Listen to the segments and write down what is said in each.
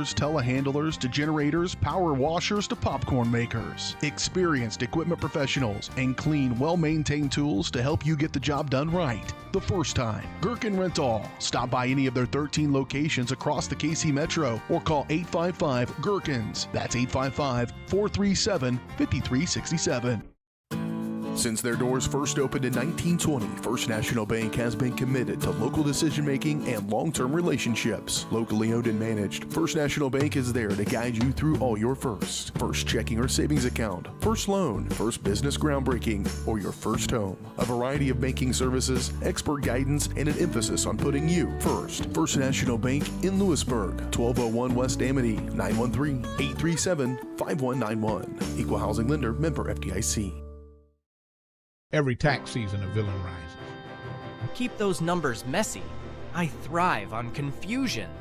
telehandlers to generators, power washers to popcorn makers. Experienced equipment professionals and clean, well-maintained tools to help you get the job done right the first time. Gherkin Rental. Stop by any of their 13 locations across the KC Metro or call 855-GHERKINS. That's 855-437-5367. Since their doors first opened in 1920, First National Bank has been committed to local decision-making and long-term relationships. Locally owned and managed, First National Bank is there to guide you through all your first. First checking or savings account, first loan, first business groundbreaking, or your first home. A variety of banking services, expert guidance, and an emphasis on putting you first. First National Bank in Louisburg, 1201 West Amity, 913-837-5191. Equal housing lender, member FDIC. Every tax season, a villain rises. Keep those numbers messy. I thrive on confusion.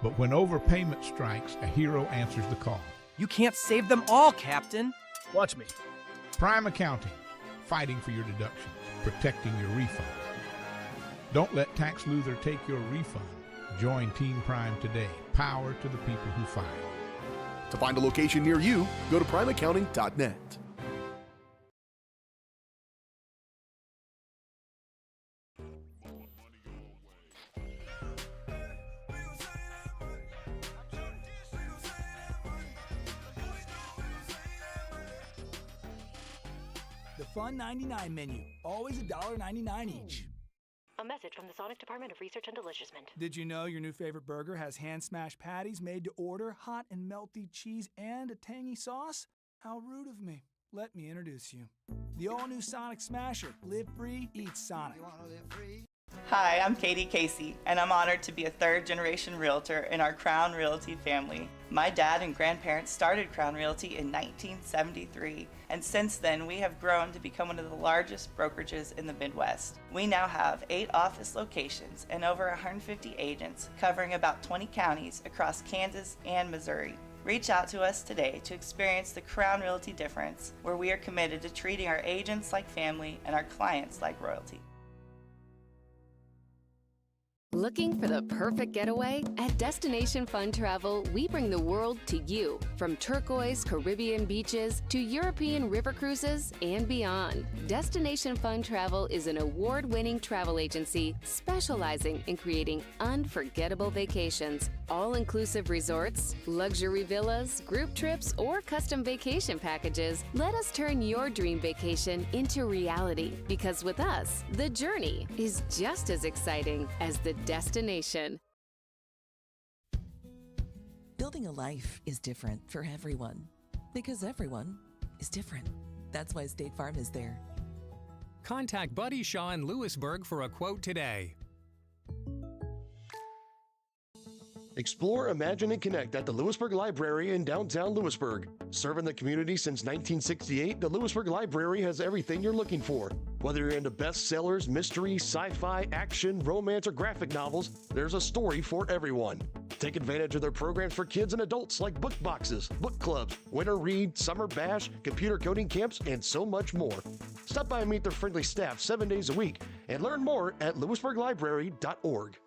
But when overpayment strikes, a hero answers the call. You can't save them all, Captain. Watch me. Prime Accounting, fighting for your deductions, protecting your refund. Don't let Tax Luther take your refund. Join Team Prime today. Power to the people who fight. To find a location near you, go to primeaccounting.net. The Fun 99 menu, always $1.99 each. A message from the Sonic Department of Research and Deliciousment. Did you know your new favorite burger has hand-smashed patties made to order, hot and melty cheese, and a tangy sauce? How rude of me. Let me introduce you. The all-new Sonic Smasher. Live free, eat Sonic. Hi, I'm Katie Casey, and I'm honored to be a third-generation realtor in our Crown Realty family. My dad and grandparents started Crown Realty in 1973, and since then we have grown to become one of the largest brokerages in the Midwest. We now have 8 office locations and over 150 agents covering about 20 counties across Kansas and Missouri. Reach out to us today to experience the Crown Realty difference, where we are committed to treating our agents like family and our clients like royalty. Looking for the perfect getaway? At Destination Fun Travel, we bring the world to you. From turquoise Caribbean beaches to European river cruises and beyond. Destination Fun Travel is an award-winning travel agency specializing in creating unforgettable vacations. All-inclusive resorts, luxury villas, group trips, or custom vacation packages. Let us turn your dream vacation into reality, because with us, the journey is just as exciting as the destination. Building a life is different for everyone, because everyone is different. That's why State Farm is there. Contact Buddy Shaw in Louisburg for a quote today. Explore, imagine, and connect at the Louisburg Library in downtown Louisburg. Serving the community since 1968, the Louisburg Library has everything you're looking for. Whether you're into bestsellers, mystery, sci-fi, action, romance, or graphic novels, there's a story for everyone. Take advantage of their programs for kids and adults like book boxes, book clubs, winter read, summer bash, computer coding camps, and so much more. Stop by and meet their friendly staff 7 days a week and learn more at louisburglibrary.org.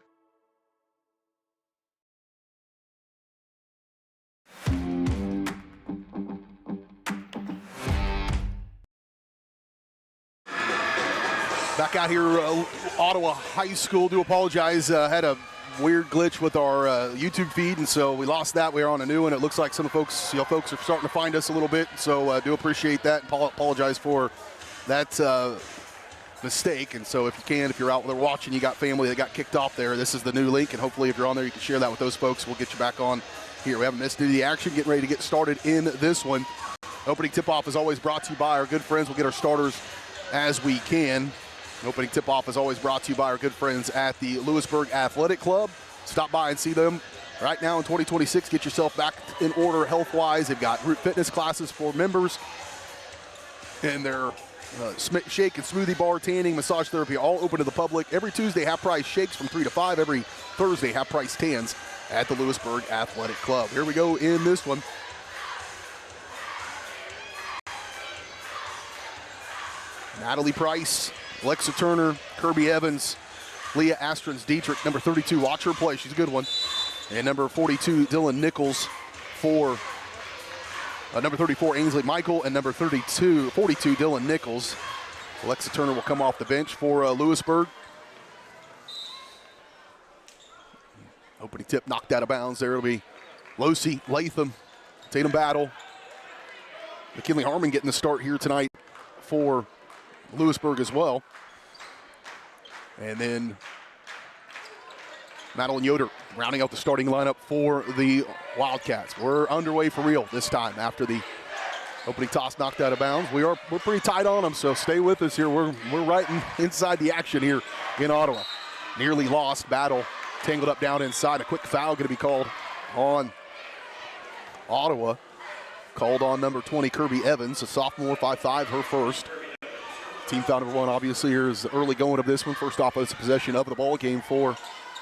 Back out here, Ottawa High School. Do apologize, had a weird glitch with our YouTube feed, and so we lost that. We are on a new one. It looks like some folks are starting to find us a little bit, so do appreciate that and apologize for that mistake. And so if you're out there watching, you got family that got kicked off there, this is the new link, and hopefully if you're on there, you can share that with those folks. We'll get you back on here. We haven't missed any of the action. Getting ready to get started in this one. Opening tip-off is always brought to you by our good friends. We'll get our starters as we can. Opening tip-off is always brought to you by our good friends at the Louisburg Athletic Club. Stop by and see them right now in 2026. Get yourself back in order health-wise. They've got group fitness classes for members, and their shake and smoothie bar, tanning, massage therapy, all open to the public. Every Tuesday, half-price shakes from 3 to 5. Every Thursday, half-price tans at the Louisburg Athletic Club. Here we go in this one. Natalie Price, Alexa Turner, Kirby Evans, Leah Astrons Dietrich, number 32. Watch her play. She's a good one. And number 42, Dylan Nichols for number 34, Ainsley Michael, and number 42, Dylan Nichols. Alexa Turner will come off the bench for Louisburg. Opening tip knocked out of bounds there. It'll be Losey, Latham, Tatum Battle. McKinley Harmon getting the start here tonight for Louisburg as well. And then Madeline Yoder rounding out the starting lineup for the Wildcats. We're underway for real this time after the opening toss knocked out of bounds. We're pretty tight on them, so stay with us here. We're right inside the action here in Ottawa. Nearly lost. Battle tangled up down inside. A quick foul going to be called on Ottawa. Called on number 20, Kirby Evans, a sophomore, 5'5", her first. Team foul number 1, obviously, here is the early going of this one. First offensive possession of the ball game for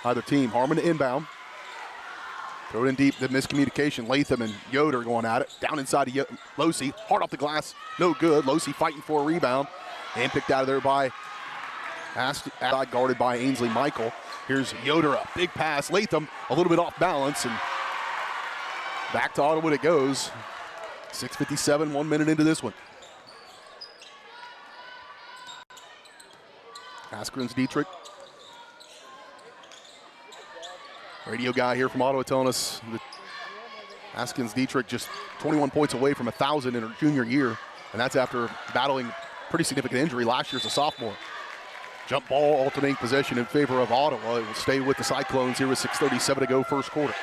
either team. Harmon to inbound. Throw it in deep, the miscommunication. Latham and Yoder going at it. Down inside to Losey. Hard off the glass, no good. Losey fighting for a rebound. And picked out of there by guarded by Ainsley Michael. Here's Yoder, a big pass. Latham a little bit off balance, and back to Ottawa it goes. 6:57, 1 minute into this one. Askrens Dietrich. Radio guy here from Ottawa telling us that Askins Dietrich just 21 points away from 1,000 in her junior year, and that's after battling pretty significant injury last year as a sophomore. Jump ball alternating possession in favor of Ottawa. It will stay with the Cyclones here with 6:37 to go first quarter.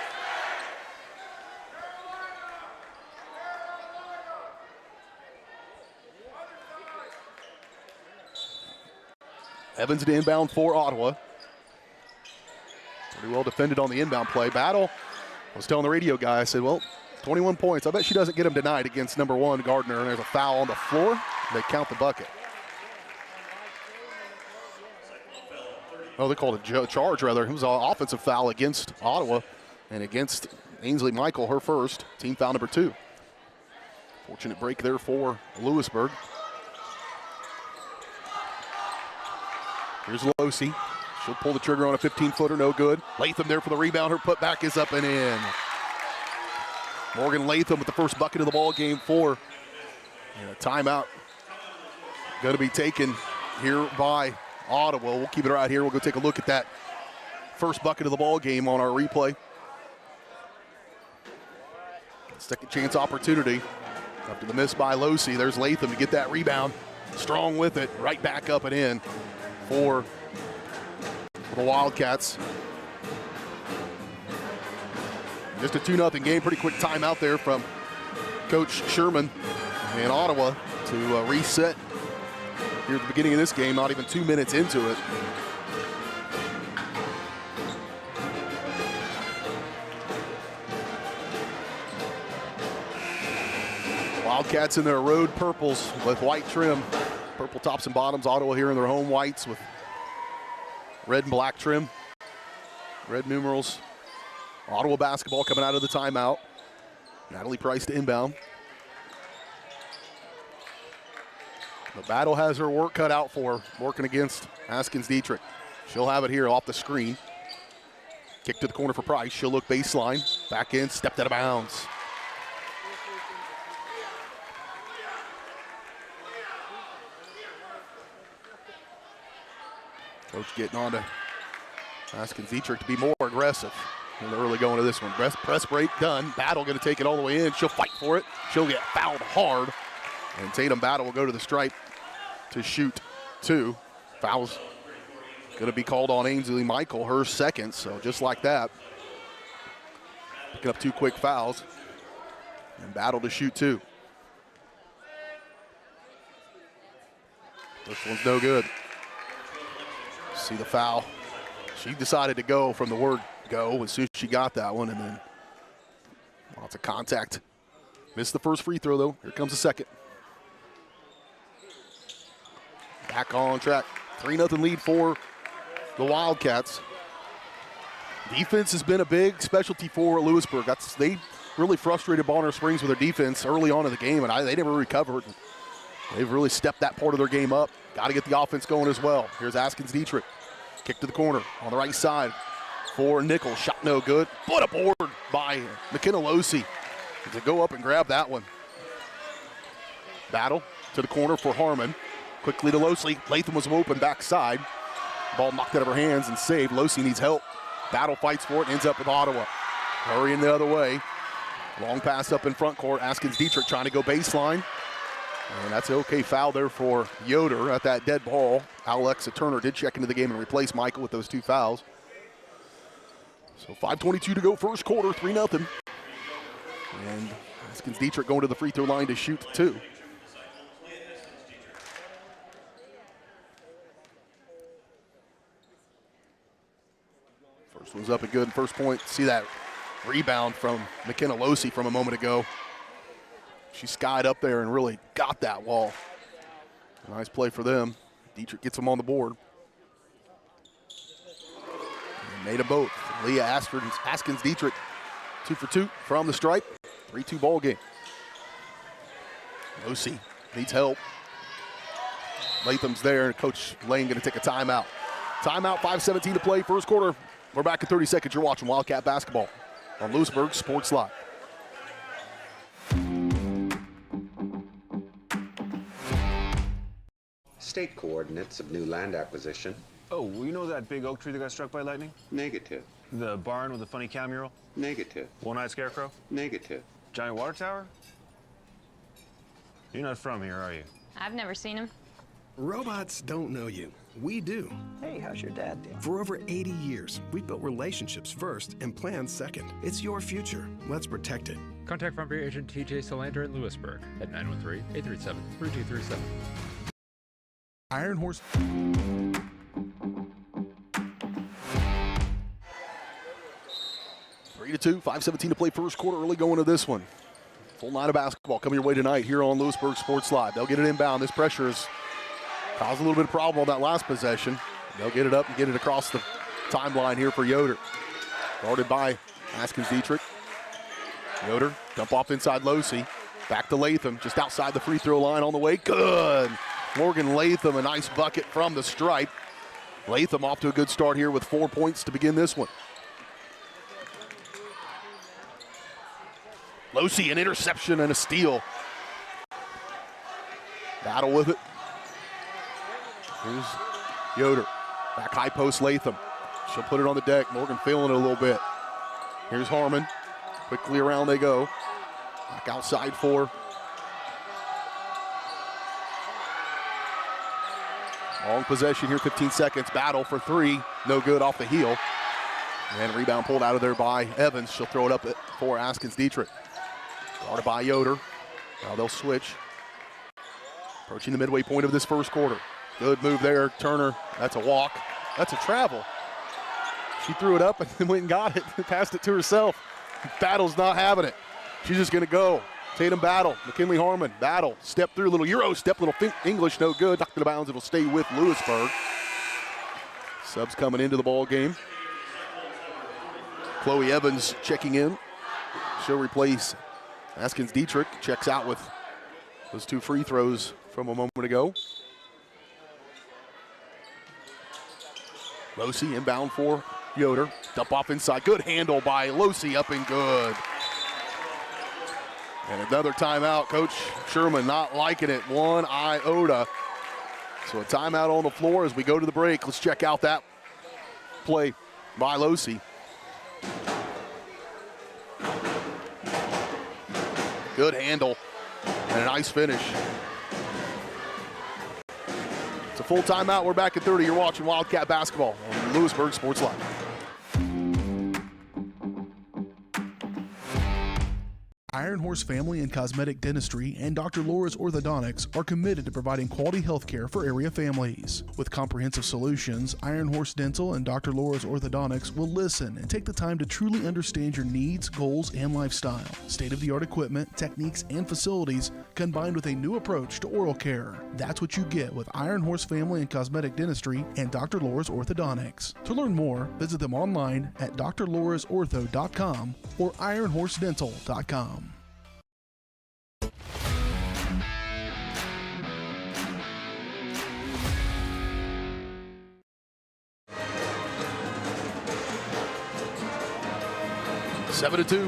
Evans to inbound for Ottawa. Pretty well defended on the inbound play. Battle, I was telling the radio guy, I said, well, 21 points. I bet she doesn't get him tonight against number 1, Gardner. And there's a foul on the floor. They count the bucket. Oh, they called a charge, rather. It was an offensive foul against Ottawa and against Ainsley Michael, her first. Team foul number 2. Fortunate break there for Louisburg. Here's Losey. She'll pull the trigger on a 15-footer, no good. Latham there for the rebound. Her putback is up and in. Morgan Latham with the first bucket of the ball game for a timeout. Going to be taken here by Ottawa. We'll keep it right here. We'll go take a look at that first bucket of the ball game on our replay. Second chance opportunity. After the miss by Losey, there's Latham to get that rebound. Strong with it, right back up and in for the Wildcats. Just a 2-0 game. Pretty quick timeout there from Coach Sherman in Ottawa to reset here at the beginning of this game, not even 2 minutes into it. Wildcats in their road purples with white trim. Purple tops and bottoms. Ottawa here in their home whites with red and black trim. Red numerals. Ottawa basketball coming out of the timeout. Natalie Price to inbound. The Battle has her work cut out for her, working against Askins Dietrich. She'll have it here off the screen. Kick to the corner for Price. She'll look baseline. Back in, stepped out of bounds. Coach getting on to Askins Dietrich to be more aggressive in the early going of this one. Press break done. Battle going to take it all the way in. She'll fight for it. She'll get fouled hard. And Tatum Battle will go to the stripe to shoot 2. Fouls going to be called on Ainsley Michael, her second. So just like that, picking up 2 quick fouls. And Battle to shoot 2. This one's no good. See the foul. She decided to go from the word go as soon as she got that one, and then lots of contact. Missed the first free throw, though. Here comes the second. Back on track. 3-0 lead for the Wildcats. Defense has been a big specialty for Louisburg. They really frustrated Bonner Springs with their defense early on in the game, and they never recovered. They've really stepped that part of their game up. Got to get the offense going as well. Here's Askins Dietrich. Kick to the corner on the right side for Nichols. Shot no good. Put a board by McKenna Losey to go up and grab that one. Battle to the corner for Harmon. Quickly to Losey. Latham was open backside. Ball knocked out of her hands and saved. Losey needs help. Battle fights for it and ends up with Ottawa. Hurrying the other way. Long pass up in front court. Askins Dietrich trying to go baseline. And that's an okay foul there for Yoder at that dead ball. Alexa Turner did check into the game and replace Michael with those 2 fouls. So 5:22 to go first quarter, 3-0. And Askins Dietrich going to the free throw line to shoot 2. First one's up and good. First point. See that rebound from McKenna Losey from a moment ago. She skied up there and really got that wall. Nice play for them. Dietrich gets them on the board. And made them both. Leah Askins Dietrich, 2 for 2 from the stripe. 3-2 ball game. Losey needs help. Latham's there, and Coach Lane going to take a timeout. Timeout, 5:17 to play, first quarter. We're back in 30 seconds. You're watching Wildcat basketball on Louisburg Sports Live. State coordinates of new land acquisition. Oh, you know that big oak tree that got struck by lightning? Negative. The barn with the funny cow mural? Negative. One-eyed scarecrow? Negative. Giant water tower? You're not from here, are you? I've never seen him. Robots don't know you. We do. Hey, how's your dad doing? For over 80 years, we've built relationships first and plans second. It's your future. Let's protect it. Contact Frontier Agent TJ Solander in Louisburg at 913-837-3237. Iron Horse. Three to 2, 5:17 to play first quarter. Early going to this one. Full night of basketball coming your way tonight here on Louisburg Sports Live. They'll get it inbound. This pressure has caused a little bit of problem on that last possession. They'll get it up and get it across the timeline here for Yoder. Guarded by Askins Dietrich. Yoder, dump off inside Losey. Back to Latham, just outside the free throw line on the way. Good. Morgan Latham, a nice bucket from the stripe. Latham off to a good start here with 4 points to begin this one. Losey, an interception and a steal. Battle with it. Here's Yoder. Back high post Latham. She'll put it on the deck. Morgan feeling it a little bit. Here's Harmon. Quickly around they go. Back outside for long possession here, 15 seconds. Battle for 3. No good off the heel. And rebound pulled out of there by Evans. She'll throw it up for Askins Dietrich. Guarded by Yoder. Now they'll switch. Approaching the midway point of this first quarter. Good move there, Turner. That's a walk. That's a travel. She threw it up and then went and got it. Passed it to herself. Battle's not having it. She's just going to go. Tatum Battle, McKinley Harmon, Battle. Step through, little Euro step, little English, no good. Knocked it out of bounds. It'll stay with Louisburg. Subs coming into the ball game. Chloe Evans checking in. She'll replace Askins Dietrich. Checks out with those 2 free throws from a moment ago. Losey inbound for Yoder. Dump off inside. Good handle by Losey, up and good. And another timeout. Coach Sherman not liking it one iota. So a timeout on the floor as we go to the break. Let's check out that play by Losey. Good handle and a nice finish. It's a full timeout. We're back at 30. You're watching Wildcat basketball on Louisburg Sports Live. Iron Horse Family and Cosmetic Dentistry and Dr. Laura's Orthodontics are committed to providing quality health care for area families. With comprehensive solutions, Iron Horse Dental and Dr. Laura's Orthodontics will listen and take the time to truly understand your needs, goals, and lifestyle. State-of-the-art equipment, techniques, and facilities combined with a new approach to oral care. That's what you get with Iron Horse Family and Cosmetic Dentistry and Dr. Laura's Orthodontics. To learn more, visit them online at drlaurasortho.com or ironhorsedental.com. 7-2.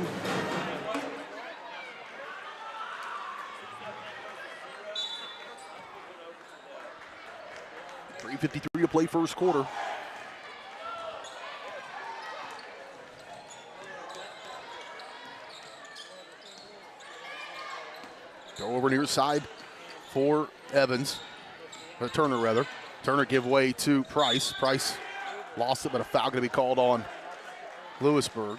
.353 to play first quarter. Go over near side for Evans, or Turner rather. Turner give way to Price. Price lost it, but a foul going to be called on Louisburg.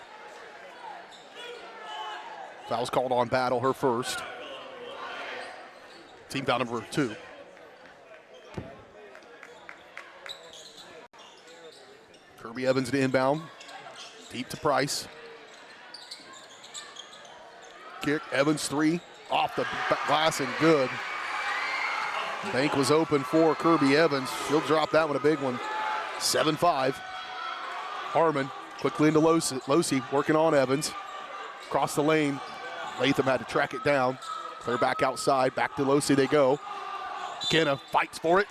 Foul's called on Battle, her first. Team foul number 2. Kirby Evans to inbound. Deep to Price. Kick, Evans 3. Off the glass and good. Bank was open for Kirby Evans. She'll drop that one, a big one. 7-5. Harmon quickly into Losey, working on Evans. Across the lane. Latham had to track it down. Clear back outside. Back to Losey they go. McKenna fights for it.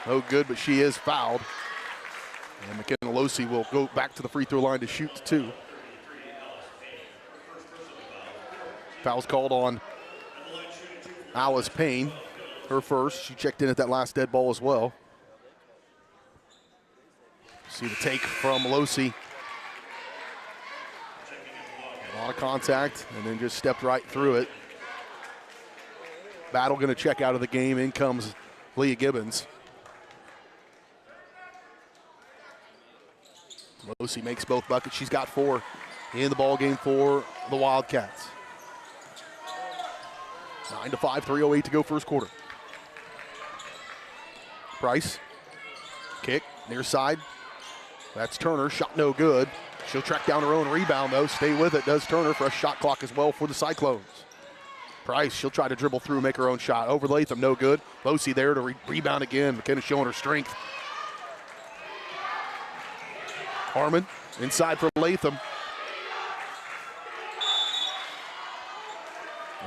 No good, but she is fouled. And McKenna Losey will go back to the free throw line to shoot 2. Foul's called on Alice Payne, her first. She checked in at that last dead ball as well. See the take from Losey. A lot of contact, and then just stepped right through it. Battle going to check out of the game. In comes Leah Gibbons. Losey makes both buckets. She's got 4 in the ball game for the Wildcats. 9-5, 3:08 to go first quarter. Price, kick, near side. That's Turner, shot no good. She'll track down her own rebound though, stay with it, does Turner. Fresh shot clock as well for the Cyclones. Price, she'll try to dribble through, make her own shot. Over Latham, no good. Losey there to rebound again. McKenna showing her strength. Harmon, inside for Latham.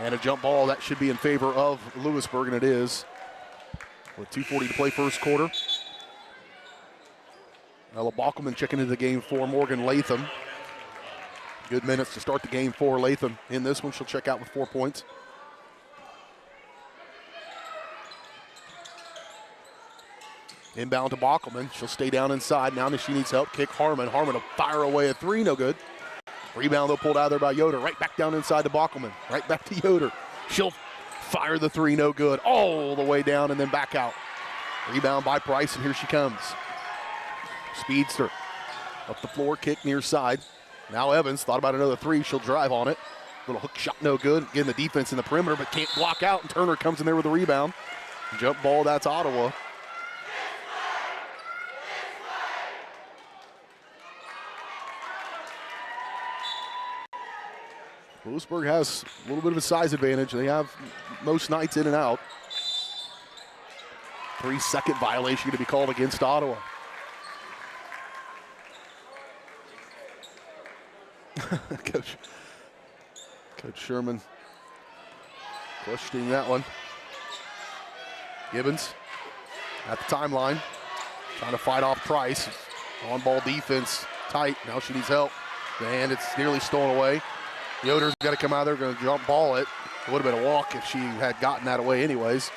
And a jump ball that should be in favor of Louisburg, and it is. With 2:40 to play first quarter. Ella Bockelman checking into the game for Morgan Latham. Good minutes to start the game for Latham in this one. She'll check out with 4 points. Inbound to Bockelman. She'll stay down inside. Now that she needs help, kick Harmon. Harmon will fire away a 3, no good. Rebound though pulled out of there by Yoder. Right back down inside to Bockelman. Right back to Yoder. She'll fire the 3, no good. All the way down and then back out. Rebound by Price, and here she comes. Speedster. Up the floor, kick near side. Now Evans thought about another 3. She'll drive on it. Little hook shot, no good. Getting the defense in the perimeter, but can't block out, and Turner comes in there with a rebound. Jump ball, that's Ottawa. Louisburg has a little bit of a size advantage. They have most nights in and out. 3-second violation to be called against Ottawa. Coach Sherman questioning that one. Gibbons at the timeline, trying to fight off Price. On-ball defense tight. Now she needs help. And it's nearly stolen away. Yoder's got to come out there, going to jump ball it. It would have been a walk if she had gotten that away anyways.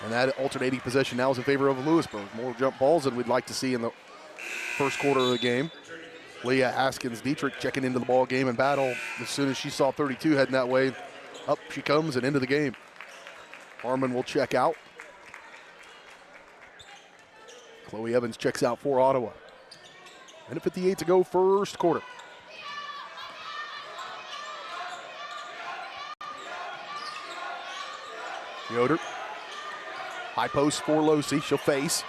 And that alternating possession now is in favor of Louisburg. More jump balls than we'd like to see in the first quarter of the game. Leah Askins-Dietrich checking into the ball game and Battle. As soon as she saw 32 heading that way, up she comes and into the game. Harmon will check out. Chloe Evans checks out for Ottawa. And at 58 to go first quarter. Yoder. High post for Losey. She'll face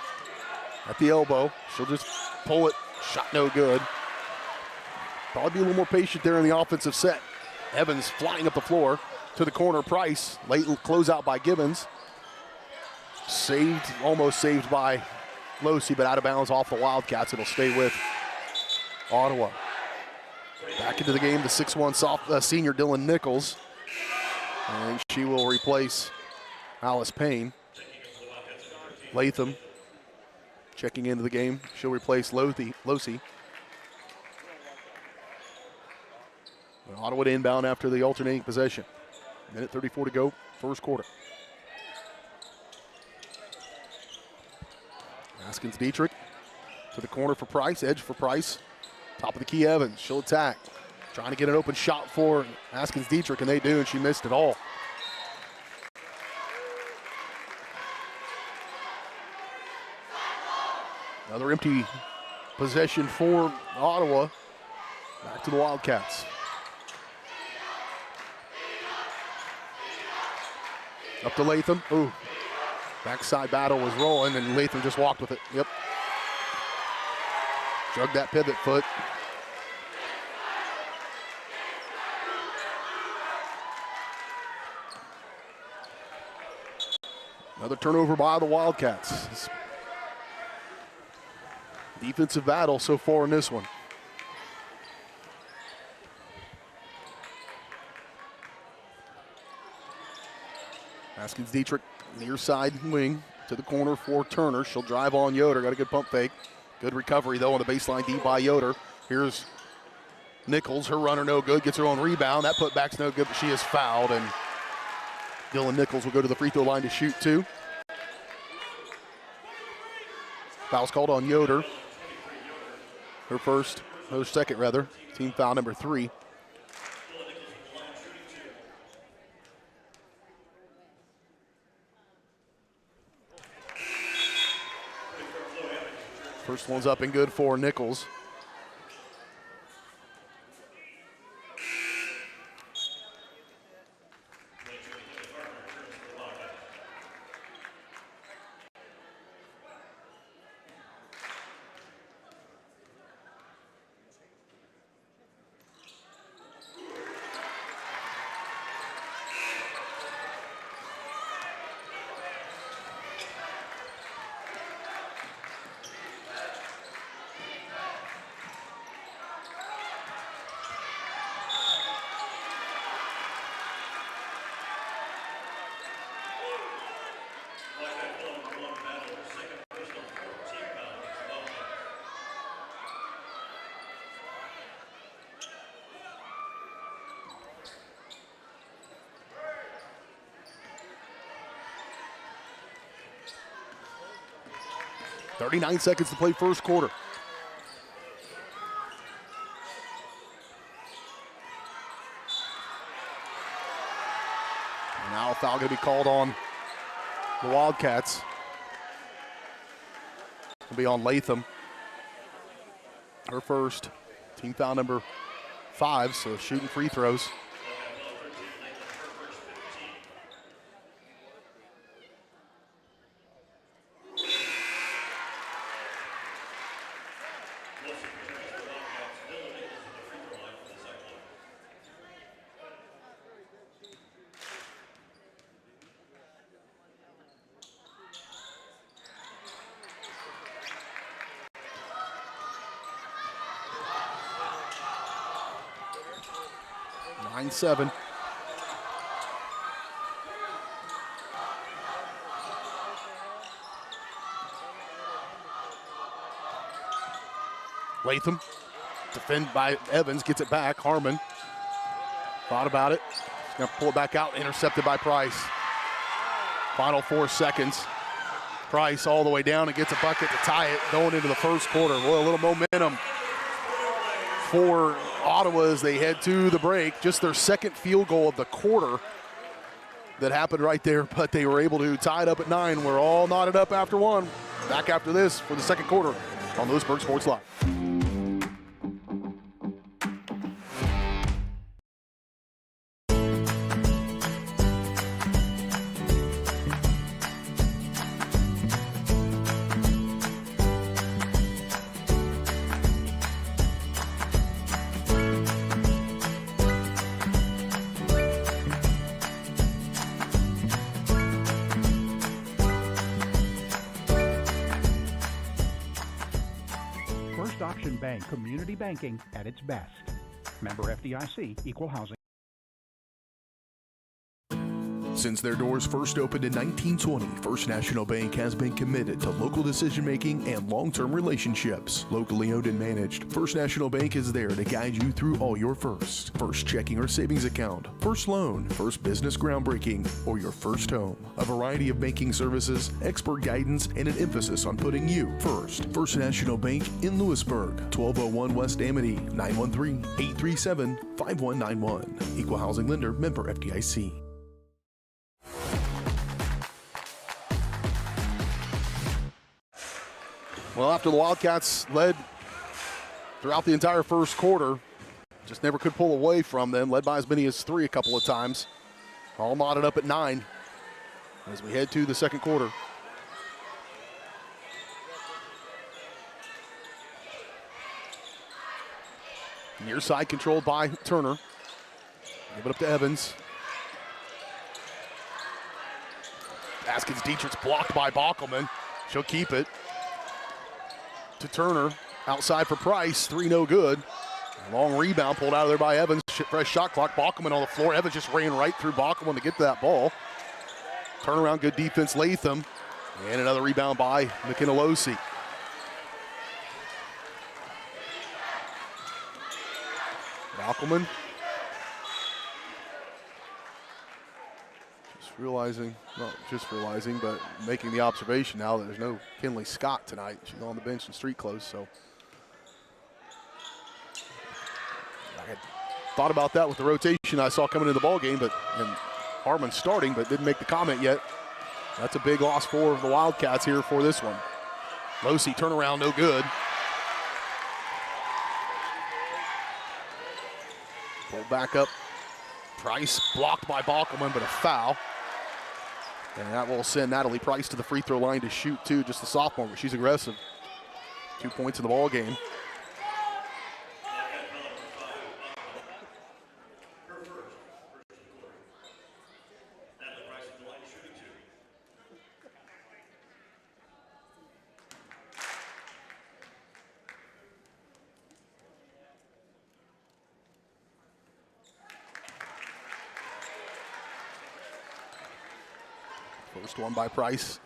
at the elbow. She'll just pull it. Shot no good. Probably be a little more patient there in the offensive set. Evans flying up the floor to the corner. Price. Late closeout by Gibbons. Saved, almost saved by Losey, but out of bounds off the Wildcats. It'll stay with Ottawa. Back into the game, the 6'1" senior Dylan Nichols. And she will replace Alice Payne. Latham checking into the game. She'll replace Losey. Ottawa to inbound after the alternating possession. Minute 34 to go, first quarter. Haskins Dietrich to the corner for Price, edge for Price. Top of the key, Evans. She'll attack. Trying to get an open shot for Haskins Dietrich, and they do, and she missed it all. Another empty possession for Ottawa. Back to the Wildcats. Up to Latham. Ooh. Backside battle was rolling, and Latham just walked with it. Yep. Drug that pivot foot. Another turnover by the Wildcats. Defensive battle so far in this one. Haskins Dietrich, near side wing to the corner for Turner. She'll drive on Yoder. Got a good pump fake. Good recovery, though, on the baseline D by Yoder. Here's Nichols. Her runner no good. Gets her own rebound. That putback's no good, but she is fouled. And Dylan Nichols will go to the free throw line to shoot two. Foul's called on Yoder. Her second rather. Team foul number 3. First one's up and good for Nichols. .39 seconds to play first quarter. And now a foul going to be called on the Wildcats. It'll be on Latham. Her first, team foul number 5, so shooting free throws. Seven. Latham, defended by Evans, gets it back. Harmon thought about it. He's going to pull it back out, intercepted by Price. Final 4 seconds. Price all the way down and gets a bucket to tie it going into the first quarter. Boy, a little momentum for Ottawa as they head to the break. Just their second field goal of the quarter that happened right there, but they were able to tie it up at 9. We're all knotted up after 1. Back after this for the second quarter on Louisburg Sports Live. Bank, community banking at its best. Member FDIC, equal housing. Since their doors first opened in 1920, First National Bank has been committed to local decision-making and long-term relationships. Locally owned and managed, First National Bank is there to guide you through all your first. First checking or savings account, first loan, first business groundbreaking, or your first home. A variety of banking services, expert guidance, and an emphasis on putting you first. First National Bank in Louisburg, 1201 West Amity, 913-837-5191. Equal housing lender, member FDIC. Well, after the Wildcats led throughout the entire first quarter, just never could pull away from them, led by as many as 3 a couple of times. All knotted up at 9 as we head to the second quarter. Near side controlled by Turner. Give it up to Evans. Askins Dietrich's blocked by Bockelman. She'll keep it to Turner. Outside for Price. 3 no good. Long rebound pulled out of there by Evans. Fresh shot clock. Bockelman on the floor. Evans just ran right through Bockelman to get that ball. Turnaround, good defense, Latham. And another rebound by McKenna Losey. Bockelman. Just realizing, but making the observation now that there's no Kinley Scott tonight. She's on the bench in street clothes, so. I had thought about that with the rotation I saw coming into the ball game, and Harmon starting, but didn't make the comment yet. That's a big loss for the Wildcats here for this one. Losey turnaround, no good. Pulled back up. Price blocked by Bockelman, but a foul. And that will send Natalie Price to the free throw line to shoot too, just a sophomore, but she's aggressive. 2 points in the ball game. First one by Price,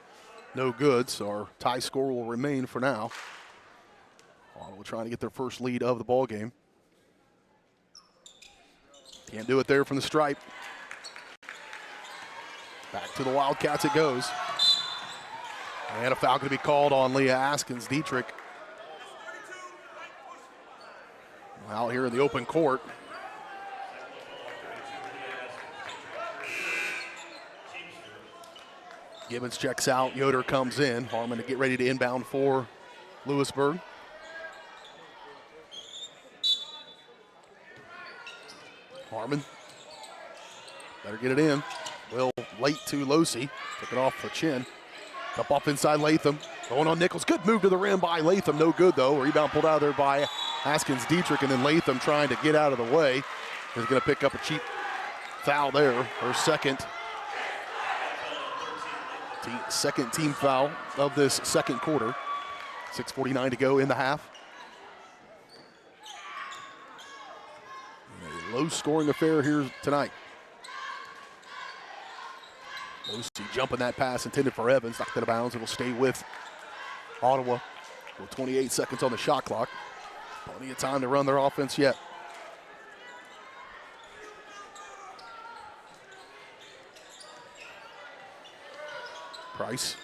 no good, so our tie score will remain for now. Ottawa trying to get their first lead of the ball game. Can't do it there from the stripe. Back to the Wildcats it goes. And a foul going to be called on Leah Askins Dietrich. Out here in the open court. Gibbons checks out, Yoder comes in. Harmon to get ready to inbound for Louisburg. Harmon, better get it in. Will late to Losey, took it off the chin. Up off inside Latham, going on Nichols. Good move to the rim by Latham, no good though. Rebound pulled out of there by Askins Dietrich, and then Latham trying to get out of the way. Is going to pick up a cheap foul there, her second team foul of this second quarter. 6:49 to go in the half. A low-scoring affair here tonight. Losey jumping that pass intended for Evans, knocked out of bounds. It'll stay with Ottawa with 28 seconds on the shot clock. Plenty of time to run their offense yet. Price.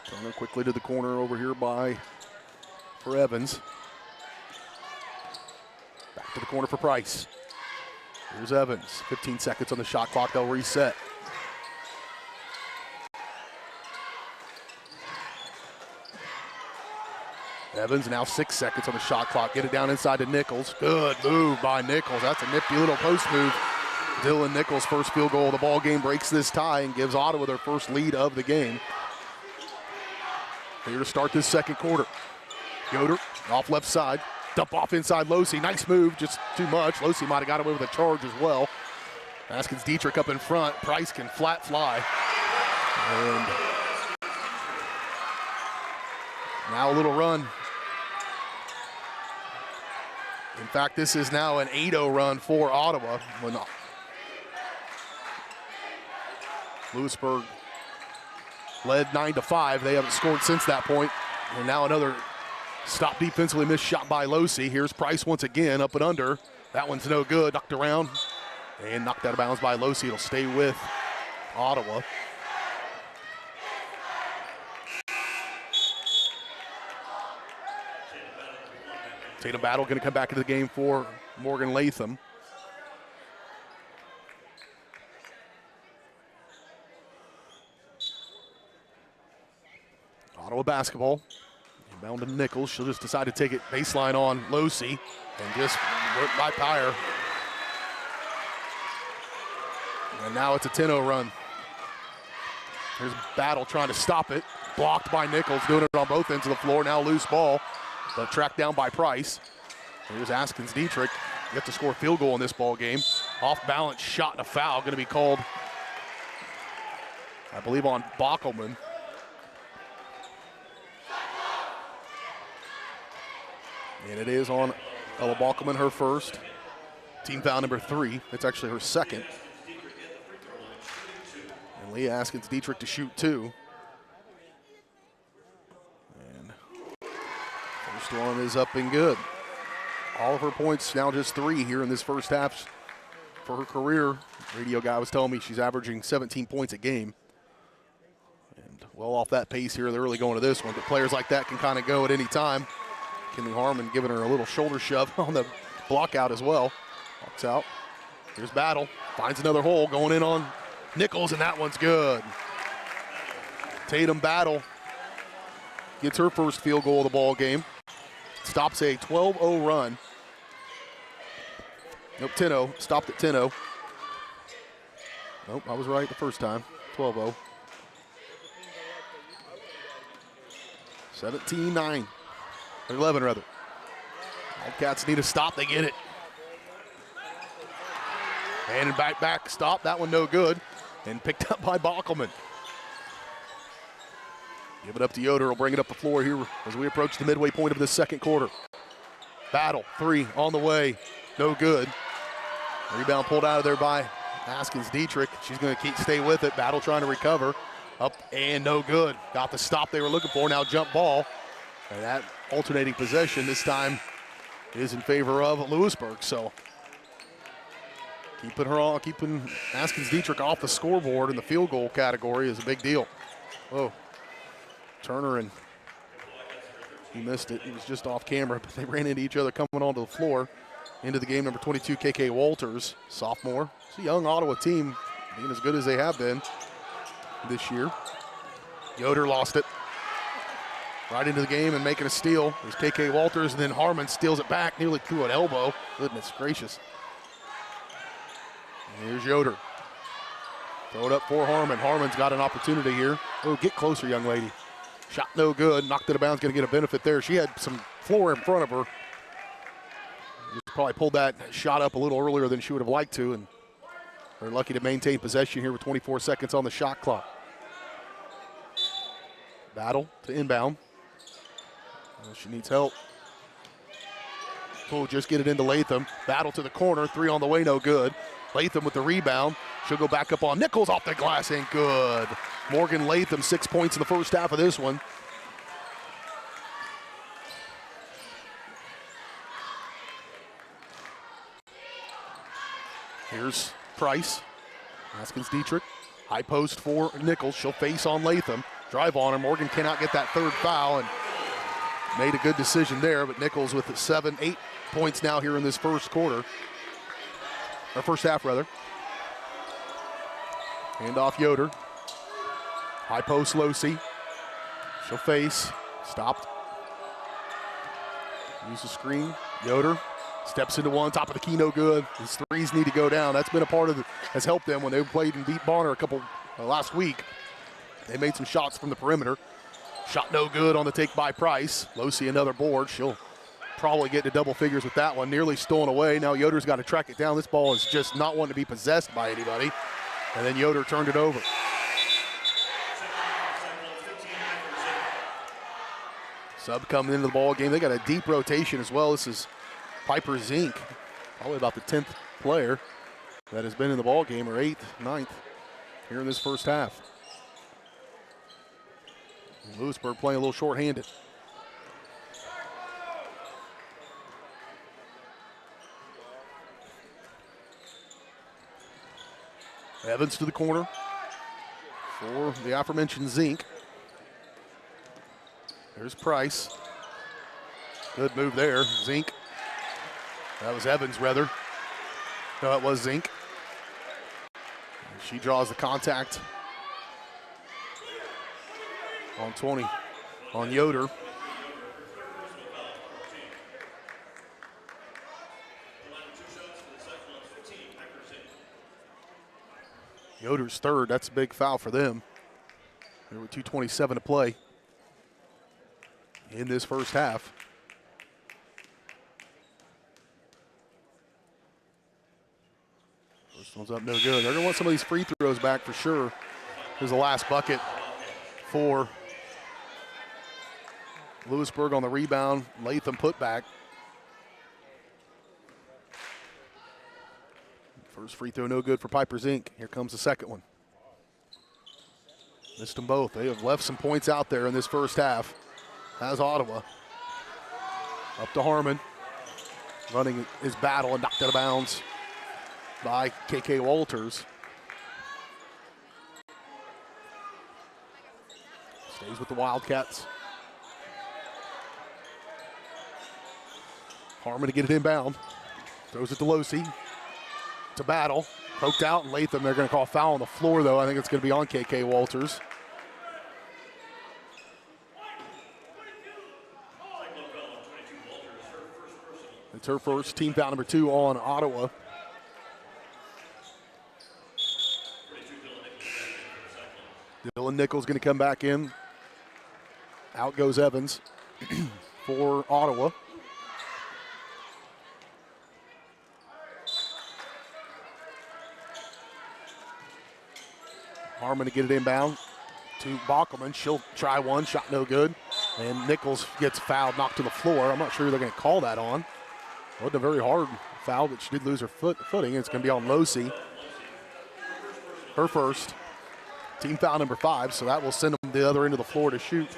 Turner quickly to the corner over here for Evans. Back to the corner for Price. Here's Evans. 15 seconds on the shot clock. They'll reset. Evans now 6 seconds on the shot clock. Get it down inside to Nichols. Good move by Nichols. That's a nifty little post move. Dylan Nichols' first field goal of the ball game breaks this tie and gives Ottawa their first lead of the game. Here to start this second quarter. Yoder off left side. Dump off inside Losey. Nice move, just too much. Losey might have got away with a charge as well. Askins Dietrich up in front. Price can flat fly. And now a little run. In fact, this is now an 8-0 run for Ottawa. Louisburg led 9-5. They haven't scored since that point. And now another stop defensively missed shot by Losi. Here's Price once again, up and under. That one's no good. Knocked around and knocked out of bounds by Losi. It'll stay with Ottawa. Tatum Battle going to come back into the game for Morgan Latham. Ottawa basketball. Inbound to Nichols. She'll just decide to take it baseline on Losi and just work by Pyre. And now it's a 10-0 run. Here's Battle trying to stop it. Blocked by Nichols, doing it on both ends of the floor. Now loose ball, but tracked down by Price. Here's Askins Dietrich. You have to score a field goal in this ball game. Off balance shot and a foul going to be called, I believe, on Bockelman. And it is on Ella Bockelman, her first. Team foul number 3. It's actually her second. And Leah Askins Dietrich to shoot 2. And first one is up and good. All of her points now just 3 here in this first half for her career. Radio guy was telling me she's averaging 17 points a game. And well off that pace here, they're really going to this one. But players like that can kind of go at any time. Kinley Harmon giving her a little shoulder shove on the block out as well. Walks out. Here's Battle. Finds another hole going in on Nichols, and that one's good. Tatum Battle gets her first field goal of the ball game. Stops a 12-0 run. Nope, 10-0. Stopped at 10-0. Nope, I was right the first time. 12-0. 17-9. 11 rather. Wildcats need a stop. They get it. And back, stop. That one no good. And picked up by Bockelman. Give it up to Yoder. Will bring it up the floor here as we approach the midway point of the second quarter. Battle, 3 on the way. No good. Rebound pulled out of there by Askins Dietrich. She's going to stay with it. Battle trying to recover. Up and no good. Got the stop they were looking for. Now jump ball. And that alternating possession this time is in favor of Louisburg. So keeping Askins Dietrich off the scoreboard in the field goal category is a big deal. Whoa. Turner, and he missed it. He was just off camera, but they ran into each other coming onto the floor. Into the game, number 22, KK Walters, sophomore. It's a young Ottawa team, being as good as they have been this year. Yoder lost it. Right into the game and making a steal. There's KK Walters, and then Harmon steals it back, nearly through an elbow. Goodness gracious. And here's Yoder. Throw it up for Harmon. Harmon's got an opportunity here. Oh, get closer, young lady. Shot no good. Knocked it out of bounds. Going to get a benefit there. She had some floor in front of her. Just probably pulled that shot up a little earlier than she would have liked to, and they're lucky to maintain possession here with 24 seconds on the shot clock. Battle to inbound. Well, she needs help. Oh, just get it into Latham. Battle to the corner. 3 on the way, no good. Latham with the rebound. She'll go back up on Nichols off the glass, and good. Morgan Latham, 6 points in the first half of this one. Here's Price. Askins Dietrich. High post for Nichols. She'll face on Latham. Drive on her. Morgan cannot get that third foul, and made a good decision there, but Nichols with 8 points now here in this first quarter. Or first half, rather. Hand off Yoder. High post Losi. She'll face. Stopped. Use the screen. Yoder steps into one. Top of the key, no good. His threes need to go down. That's been a part of has helped them when they played and beat Bonner last week. They made some shots from the perimeter. Shot no good on the take by Price. Losi another board. She'll probably get to double figures with that one. Nearly stolen away. Now Yoder's got to track it down. This ball is just not wanting to be possessed by anybody. And then Yoder turned it over. Sub coming into the ball game. They got a deep rotation as well. This is Piper Zink, probably about the 10th player that has been in the ball game, or 8th, 9th. here in this first half. Louisburg playing a little short-handed. Evans to the corner for the aforementioned Zink. There's Price. Good move there, Zink. That was Evans, rather. No, it was Zink. She draws the contact on 20, on Yoder. Yoder's third, that's a big foul for them. There were 2:27 to play in this first half. First one's up, no good. They're gonna want some of these free throws back for sure. Here's the last bucket for Louisburg on the rebound. Latham put back. First free throw no good for Piper Zink. Here comes the second one. Missed them both. They have left some points out there in this first half. Has Ottawa. Up to Harmon. Running his battle and knocked out of bounds by KK Walters. Stays with the Wildcats. Harmon to get it inbound. Throws it to Losi. To battle. Poked out, and Latham, they're going to call foul on the floor, though. I think it's going to be on KK Walters. It's her first, team foul number 2 on Ottawa. Dylan Nichols going to come back in. Out goes Evans for Ottawa. Harmon to get it inbound to Bockelman. She'll try one, shot no good. And Nichols gets fouled, knocked to the floor. I'm not sure they're going to call that on. Wasn't a very hard foul, but she did lose her footing. It's going to be on Losi. Her first. Team foul number 5, so that will send them the other end of the floor to shoot.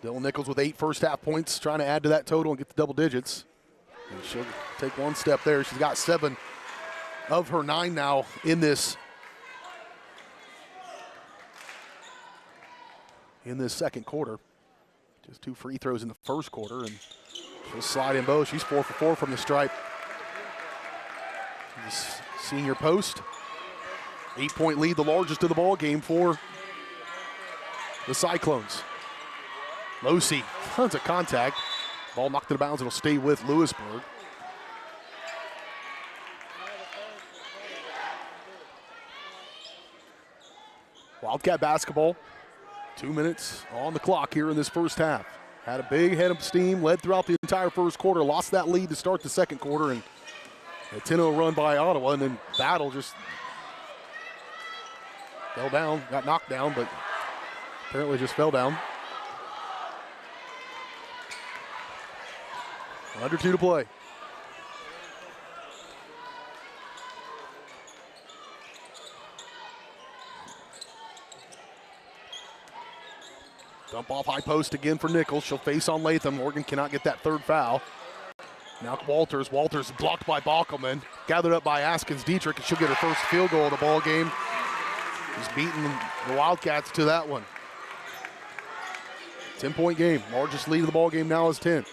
Dylan Nichols with 8 first half points, trying to add to that total and get the double digits. And she'll take one step there. She's got 7 of her 9 now in this second quarter. Just 2 free throws in the first quarter, and she'll slide in both. She's 4 for 4 from the stripe. Senior post. 8-point lead, the largest of the ball game for the Cyclones. Losi, tons of contact. Ball knocked out of bounds. It'll stay with Louisburg. Wildcat basketball. 2 minutes on the clock here in this first half. Had a big head of steam, led throughout the entire first quarter, lost that lead to start the second quarter, and a 10-0 run by Ottawa, and then Battle just fell down, got knocked down, but apparently just fell down. Under 2 to play. Dump off high post again for Nichols. She'll face on Latham. Morgan cannot get that third foul. Now Walters. Walters blocked by Bockelman. Gathered up by Askins Dietrich, and she'll get her first field goal of the ball game. She's beating the Wildcats to that one. 10-point game. Largest lead of the ball game now is 10.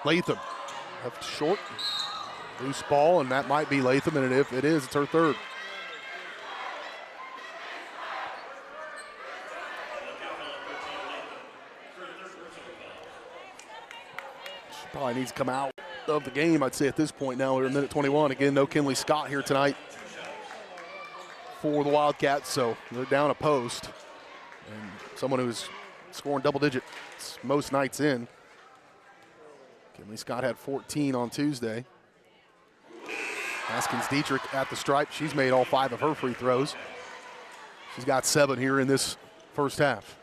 Latham, left short, loose ball, and that might be Latham, and if it is, it's her third. She probably needs to come out of the game, I'd say, at this point now. We're in minute 21. Again, no Kinley Scott here tonight for the Wildcats, so they're down a post. And someone who's scoring double digits most nights in. Kinley Scott had 14 on Tuesday. Askins Dietrich at the stripe. She's made all 5 of her free throws. She's got 7 here in this first half.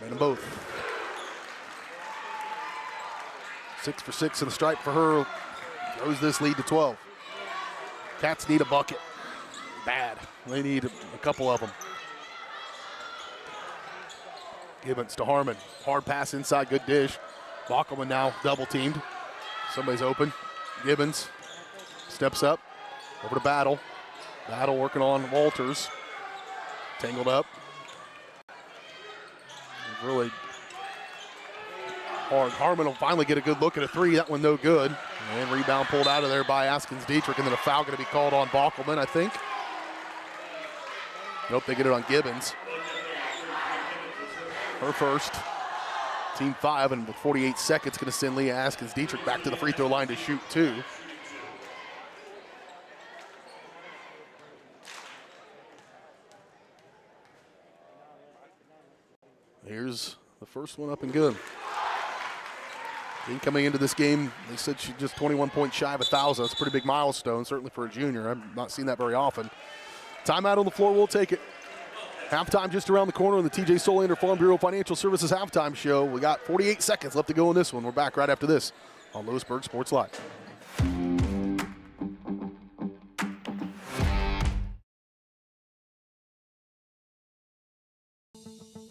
Made them both. 6 for 6 in the stripe for her. Throws this lead to 12. Cats need a bucket. Bad. They need a couple of them. Gibbons to Harmon. Hard pass inside, good dish. Bockelman now double teamed. Somebody's open. Gibbons steps up. Over to Battle. Battle working on Walters. Tangled up. Really hard. Harmon will finally get a good look at a three. That one no good. And rebound pulled out of there by Askins Dietrich, and then a foul going to be called on Bockelman, I think. Nope, they get it on Gibbons. Her first. Team 5, and with 48 seconds, going to send Leah Askins Dietrich back to the free throw line to shoot 2. Here's the first one up and good. Coming into this game, they said she's just 21 points shy of 1,000. That's a pretty big milestone, certainly for a junior. I've not seen that very often. Timeout on the floor, we'll take it. Halftime just around the corner on the TJ Solander Farm Bureau Financial Services halftime show. We got 48 seconds left to go in this one. We're back right after this on Louisburg Sports Live.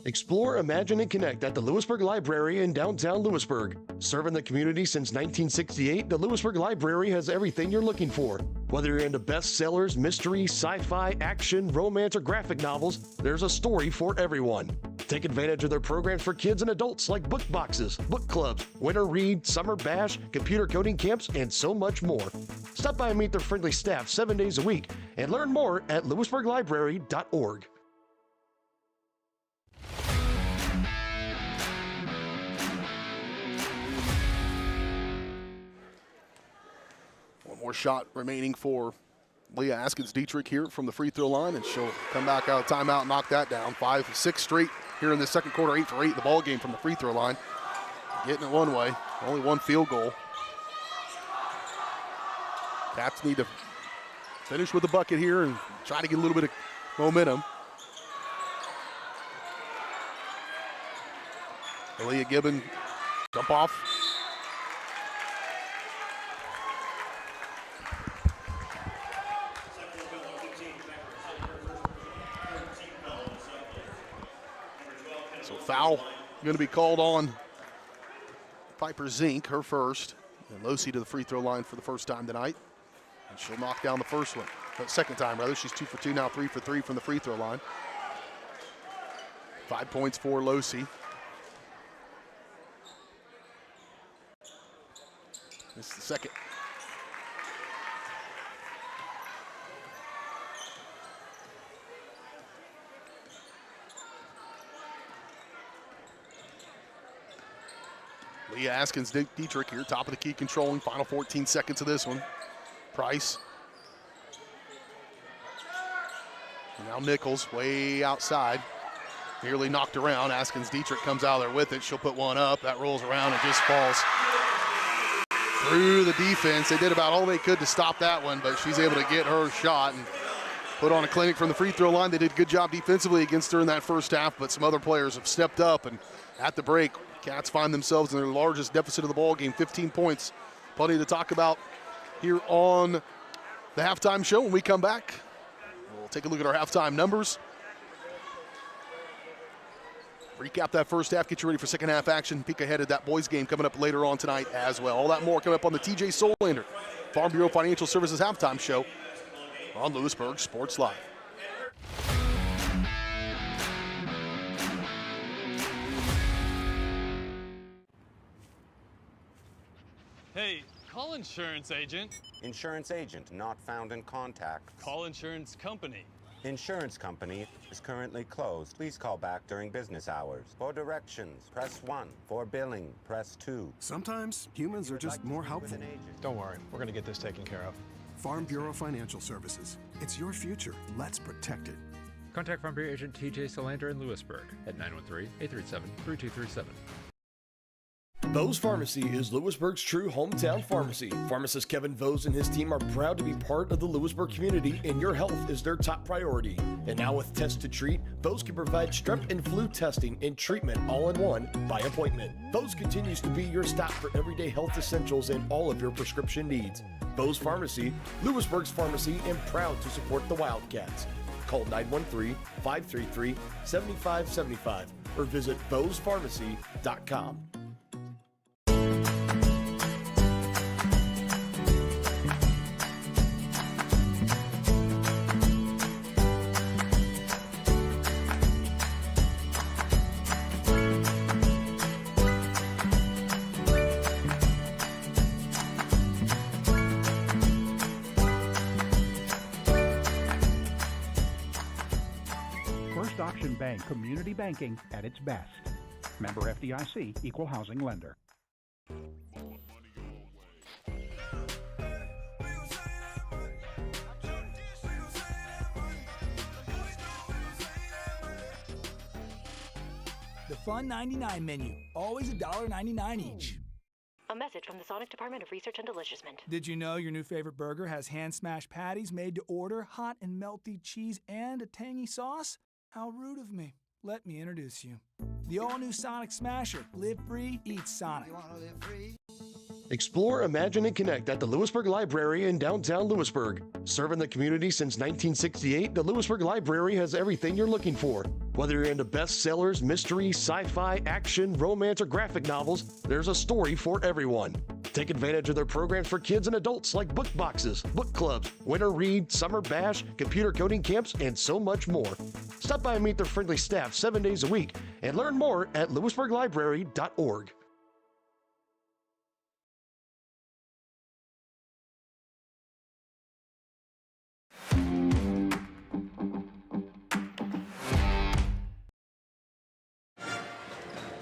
Explore, imagine, and connect at the Louisburg Library in downtown Louisburg. Serving the community since 1968, the Louisburg Library has everything you're looking for. Whether you're into bestsellers, mystery, sci-fi, action, romance, or graphic novels, there's a story for everyone. Take advantage of their programs for kids and adults like book boxes, book clubs, winter read, summer bash, computer coding camps, and so much more. Stop by and meet their friendly staff 7 days a week and learn more at louisburglibrary.org. More shot remaining for Leah Askins Dietrich here from the free throw line, and she'll come back out of timeout and knock that down. 5-6 straight here in the second quarter, 8 for 8 in the ball game from the free throw line. Getting it one way, only one field goal. Cats need to finish with a bucket here and try to get a little bit of momentum. Aaliyah Gibbon, jump off. So foul going to be called on Piper Zink, her first. And Losi to the free throw line for the first time tonight. And she'll knock down the first one. Second time, rather. She's 2 for 2 now, 3 for 3 from the free throw line. 5 points for Losi. This is the second. Leah Askins Dietrich here, top of the key, controlling. Final 14 seconds of this one. Price. And now Nichols way outside. Nearly knocked around. Askins Dietrich comes out of there with it. She'll put one up. That rolls around and just falls through the defense. They did about all they could to stop that one, but she's able to get her shot and put on a clinic from the free throw line. They did a good job defensively against her in that first half, but some other players have stepped up, and at the break, Cats find themselves in their largest deficit of the ball game, 15 points. Plenty to talk about here on the halftime show. When we come back, we'll take a look at our halftime numbers. Recap that first half, get you ready for second half action. Peek ahead at that boys game coming up later on tonight as well. All that more coming up on the TJ Solander Farm Bureau Financial Services halftime show on Louisburg Sports Live. Hey, call insurance agent. Insurance agent not found in contact. Call insurance company. Insurance company is currently closed. Please call back during business hours. For directions, press 1. For billing, press 2. Sometimes humans are just more helpful. Don't worry, we're going to get this taken care of. Farm Bureau Financial Services. It's your future. Let's protect it. Contact Farm Bureau agent TJ Solander in Louisburg at 913-837-3237. Vose Pharmacy is Louisburg's true hometown pharmacy. Pharmacist Kevin Vose and his team are proud to be part of the Louisburg community, and your health is their top priority. And now with Test to Treat, Vose can provide strep and flu testing and treatment all in one by appointment. Vose continues to be your stop for everyday health essentials and all of your prescription needs. Vose Pharmacy, Louisburg's pharmacy, and proud to support the Wildcats. Call 913-533-7575 or visit vosepharmacy.com. First Option Bank, community banking at its best. Member FDIC, equal housing lender. The Fun 99 menu, always $1.99 each. A message from the Sonic Department of Research and Deliciousment. Did you know your new favorite burger has hand-smashed patties made to order, hot and melty cheese, and a tangy sauce? How rude of me. Let me introduce you. The all-new Sonic Smasher. Live free, eat Sonic. Explore, imagine, and connect at the Louisburg Library in downtown Louisburg. Serving the community since 1968, the Louisburg Library has everything you're looking for. Whether you're into bestsellers, mystery, sci-fi, action, romance, or graphic novels, there's a story for everyone. Take advantage of their programs for kids and adults like book boxes, book clubs, winter read, summer bash, computer coding camps, and so much more. Stop by and meet their friendly staff 7 days a week and learn more at louisburglibrary.org.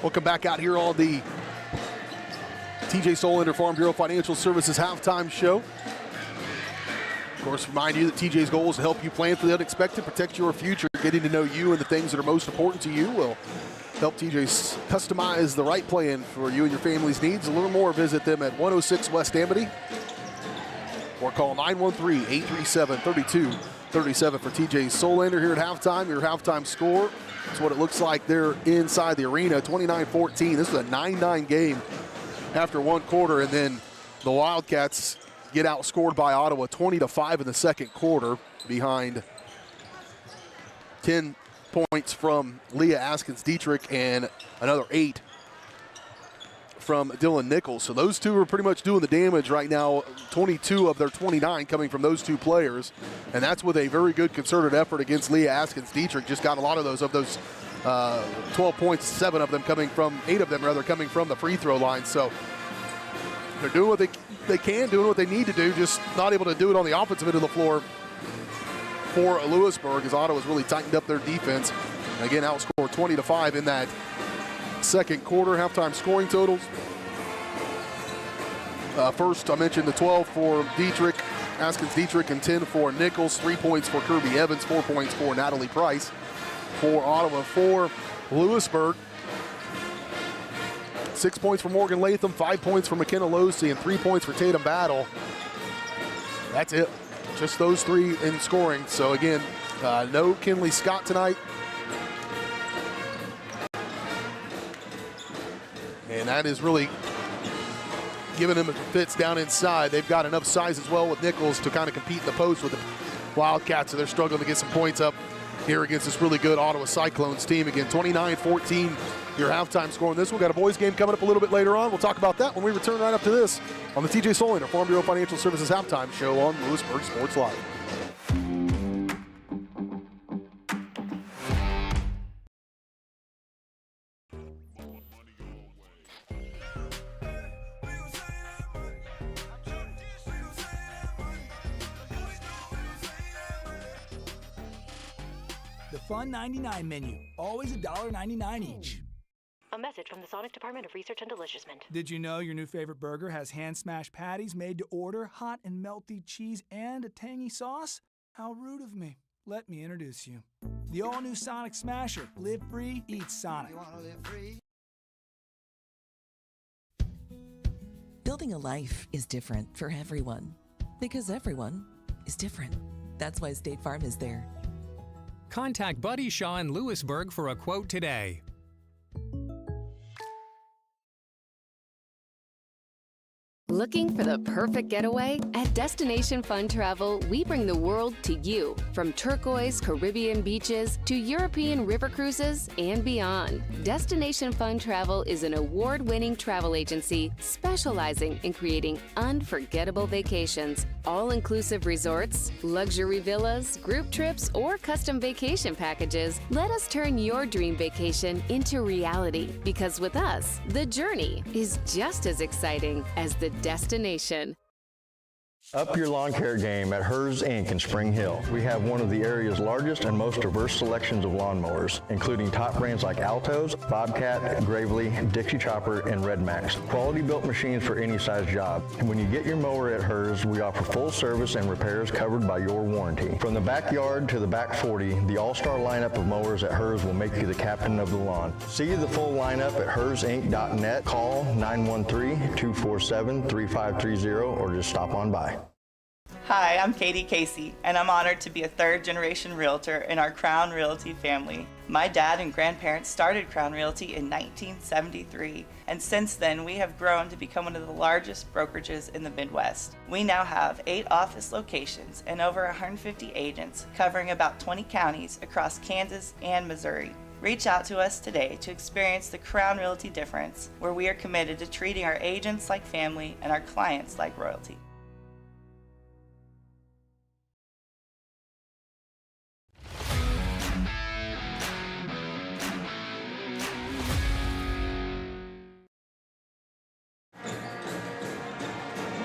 Welcome back out here on the TJ Solander Farm Bureau Financial Services halftime show. Of course, remind you that TJ's goal is to help you plan for the unexpected, protect your future. Getting to know you and the things that are most important to you will help TJ customize the right plan for you and your family's needs. A little more, visit them at 106 West Amity or call 913-837-3237 for TJ Solander here at halftime. Your halftime score. That's what it looks like there inside the arena, 29-14. This is a 9-9 game after one quarter, and then the Wildcats get outscored by Ottawa 20-5 in the second quarter behind 10 points from Leah Askins-Dietrich and another 8 from Dylan Nichols. So those two are pretty much doing the damage right now, 22 of their 29 coming from those two players. And that's with a very good concerted effort against Leah Askins-Dietrich. Just got a lot of those 12 points, 8 of them coming from the free throw line. So they're doing what they can, doing what they need to do, just not able to do it on the offensive end of the floor for Louisburg, as Ottawa's really tightened up their defense. And again, outscored 20-5 in that second quarter. Halftime scoring totals. First, I mentioned the 12 for Dietrich, Askins-Dietrich, and 10 for Nichols. 3 points for Kirby Evans, 4 points for Natalie Price. For Ottawa, for Louisburg, 6 points for Morgan Latham, 5 points for McKenna Losey, and 3 points for Tatum Battle. That's it. Just those three in scoring. So again, no Kinley Scott tonight. And that is really giving them fits down inside. They've got enough size as well with Nichols to kind of compete in the post with the Wildcats, so they're struggling to get some points up here against this really good Ottawa Cyclones team. Again, 29-14, your halftime score in this one. Got a boys game coming up a little bit later on. We'll talk about that when we return right up to this on the TJ Solander Farm Bureau Financial Services halftime show on Louisburg Sports Live. The Fun 99 menu, always $1.99 each. A message from the Sonic Department of Research and Deliciousment. Did you know your new favorite burger has hand-smashed patties made to order, hot and melty cheese, and a tangy sauce? How rude of me. Let me introduce you. The all-new Sonic Smasher. Live free, eat Sonic. Building a life is different for everyone because everyone is different. That's why State Farm is there. Contact Buddy Shaw in Louisburg for a quote today. Looking for the perfect getaway? At Destination Fun Travel, we bring the world to you. From turquoise Caribbean beaches to European river cruises and beyond. Destination Fun Travel is an award-winning travel agency specializing in creating unforgettable vacations. All-inclusive resorts, luxury villas, group trips, or custom vacation packages. Let us turn your dream vacation into reality, because with us, the journey is just as exciting as the destination. Up your lawn care game at Hers Inc. in Spring Hill. We have one of the area's largest and most diverse selections of lawnmowers, including top brands like Altos, Bobcat, Gravely, Dixie Chopper, and Red Max. Quality built machines for any size job. And when you get your mower at Hers, we offer full service and repairs covered by your warranty. From the backyard to the back 40, the all-star lineup of mowers at Hers will make you the captain of the lawn. See the full lineup at hersinc.net. Call 913-247-3530 or just stop on by. Hi, I'm Katie Casey, and I'm honored to be a third-generation realtor in our Crown Realty family. My dad and grandparents started Crown Realty in 1973, and since then we have grown to become one of the largest brokerages in the Midwest. We now have 8 office locations and over 150 agents covering about 20 counties across Kansas and Missouri. Reach out to us today to experience the Crown Realty difference, where we are committed to treating our agents like family and our clients like royalty.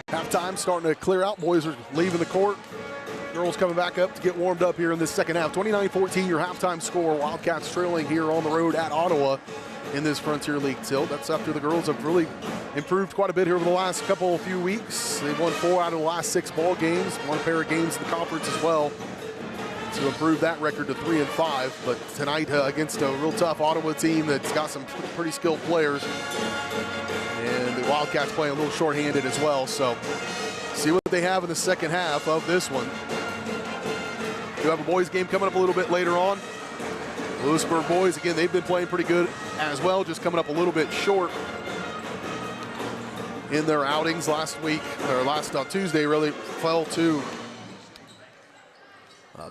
Halftime starting to clear out. Boys are leaving the court. Girls coming back up to get warmed up here in this second half. 29-14 your halftime score. Wildcats trailing here on the road at Ottawa in this Frontier League tilt. That's after the girls have really improved quite a bit here over the last few weeks. They've won 4 out of the last 6 ball games, won a pair of games in the conference as well to improve that record to 3-5. But tonight against a real tough Ottawa team that's got some pretty skilled players. And the Wildcats playing a little shorthanded as well. So see what they have in the second half of this one. We have a boys game coming up a little bit later on. Louisburg boys, again, they've been playing pretty good as well, just coming up a little bit short in their outings last week, or last Tuesday really, fell to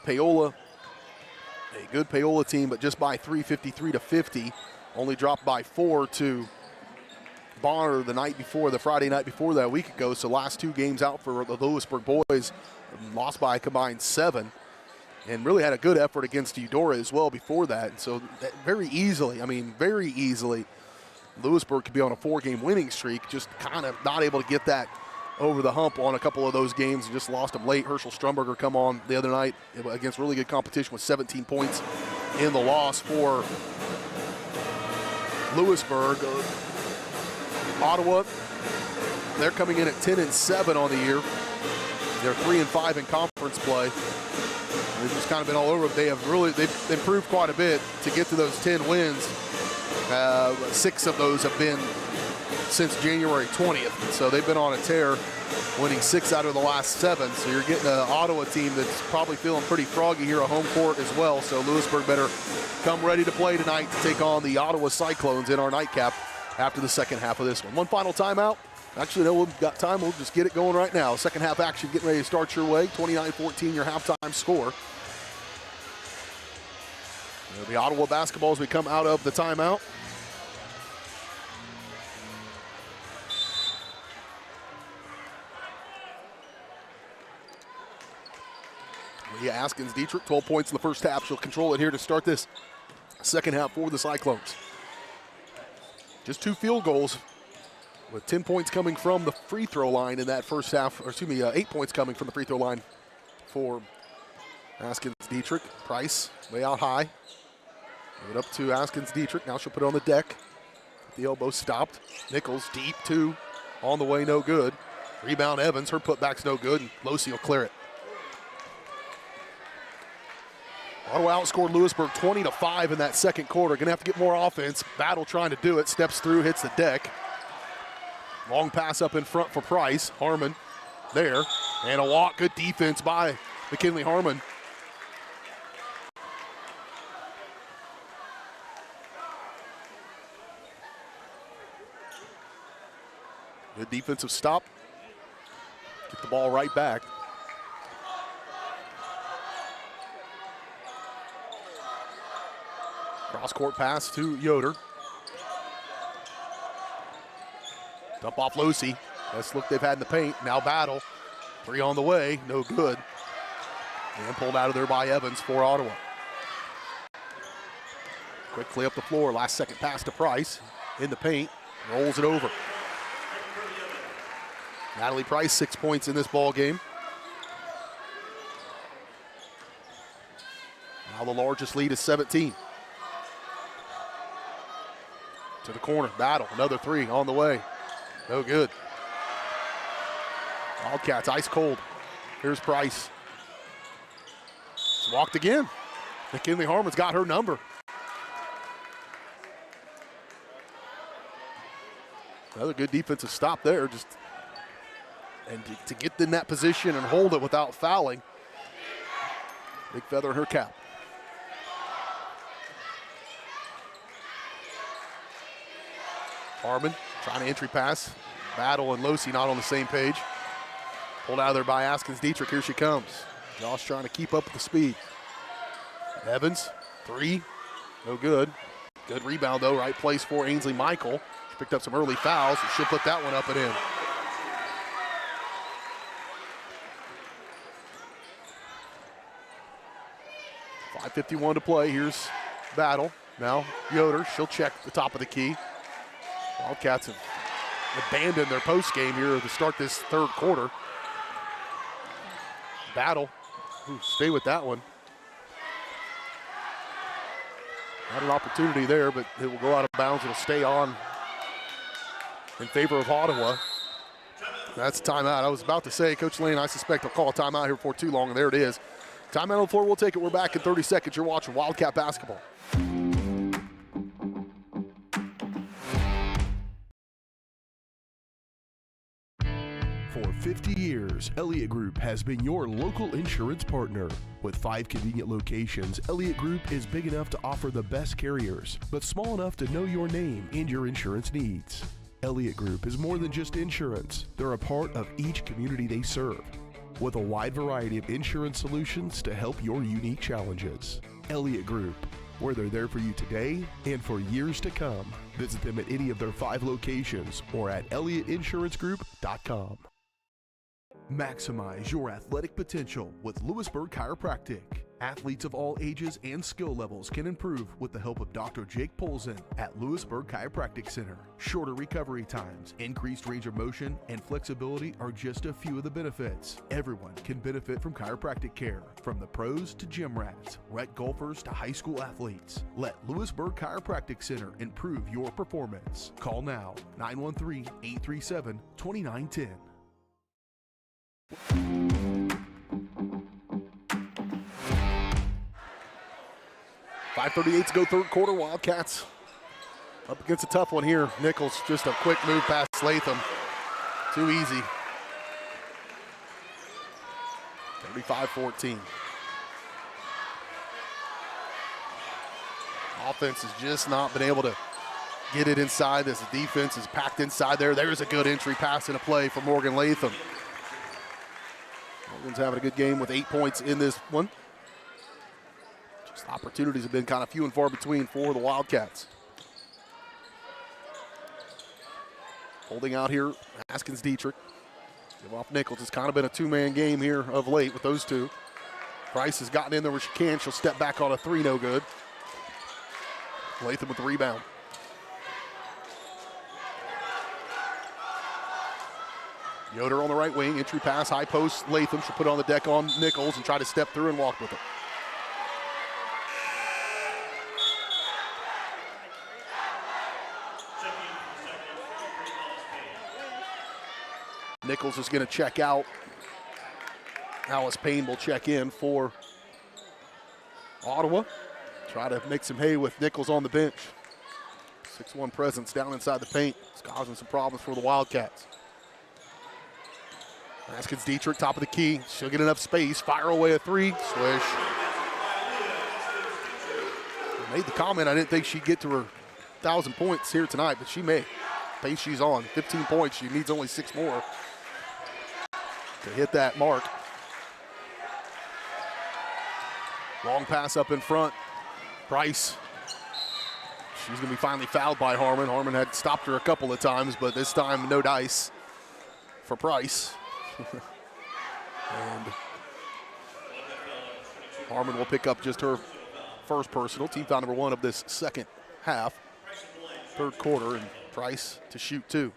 Paola, a good Paola team, but just by 3, 53-50. Only dropped by 4 to Bonner the Friday night before that, a week ago. So last 2 games out for the Louisburg boys, lost by a combined 7. And really had a good effort against Eudora as well before that. And so very easily, Louisburg could be on a 4-game winning streak, just kind of not able to get that over the hump on a couple of those games and just lost them late. Herschel Strumberger come on the other night against really good competition with 17 points in the loss for Louisburg. Ottawa, they're coming in at 10-7 on the year. They're 3-5 in conference play. They've just kind of been all over. They've improved quite a bit to get to those 10 wins. 6 of those have been since January 20th. So they've been on a tear, winning 6 out of the last 7. So you're getting an Ottawa team that's probably feeling pretty froggy here at home court as well. So Louisburg better come ready to play tonight to take on the Ottawa Cyclones in our nightcap after the second half of this one. One final timeout. Actually, no, we've got time. We'll just get it going right now. Second half action getting ready to start your way. 29-14 your halftime score. It'll be Ottawa basketball as we come out of the timeout. Leah Askins-Dietrich, 12 points in the first half. She'll control it here to start this second half for the Cyclones. Just 2 field goals, with 10 points coming from the free throw line in that first half, or 8 points coming from the free throw line for Askins-Dietrich. Price way out high. Give it up to Askins-Dietrich. Now she'll put it on the deck. The elbow stopped. Nichols deep 2 on the way, no good. Rebound Evans, her putback's no good, and Losi will clear it. Ottawa outscored Louisburg 20-5 in that second quarter. Gonna have to get more offense. Battle trying to do it. Steps through, hits the deck. Long pass up in front for Price. Harmon there. And a walk. Good defense by McKinley Harmon. Good defensive stop. Get the ball right back. Cross-court pass to Yoder. Dump off Losi. Best look they've had in the paint. Now Battle. 3 on the way. No good. And pulled out of there by Evans for Ottawa. Quickly up the floor. Last second pass to Price. In the paint. Rolls it over. Natalie Price, 6 points in this ball game. Now the largest lead is 17. To the corner, Battle, another 3 on the way. No good. Wildcats ice cold. Here's Price. It's walked again. McKinley Harmon's got her number. Another good defensive stop there. And to get in that position and hold it without fouling. Big feather in her cap. Harmon trying to entry pass. Battle and Losi not on the same page. Pulled out of there by Askins Dietrich. Here she comes. Josh trying to keep up with the speed. Evans, 3. No good. Good rebound, though. Right place for Ainsley Michael. She picked up some early fouls. She'll put that one up and in. .5:51 to play. Here's Battle. Now Yoder. She'll check the top of the key. Wildcats have abandoned their post game here to start this third quarter. Battle. Ooh, stay with that one. Had an opportunity there, but it will go out of bounds. It'll stay on in favor of Ottawa. That's a timeout. I was about to say, Coach Lane, I suspect he'll call a timeout here before too long, and there it is. Timeout on the floor, we'll take it. We're back in 30 seconds. You're watching Wildcat basketball. For 50 years, Elliott Group has been your local insurance partner. With 5 convenient locations, Elliott Group is big enough to offer the best carriers, but small enough to know your name and your insurance needs. Elliott Group is more than just insurance. They're a part of each community they serve, with a wide variety of insurance solutions to help your unique challenges. Elliott Group, where they're there for you today and for years to come. Visit them at any of their 5 locations or at ElliottInsuranceGroup.com. Maximize your athletic potential with Louisburg Chiropractic. Athletes of all ages and skill levels can improve with the help of Dr. Jake Polzin at Louisburg Chiropractic Center. Shorter recovery times, increased range of motion, and flexibility are just a few of the benefits. Everyone can benefit from chiropractic care, from the pros to gym rats, rec golfers to high school athletes. Let Louisburg Chiropractic Center improve your performance. Call now, 913-837-2910. 5:38 to go third quarter. Wildcats up against a tough one here. Nichols, just a quick move past Latham. Too easy. 35-14. Offense has just not been able to get it inside as the defense is packed inside there. There's a good entry pass and a play for Morgan Latham. Morgan's having a good game with 8 points in this one. Just opportunities have been kind of few and far between for the Wildcats. Holding out here, Askins Dietrich. Give off Nichols. It's kind of been a 2-man game here of late with those two. Price has gotten in there where she can. She'll step back on a 3, no good. Latham with the rebound. Yoder on the right wing, entry pass, high post, Latham. She'll put it on the deck on Nichols and try to step through and walk with it. Nichols is going to check out. Alice Payne will check in for Ottawa. Try to make some hay with Nichols on the bench. 6'1" presence down inside the paint. It's causing some problems for the Wildcats. Haskins Dietrich, top of the key. She'll get enough space. Fire away a three. Swish. I made the comment I didn't think she'd get to her 1,000 points here tonight, but she may. Pace she's on. 15 points. She needs only 6 more to hit that mark. Long pass up in front. Price. She's going to be finally fouled by Harmon. Harmon had stopped her a couple of times, but this time no dice for Price. And Harmon will pick up just her first personal. Team foul number 1 of this second half, third quarter, and Price to shoot 2.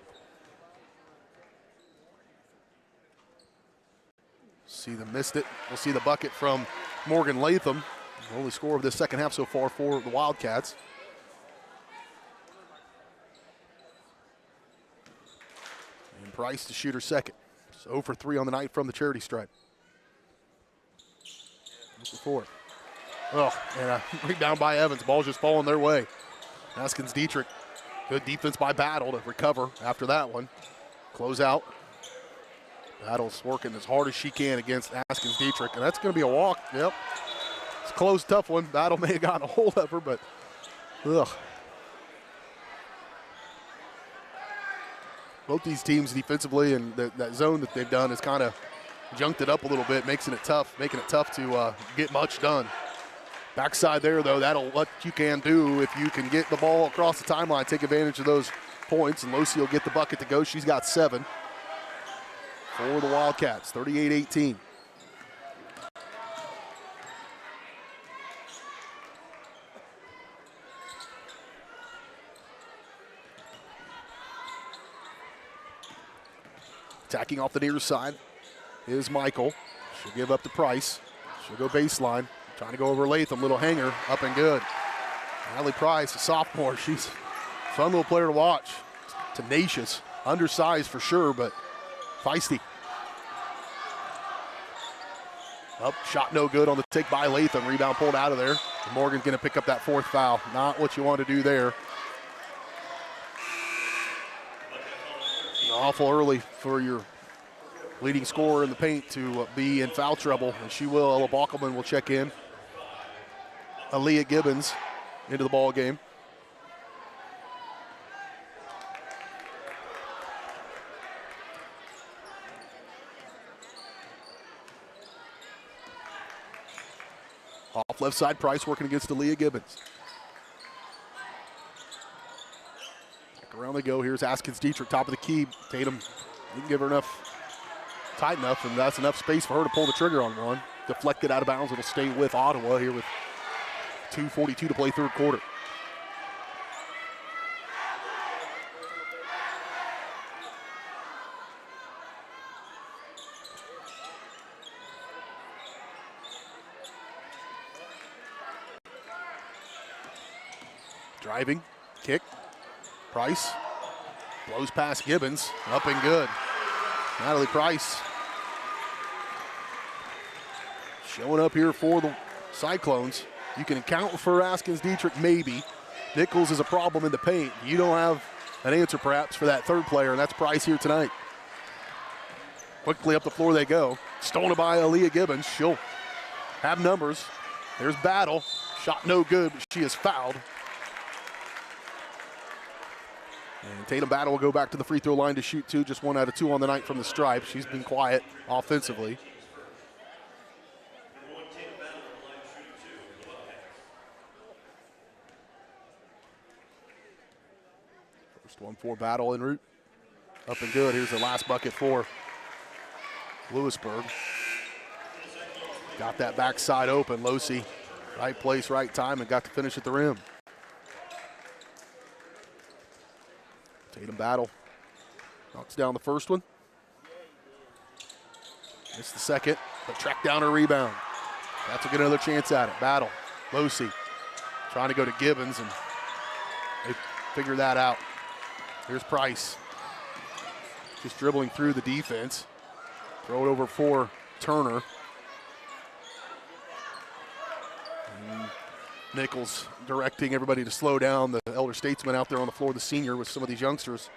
See them missed it. We'll see the bucket from Morgan Latham. The only score of this second half so far for the Wildcats. And Price to shoot her second. So 0 for 3 on the night from the charity stripe. 0 for 4. Oh, and a rebound by Evans. Ball's just falling their way. Haskins Dietrich. Good defense by Battle to recover after that one. Close out. Battle's working as hard as she can against Haskins Dietrich, and that's going to be a walk. Yep. It's a close, tough one. Battle may have gotten a hold of her, but ugh. Both these teams defensively and that zone that they've done has kind of junked it up a little bit, making it tough to get much done. Backside there, though, that'll what you can do if you can get the ball across the timeline, take advantage of those points, and Losi will get the bucket to go. She's got 7 for the Wildcats, 38-18. Attacking off the near side is Michael. She'll give up to Price. She'll go baseline. Trying to go over Latham. Little hanger. Up and good. Allie Price, a sophomore. She's a fun little player to watch. Tenacious. Undersized for sure, but feisty. Up, shot no good on the take by Latham. Rebound pulled out of there. And Morgan's going to pick up that 4th foul. Not what you want to do there. Awful early for your leading scorer in the paint to be in foul trouble, and she will. Ella Bockelman will check in. Aaliyah Gibbons into the ball game. Off left side, Price working against Aaliyah Gibbons. Around they go. Here's Haskins Dietrich, top of the key. Tatum didn't give her tight enough, and that's enough space for her to pull the trigger on one. Deflected out of bounds. It'll stay with Ottawa here with 2:42 to play third quarter. Driving, kick. Price blows past Gibbons, up and good. Natalie Price showing up here for the Cyclones. You can account for Haskins Dietrich maybe. Nichols is a problem in the paint. You don't have an answer perhaps for that third player, and that's Price here tonight. Quickly up the floor they go. Stolen by Aaliyah Gibbons. She'll have numbers. There's Battle. Shot no good, but she is fouled. And Tatum Battle will go back to the free throw line to shoot 2, just 1 out of 2 on the night from the stripe. She's been quiet offensively. First one for Battle en route. Up and good. Here's the last bucket for Louisburg. Got that backside open. Losi, right place, right time, and got to finish at the rim. Tatum Battle knocks down the first one. Missed the second, but tracked down her rebound. That's to get another chance at it. Battle, Losi trying to go to Gibbons, and they figure that out. Here's Price. Just dribbling through the defense. Throw it over for Turner. And Nichols directing everybody to slow down. The elder statesman out there on the floor, the senior, with some of these youngsters.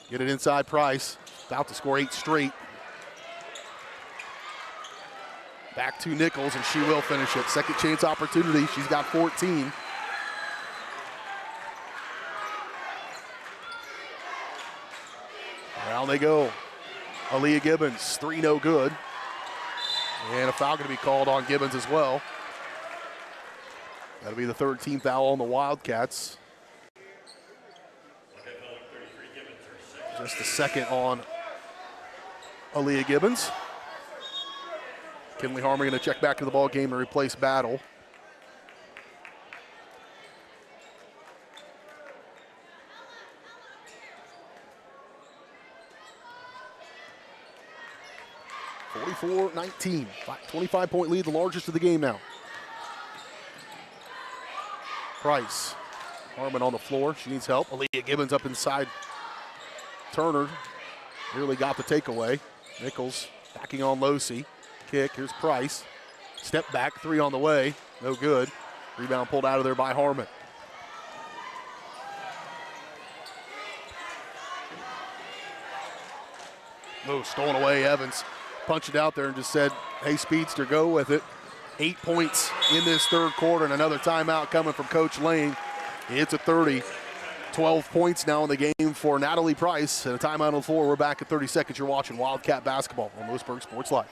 Get it inside Price. About to score 8 straight. Back to Nichols, and she will finish it. Second chance opportunity. She's got 14. Down they go. Aaliyah Gibbons, 3 no good. And a foul going to be called on Gibbons as well. That'll be the third team foul on the Wildcats. Just a second on Aaliyah Gibbons. Kinley Harmon going to check back to the ball game and replace Battle. (44-19), 25-point lead, the largest of the game now. Price, Harmon on the floor. She needs help. Aaliyah Gibbons up inside. Turner nearly got the takeaway. Nichols backing on Losey. Kick, here's Price. Step back, 3 on the way. No good. Rebound pulled out of there by Harmon. Oh, stolen away, Evans. Punched it out there and just said, hey, Speedster, go with it. 8 points in this third quarter, and another timeout coming from Coach Lane. It's a 30. 12 points now in the game for Natalie Price, and a timeout on the floor. We're back at 30 seconds. You're watching Wildcat basketball on Louisburg Sports Live.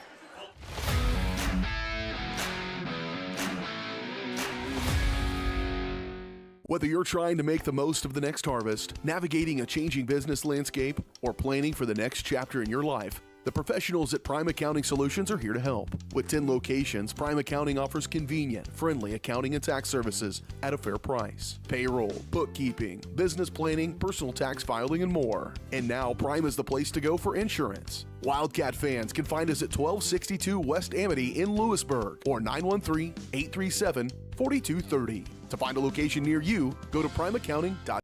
Whether you're trying to make the most of the next harvest, navigating a changing business landscape, or planning for the next chapter in your life, the professionals at Prime Accounting Solutions are here to help. With 10 locations, Prime Accounting offers convenient, friendly accounting and tax services at a fair price. Payroll, bookkeeping, business planning, personal tax filing, and more. And now Prime is the place to go for insurance. Wildcat fans can find us at 1262 West Amity in Louisburg or 913-837-4230. To find a location near you, go to primeaccounting.com.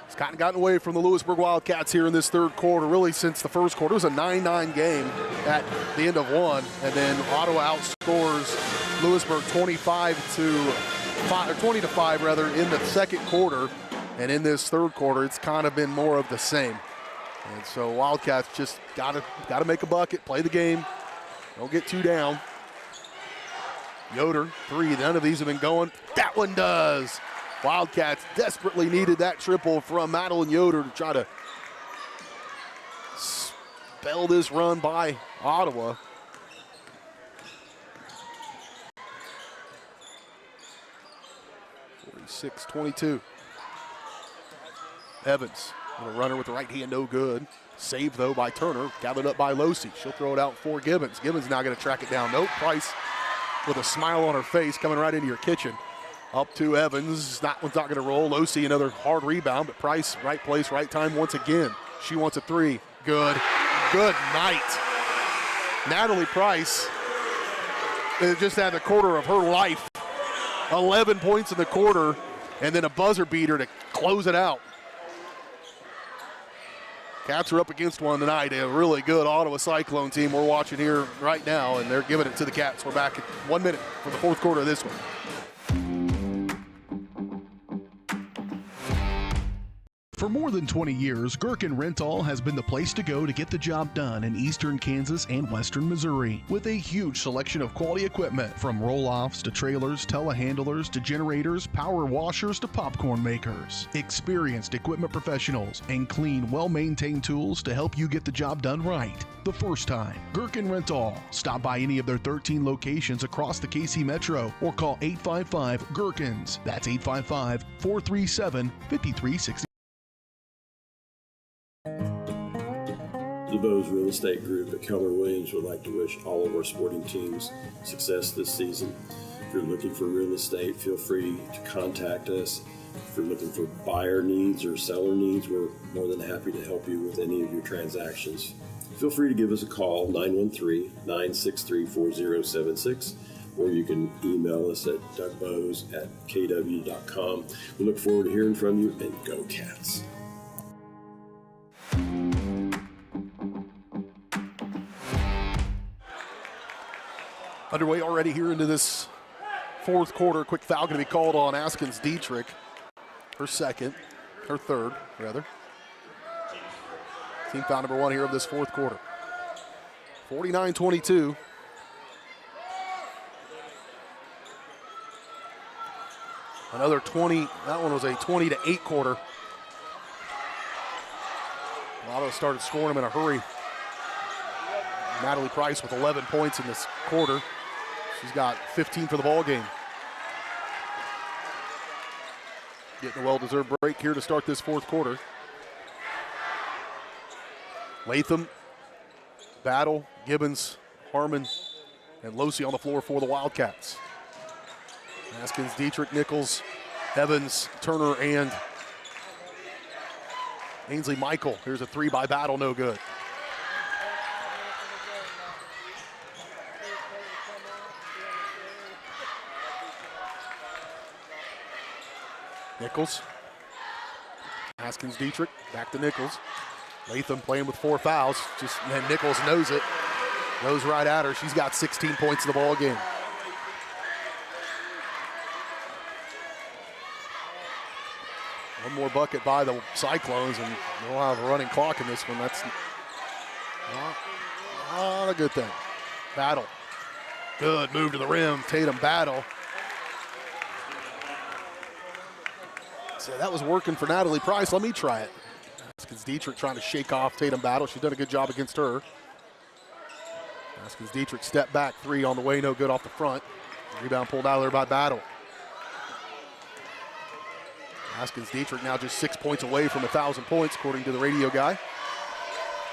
It's kind of gotten away from the Louisburg Wildcats here in this third quarter, really since the first quarter. It was a 9-9 game at the end of one, and then Ottawa outscores Louisburg 20-5 rather in the second quarter. And in this third quarter, it's kind of been more of the same. And so Wildcats just gotta make a bucket, play the game, don't get too down. Yoder, 3, none of these have been going. That one does. Wildcats desperately needed that triple from Madeline Yoder to try to spell this run by Ottawa. (46-22). Evans, little runner with the right hand, no good. Saved, though, by Turner. Gathered up by Losey. She'll throw it out for Gibbons. Gibbons now going to track it down. Nope, Price with a smile on her face coming right into your kitchen. Up to Evans. That one's not going to roll. Losey, another hard rebound, but Price, right place, right time once again. She wants a 3. Good. Good night. Natalie Price just had the quarter of her life. 11 points in the quarter, and then a buzzer beater to close it out. Cats are up against one tonight, a really good Ottawa Cyclone team we're watching here right now, and they're giving it to the Cats. We're back in 1 minute for the fourth quarter of this one. For more than 20 years, Gherkin Rental has been the place to go to get the job done in eastern Kansas and western Missouri. With a huge selection of quality equipment, from roll-offs to trailers, telehandlers to generators, power washers to popcorn makers. Experienced equipment professionals and clean, well-maintained tools to help you get the job done right the first time. Gherkin Rental. Stop by any of their 13 locations across the KC Metro or call 855-GHERKINS. That's 855-437-5360. DeVos Real Estate Group at Keller Williams would like to wish all of our sporting teams success this season. If you're looking for real estate, feel free to contact us. If you're looking for buyer needs or seller needs, we're more than happy to help you with any of your transactions. Feel free to give us a call, 913-963-4076, or you can email us at dougbose@kw.com. We look forward to hearing from you, and go Cats. Underway already here into this fourth quarter. Quick foul going to be called on Askins Dietrich. Her third, rather. Team foul number 1 here of this fourth quarter. 49-22. Another 20. That one was a 20-8 quarter. Lotto started scoring them in a hurry. Natalie Price with 11 points in this quarter. She's got 15 for the ball game. Getting a well-deserved break here to start this fourth quarter. Latham, Battle, Gibbons, Harmon, and Losi on the floor for the Wildcats. Askins, Dietrich, Nichols, Evans, Turner, and Ainsley Michael. Here's a 3 by Battle, no good. Nichols. Askins Dietrich, back to Nichols. Latham playing with 4 fouls. And Nichols knows it. Goes right at her. She's got 16 points in the ball game. One more bucket by the Cyclones, and they'll have a running clock in this one. That's not a good thing. Battle. Good move to the rim. Tatum Battle. So that was working for Natalie Price. Let me try it. Askins Dietrich trying to shake off Tatum Battle. She's done a good job against her. Askins Dietrich step back 3 on the way, no good off the front. Rebound pulled out of there by Battle. Askins Dietrich now just 6 points away from 1,000 points, according to the radio guy.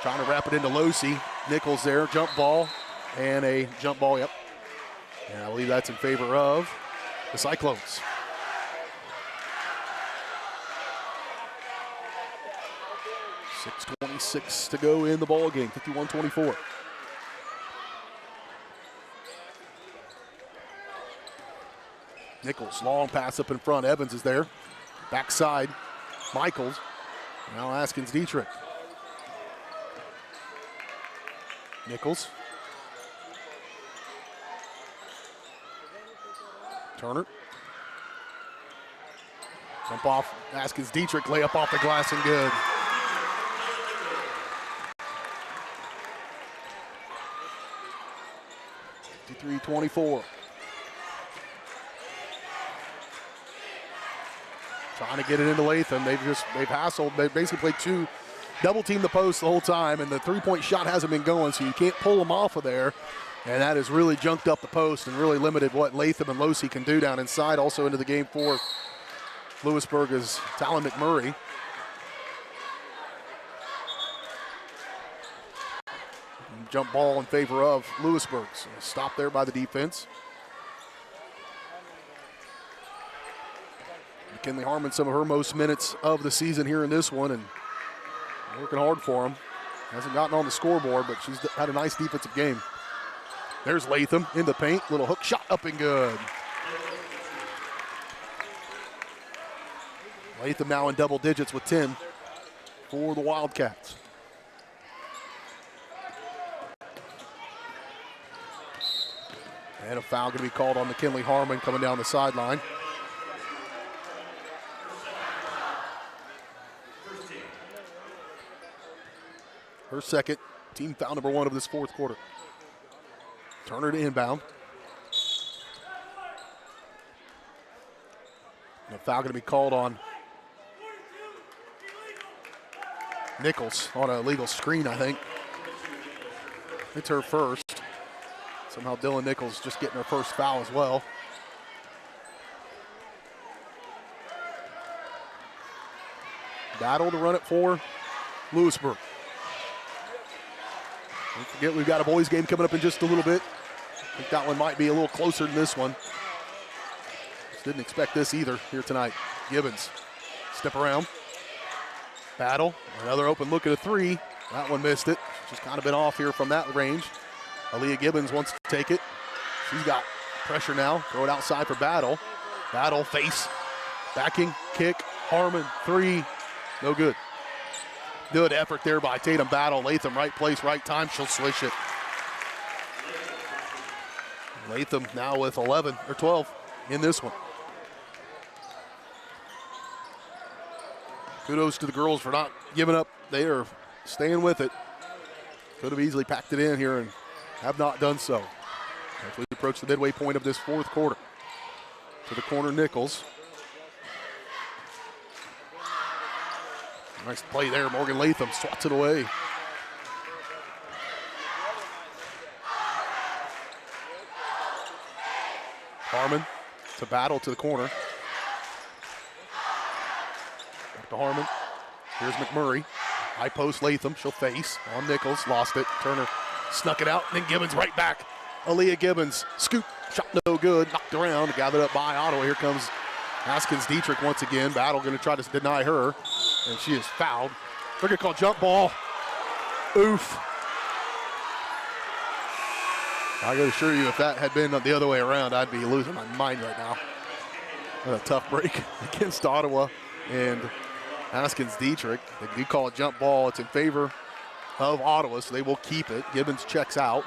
Trying to wrap it into Losi. Nichols there, jump ball, and a jump ball, yep. And I believe that's in favor of the Cyclones. .6:26 to go in the ball game, 51-24. Nichols, long pass up in front. Evans is there. Backside, Michaels. Now Askins Dietrich. Nichols. Turner. Jump off. Askins Dietrich, layup off the glass and good. .53-24. Trying to get it into Latham. They've hassled. They basically played double-team the post the whole time, and the three-point shot hasn't been going, so you can't pull them off of there. And that has really junked up the post and really limited what Latham and Losi can do down inside. Also into the game for Louisburg is Talon McMurray. Jump ball in favor of Louisburg. So stop there by the defense. McKinley Harmon, some of her most minutes of the season here in this one, and working hard for him. Hasn't gotten on the scoreboard, but she's had a nice defensive game. There's Latham in the paint. Little hook shot up and good. Latham now in double digits with 10 for the Wildcats. And a foul going to be called on McKinley Harmon coming down the sideline. Her second, team foul number 1 of this fourth quarter. Turner to inbound. And a foul going to be called on Nichols on an illegal screen, I think. It's her first. Somehow Dylan Nichols just getting her first foul as well. Battle to run it for Louisburg. Don't forget we've got a boys game coming up in just a little bit. I think that one might be a little closer than this one. Just didn't expect this either here tonight. Gibbons, step around. Battle, another open look at a 3. That one missed it. She's kind of been off here from that range. Aaliyah Gibbons wants to take it. She's got pressure now. Throw it outside for Battle. Battle, face, backing, kick, Harmon, 3. No good. Good effort there by Tatum Battle. Latham, right place, right time. She'll swish it. Latham now with 11 or 12 in this one. Kudos to the girls for not giving up. They are staying with it. Could have easily packed it in here and have not done so. As we approach the midway point of this fourth quarter. To the corner, Nichols. Nice play there. Morgan Latham swats it away. Harmon to Battle to the corner. Back to Harmon. Here's McMurray. High post Latham. She'll face on Nichols. Lost it. Turner snuck it out. And then Gibbons right back. Aaliyah Gibbons. Scoop. Shot no good. Knocked around. Gathered up by Ottawa. Here comes Haskins Dietrich once again. Battle going to try to deny her. And she is fouled. They're going to call jump ball. Oof. I can assure you, if that had been the other way around, I'd be losing my mind right now. A tough break against Ottawa and Haskins Dietrich. They do call a jump ball. It's in favor of Ottawa, so they will keep it. Gibbons checks out.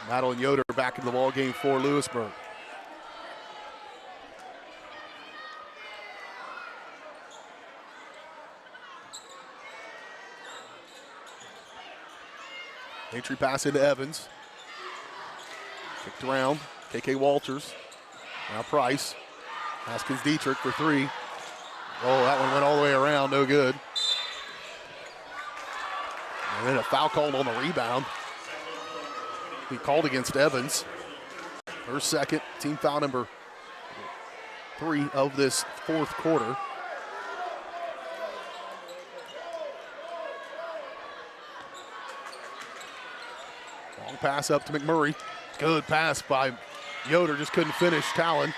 Madeline Yoder back in the ball game for Louisburg. Entry pass into Evans. Kicked around. KK Walters. Now Price. Haskins Dietrich for three. Oh, that one went all the way around. No good. And then a foul called on the rebound. He called against Evans. Her second, team foul number 3 of this fourth quarter. Long pass up to McMurray. Good pass by Yoder, just couldn't finish. Talon.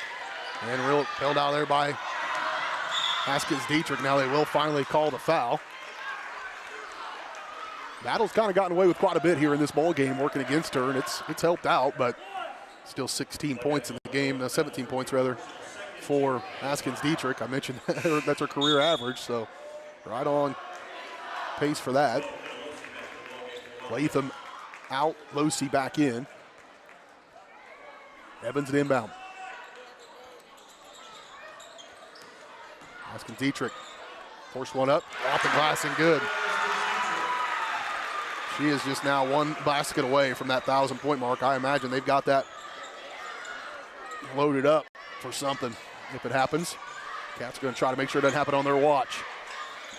And real held out there by Haskins Dietrich. Now they will finally call the foul. Battle's kind of gotten away with quite a bit here in this ball game, working against her, and it's helped out, but still 16 points in the game, 17 points rather, for Haskins Dietrich. I mentioned that's her career average, so right on pace for that. Latham out, Losey back in. Evans and inbound. Haskins Dietrich forced one up, off the glass and good. She is just now one basket away from that 1,000-point mark. I imagine they've got that loaded up for something if it happens. Cats are going to try to make sure it doesn't happen on their watch.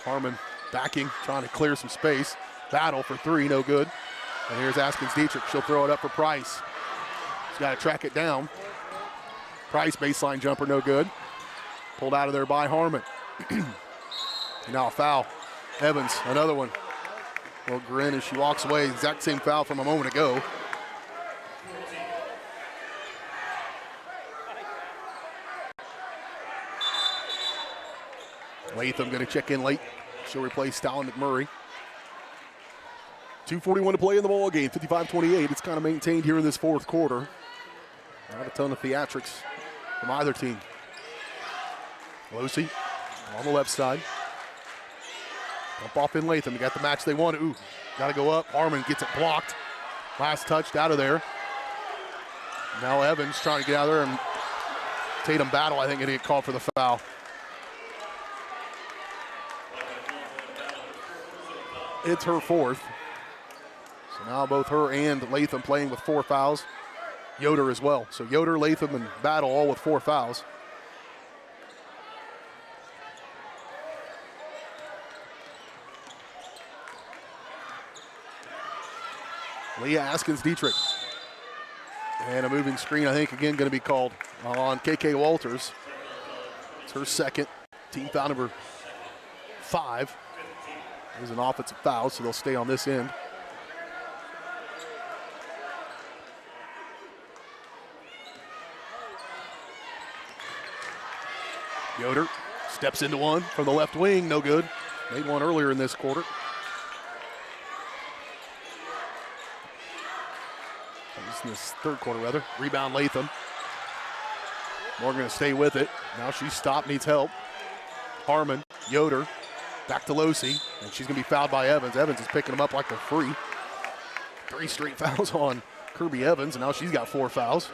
Harmon backing, trying to clear some space. Battle for three, no good. And here's Haskins Dietrich. She'll throw it up for Price. She's got to track it down. Price, baseline jumper, no good. Pulled out of there by Harmon. Now a foul. Evans, another one. Little grin as she walks away. Exact same foul from a moment ago. Latham going to check in late. She'll replace Talon McMurray. 2:41 to play in the ball game. 55-28. It's kind of maintained here in this fourth quarter. Not a ton of theatrics from either team. Losey on the left side. Dump off in Latham. You got the match they wanted. Ooh, got to go up. Harmon gets it blocked. Last touched out of there. Now Evans trying to get out of there, and Tatum Battle, I think, going to get called for the foul. It's her fourth. So now both her and Latham playing with 4 fouls. Yoder as well. So Yoder, Latham, and Battle all with 4 fouls. Leah Haskins Dietrich. And a moving screen, I think, again, going to be called on KK Walters. It's her second. Team foul number 5. There's an offensive foul, so they'll stay on this end. Yoder steps into one from the left wing, no good. Made one earlier in this quarter. In this third quarter, rather. Rebound Latham. Morgan going to stay with it. Now she's stopped, needs help. Harmon, Yoder, back to Losey, and she's going to be fouled by Evans. Evans is picking them up like they're free. 3 straight fouls on Kirby Evans, and now she's got 4 fouls.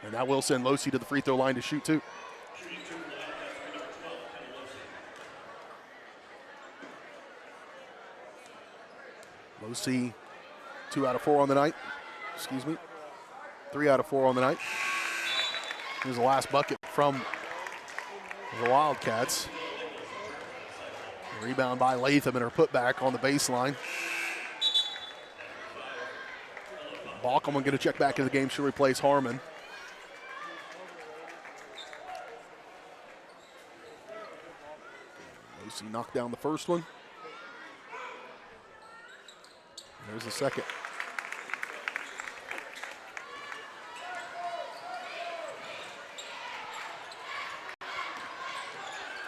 And that will send Losi to the free throw line to shoot 2. Losi, 2 out of 4 on the night. Excuse me. 3 out of 4 on the night. Here's the last bucket from the Wildcats. Rebound by Latham and her putback on the baseline. Balcom going to check back in the game. She'll replace Harmon. Lucy knocked down the first one. There's the second.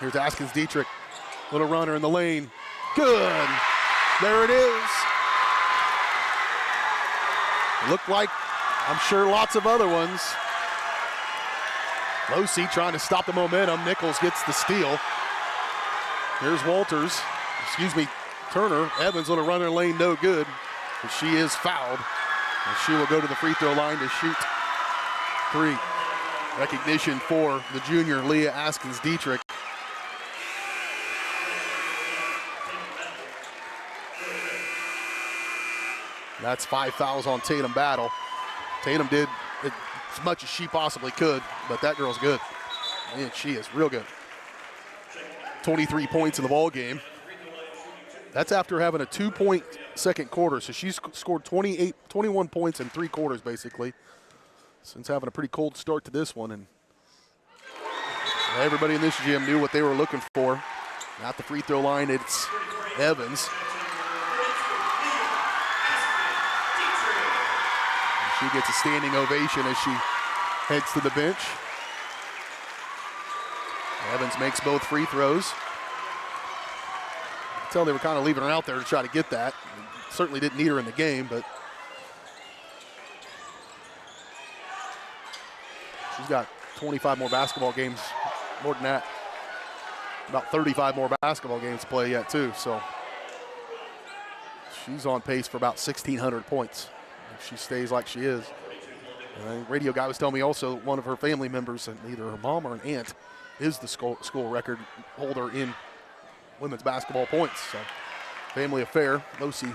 Here's Askins Dietrich. Little runner in the lane. Good. There it is. Looked like, I'm sure, lots of other ones. Losi trying to stop the momentum. Nichols gets the steal. Here's Turner. Evans, little runner in the lane, no good. But she is fouled. And she will go to the free throw line to shoot 3. Recognition for the junior, Leah Askins Dietrich. That's 5 fouls on Tatum Battle. Tatum did as much as she possibly could, but that girl's good. Man, she is real good. 23 points in the ball game. That's after having a 2-point second quarter. So she's scored 21 points in 3 quarters, basically, since having a pretty cold start to this one. And everybody in this gym knew what they were looking for. At the free throw line, it's Evans. She gets a standing ovation as she heads to the bench. Evans makes both free throws. I could tell they were kind of leaving her out there to try to get that. Certainly didn't need her in the game, but she's got 25 more basketball games, more than that. About 35 more basketball games to play yet, too. So she's on pace for about 1,600 points. If she stays like she is. Radio guy was telling me also one of her family members, either her mom or an aunt, is the school record holder in women's basketball points. So family affair. Losi.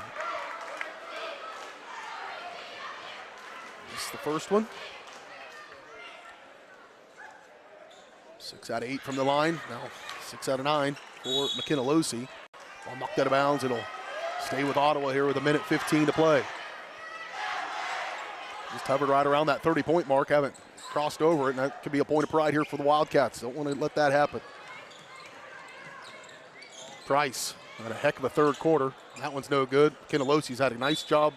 This is the first one. 6 out of 8 from the line. Now 6 out of 9 for McKenna Losi. Ball knocked out of bounds. It'll stay with Ottawa here with 1:15 to play. Just hovered right around that 30-point mark, haven't crossed over it, and that could be a point of pride here for the Wildcats. Don't want to let that happen. Price had a heck of a third quarter. That one's no good. Kenna Losi's had a nice job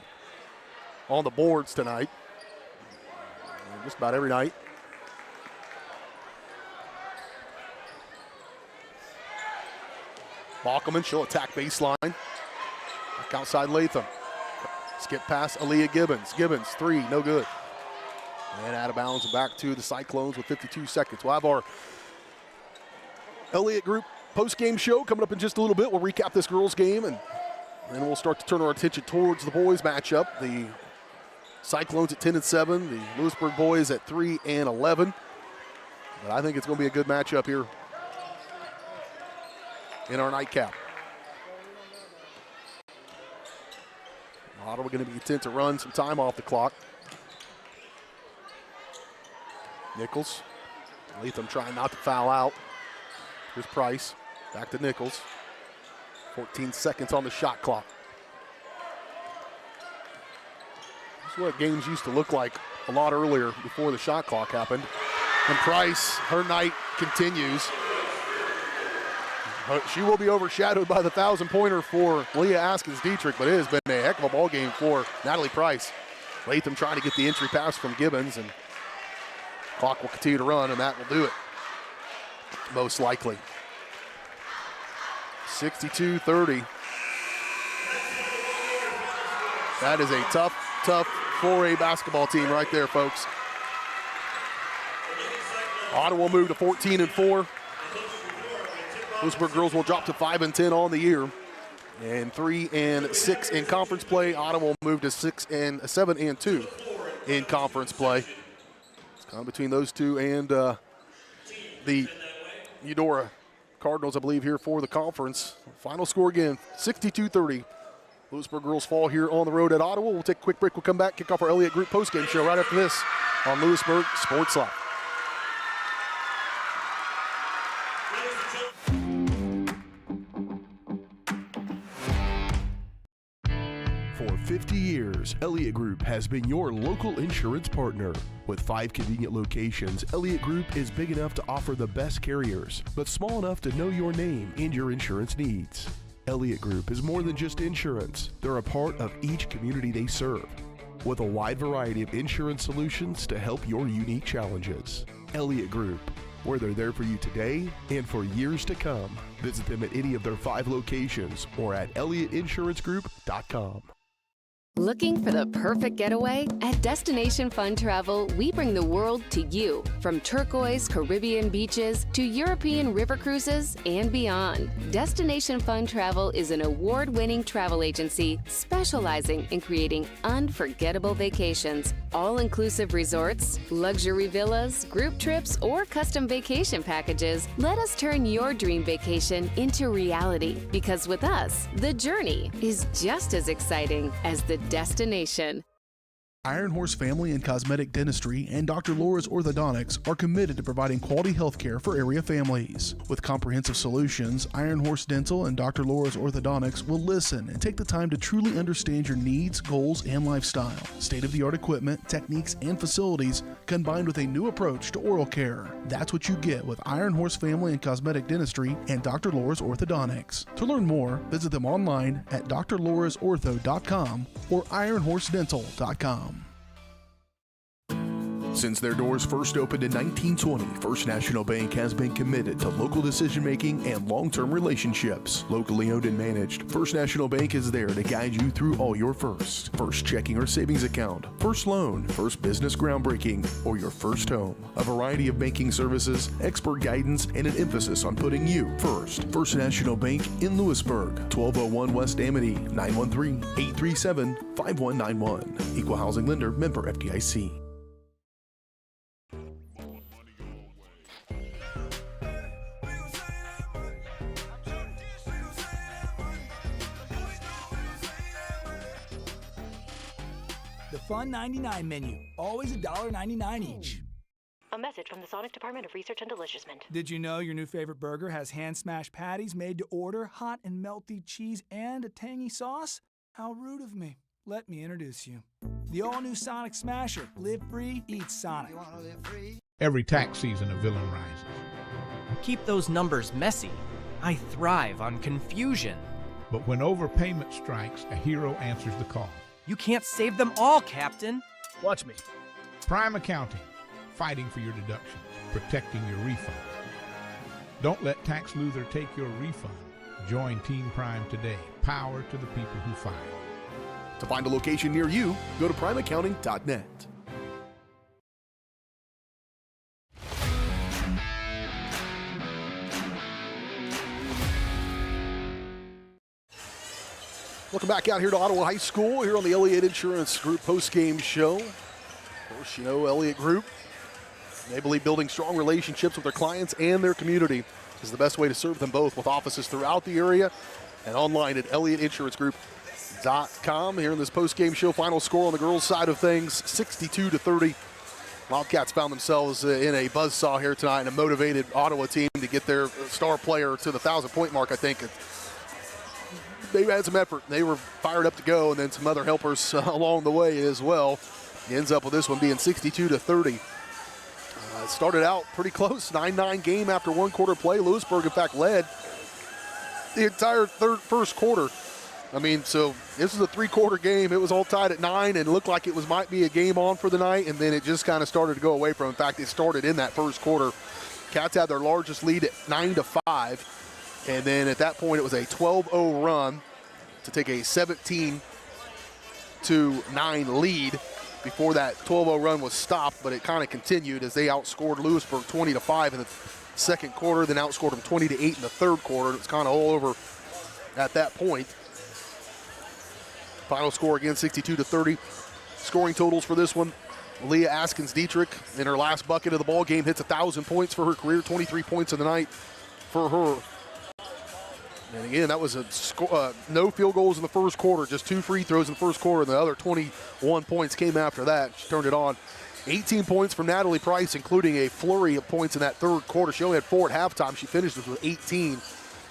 on the boards tonight. Just about every night. Balkman, she'll attack baseline. Back outside Latham. Skip past Aaliyah Gibbons. Gibbons, 3, no good. And out of bounds and back to the Cyclones with 52 seconds. We'll have our Elliott Group post-game show coming up in just a little bit. We'll recap this girls' game, and then we'll start to turn our attention towards the boys' matchup. The Cyclones at 10-7, the Louisburg boys at 3-11. But I think it's going to be a good matchup here in our nightcap. Ottawa going to be content to run some time off the clock. Nichols. Latham trying not to foul out. Here's Price. Back to Nichols. 14 seconds on the shot clock. This is what games used to look like a lot earlier before the shot clock happened. And Price, her night continues. She will be overshadowed by the 1,000-pointer for Leah Askins Dietrich, but it has been a heck of a ball game for Natalie Price. Latham trying to get the entry pass from Gibbons, and clock will continue to run, and that will do it, most likely. 62-30. That is a tough 4A basketball team right there, folks. Ottawa moved to 14-4. Louisburg girls will drop to 5-10 on the year, and 3-6 in conference play. Ottawa will move to 7-2 in conference play. It's kind of between those two and the Eudora Cardinals, I believe, here for the conference. Final score again, 62-30. Louisburg girls fall here on the road at Ottawa. We'll take a quick break. We'll come back, kick off our Elliott Group postgame show right after this on Louisburg Sports Live. For 50 years, Elliott Group has been your local insurance partner. With 5 convenient locations, Elliott Group is big enough to offer the best carriers, but small enough to know your name and your insurance needs. Elliott Group is more than just insurance. They're a part of each community they serve, with a wide variety of insurance solutions to help your unique challenges. Elliott Group, where they're there for you today and for years to come. Visit them at any of their 5 locations or at ElliottInsuranceGroup.com. Looking for the perfect getaway? At Destination Fun Travel, we bring the world to you. From turquoise Caribbean beaches to European river cruises and beyond. Destination Fun Travel is an award-winning travel agency specializing in creating unforgettable vacations. All-inclusive resorts, luxury villas, group trips, or custom vacation packages. Let us turn your dream vacation into reality, because with us, the journey is just as exciting as the destination. Iron Horse Family and Cosmetic Dentistry and Dr. Laura's Orthodontics are committed to providing quality health care for area families. With comprehensive solutions, Iron Horse Dental and Dr. Laura's Orthodontics will listen and take the time to truly understand your needs, goals, and lifestyle. State-of-the-art equipment, techniques, and facilities combined with a new approach to oral care. That's what you get with Iron Horse Family and Cosmetic Dentistry and Dr. Laura's Orthodontics. To learn more, visit them online at drlaurasortho.com or ironhorsedental.com. Since their doors first opened in 1920, First National Bank has been committed to local decision-making and long-term relationships. Locally owned and managed, First National Bank is there to guide you through all your firsts. First checking or savings account, first loan, first business groundbreaking, or your first home. A variety of banking services, expert guidance, and an emphasis on putting you first. First National Bank in Louisburg, 1201 West Amity, 913-837-5191. Equal housing lender, member FDIC. The Fun 99 menu, always $1.99 each. A message from the Sonic Department of Research and Deliciousment. Did you know your new favorite burger has hand-smashed patties made to order, hot and melty cheese, and a tangy sauce? How rude of me. Let me introduce you. The all-new Sonic Smasher. Live free, eat Sonic. Every tax season, a villain rises. Keep those numbers messy. I thrive on confusion. But when overpayment strikes, a hero answers the call. You can't save them all, Captain. Watch me. Prime Accounting, fighting for your deductions, protecting your refund. Don't let Tax Luther take your refund. Join Team Prime today. Power to the people who fight. To find a location near you, go to primeaccounting.net. Welcome back out here to Ottawa High School, here on the Elliott Insurance Group postgame show. Of course, you know, Elliott Group, they believe building strong relationships with their clients and their community is the best way to serve them both, with offices throughout the area and online at ElliottInsuranceGroup.com. Here in this postgame show, final score on the girls' side of things, 62-30. Wildcats found themselves in a buzzsaw here tonight, and a motivated Ottawa team to get their star player to the 1,000-point mark, I think. They had some effort. They were fired up to go, and then some other helpers along the way as well. He ends up with this one being 62-30. It started out pretty close, 9-9 game after one quarter play. Louisburg, in fact, led the entire first quarter. I mean, so this is a three-quarter game. It was all tied at 9 and looked like it might be a game on for the night, and then it just kind of started to go away from. In fact, it started in that first quarter. Cats had their largest lead at 9-5. And then at that point, it was a 12-0 run to take a 17-9 lead before that 12-0 run was stopped, but it kind of continued as they outscored Louisburg 20-5 in the second quarter, then outscored them 20-8 in the third quarter. It was kind of all over at that point. Final score again, 62-30. Scoring totals for this one. Leah Askins-Dietrich in her last bucket of the ball game hits 1,000 points for her career, 23 points in the night for her. And again, that was no field goals in the first quarter, just 2 free throws in the first quarter, and the other 21 points came after that. She turned it on. 18 points from Natalie Price, including a flurry of points in that third quarter. She only had 4 at halftime. She finished with 18,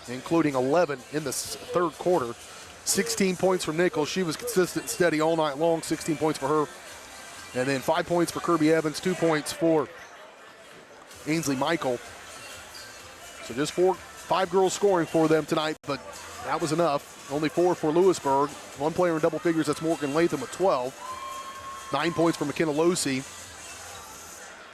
including 11 in the third quarter. 16 points from Nichols. She was consistent and steady all night long, 16 points for her. And then 5 points for Kirby Evans, 2 points for Ainsley Michael. So just 5 girls scoring for them tonight, but that was enough. Only 4 for Louisburg. 1 player in double figures, that's Morgan Latham with 12. 9 points for McKenna Losey.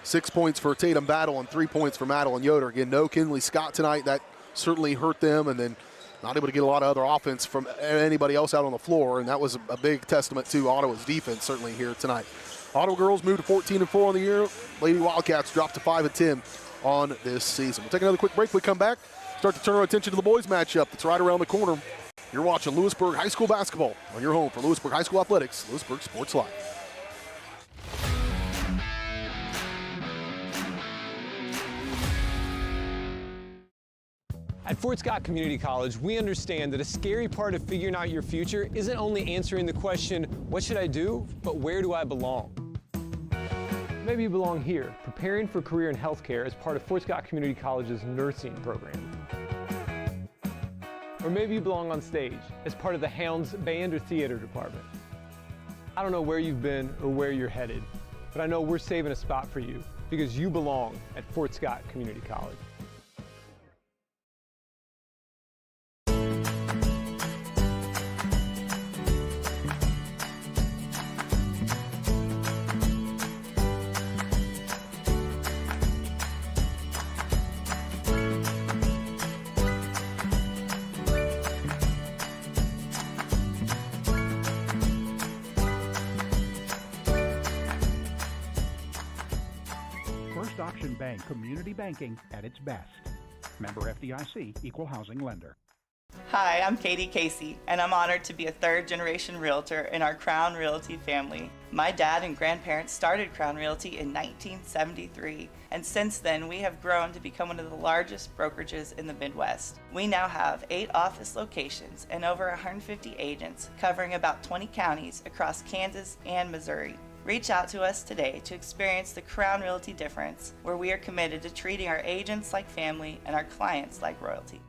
6 points for Tatum Battle and 3 points for Madeline Yoder. Again, no Kinley Scott tonight. That certainly hurt them, and then not able to get a lot of other offense from anybody else out on the floor, and that was a big testament to Ottawa's defense certainly here tonight. Ottawa girls moved to 14-4 on the year. Lady Wildcats dropped to 5-10 on this season. We'll take another quick break. We come back, start to turn our attention to the boys matchup that's right around the corner. You're watching Louisburg High School basketball on your home for Louisburg High School Athletics, Louisburg Sports Live. At Fort Scott Community College, we understand that a scary part of figuring out your future isn't only answering the question, what should I do, but where do I belong? Maybe you belong here, preparing for a career in healthcare as part of Fort Scott Community College's nursing program. Or maybe you belong on stage as part of the Hounds band or theater department. I don't know where you've been or where you're headed, but I know we're saving a spot for you because you belong at Fort Scott Community College. Bank, community banking at its best. Member FDIC, equal housing lender. Hi, I'm Katie Casey, and I'm honored to be a third-generation realtor in our Crown Realty family. My dad and grandparents started Crown Realty in 1973, and since then we have grown to become one of the largest brokerages in the Midwest. We now have 8 office locations and over 150 agents covering about 20 counties across Kansas and Missouri. Reach out to us today to experience the Crown Realty difference, where we are committed to treating our agents like family and our clients like royalty.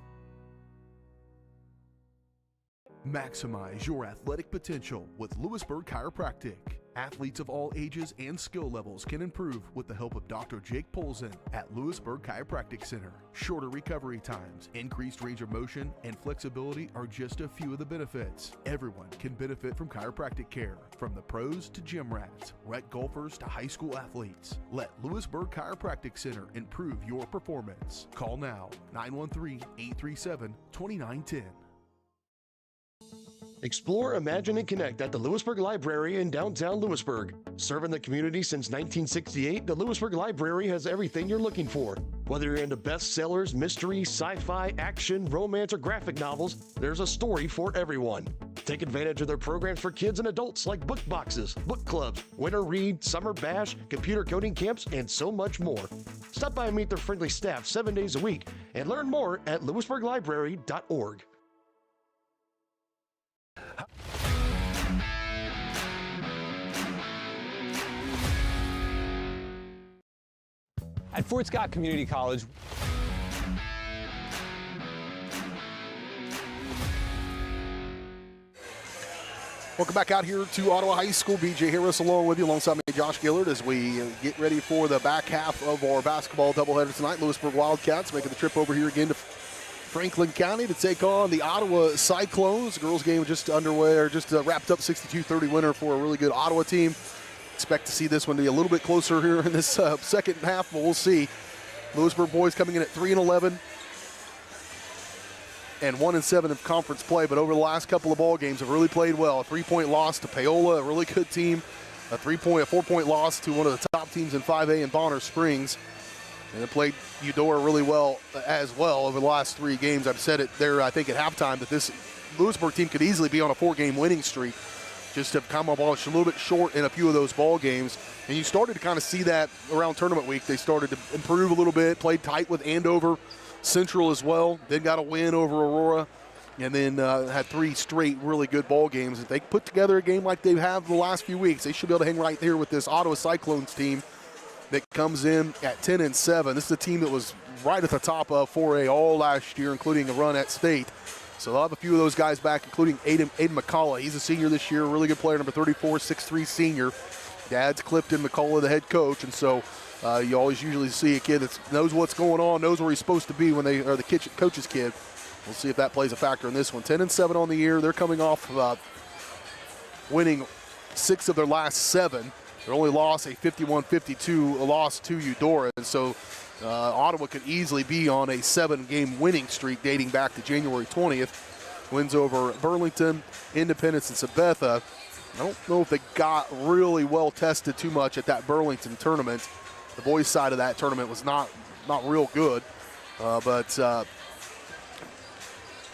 Maximize your athletic potential with Louisburg Chiropractic. Athletes of all ages and skill levels can improve with the help of Dr. Jake Polzin at Louisburg Chiropractic Center. Shorter recovery times, increased range of motion, and flexibility are just a few of the benefits. Everyone can benefit from chiropractic care, from the pros to gym rats, rec golfers to high school athletes. Let Louisburg Chiropractic Center improve your performance. Call now, 913-837-2910. Explore, imagine, and connect at the Louisburg Library in downtown Louisburg. Serving the community since 1968, the Louisburg Library has everything you're looking for. Whether you're into bestsellers, mystery, sci-fi, action, romance, or graphic novels, there's a story for everyone. Take advantage of their programs for kids and adults like book boxes, book clubs, winter read, summer bash, computer coding camps, and so much more. Stop by and meet their friendly staff 7 days a week and learn more at louisburglibrary.org. At Fort Scott Community College, welcome back out here to Ottawa High School. BJ Harris along with you, alongside me, Josh Gillard, as we get ready for the back half of our basketball doubleheader tonight. Louisburg Wildcats making the trip over here again to Franklin County to take on the Ottawa Cyclones. The girls' game just underway, or just wrapped up, 62-30 winner for a really good Ottawa team. Expect to see this one be a little bit closer here in this second half, but we'll see. Louisburg boys coming in at 3-11 and 1-7 in conference play, but over the last couple of ball games have really played well. A 3-point loss to Paola, a really good team. A 4-point loss to one of the top teams in 5A in Bonner Springs. And they played Eudora really well as well over the last 3 games. I've said it there, I think, at halftime that this Louisburg team could easily be on a 4-game winning streak. Just have come up a little bit short in a few of those ball games. And you started to kind of see that around tournament week. They started to improve a little bit, played tight with Andover Central as well, then got a win over Aurora, and then had 3 straight really good ball games. If they put together a game like they have the last few weeks, they should be able to hang right there with this Ottawa Cyclones team that comes in at 10-7. This is a team that was right at the top of 4A all last year, including a run at state. So they'll have a few of those guys back, including Aiden McCullough. He's a senior this year, really good player, number 34, 6'3" senior. Dad's Clifton McCullough, the head coach, and so you always usually see a kid that knows what's going on, knows where he's supposed to be when they are the coach's kid. We'll see if that plays a factor in this one. 10-7 on the year. They're coming off winning 6 of their last 7. Their only loss, a 51-52 loss to Eudora, and so Ottawa could easily be on a 7-game winning streak dating back to January 20th. Wins over Burlington, Independence, and Sabetha. I don't know if they got really well tested too much at that Burlington tournament. The boys' side of that tournament was not real good, but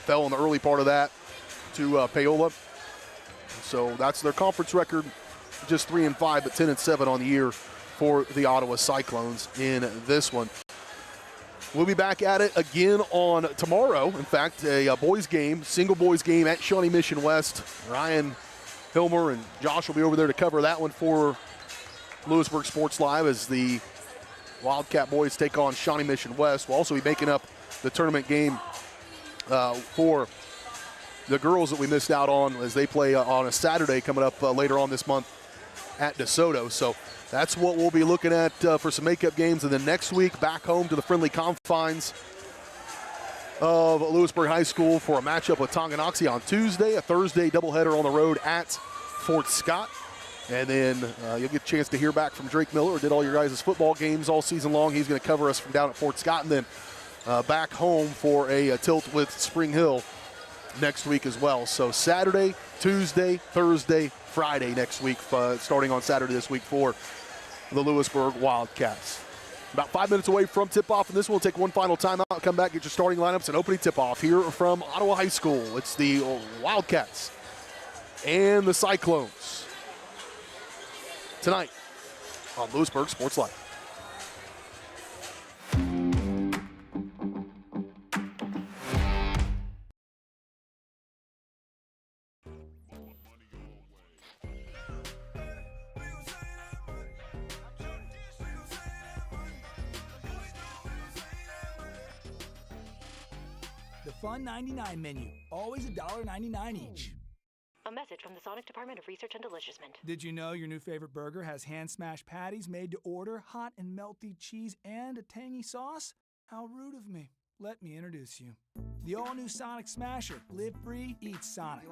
fell in the early part of that to Paola. So that's their conference record, just 3-5, but 10-7 on the year for the Ottawa Cyclones in this one. We'll be back at it again on tomorrow. In fact, a boys game, single boys game at Shawnee Mission West. Ryan Hilmer and Josh will be over there to cover that one for Louisburg Sports Live as the Wildcat boys take on Shawnee Mission West. We'll also be making up the tournament game for the girls that we missed out on as they play on a Saturday coming up later on this month at DeSoto. So that's what we'll be looking at for some makeup games. And then next week, back home to the friendly confines of Louisburg High School for a matchup with Tonganoxie on Tuesday, a Thursday doubleheader on the road at Fort Scott. And then you'll get a chance to hear back from Drake Miller, who did all your guys' football games all season long. He's going to cover us from down at Fort Scott, and then back home for a tilt with Spring Hill next week as well. So Saturday, Tuesday, Thursday, Friday next week, starting on Saturday this week for the Louisburg Wildcats. About 5 minutes away from tip-off, and this will take one final timeout. Come back, get your starting lineups and opening tip-off here from Ottawa High School. It's the Wildcats and the Cyclones tonight on Louisburg Sports Live. The Fun 99 menu, always $1.99 each. A message from the Sonic Department of Research and Deliciousment. Did you know your new favorite burger has hand-smashed patties made to order, hot and melty cheese, and a tangy sauce? How rude of me. Let me introduce you. The all-new Sonic Smasher. Live free, eat Sonic.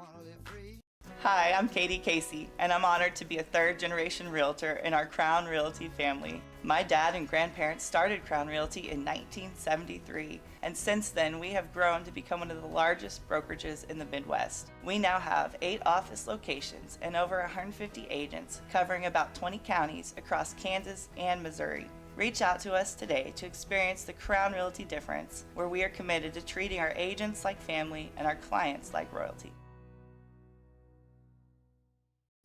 Hi, I'm Katie Casey, and I'm honored to be a third-generation realtor in our Crown Realty family. My dad and grandparents started Crown Realty in 1973, and since then we have grown to become one of the largest brokerages in the Midwest. We now have 8 office locations and over 150 agents covering about 20 counties across Kansas and Missouri. Reach out to us today to experience the Crown Realty difference, where we are committed to treating our agents like family and our clients like royalty.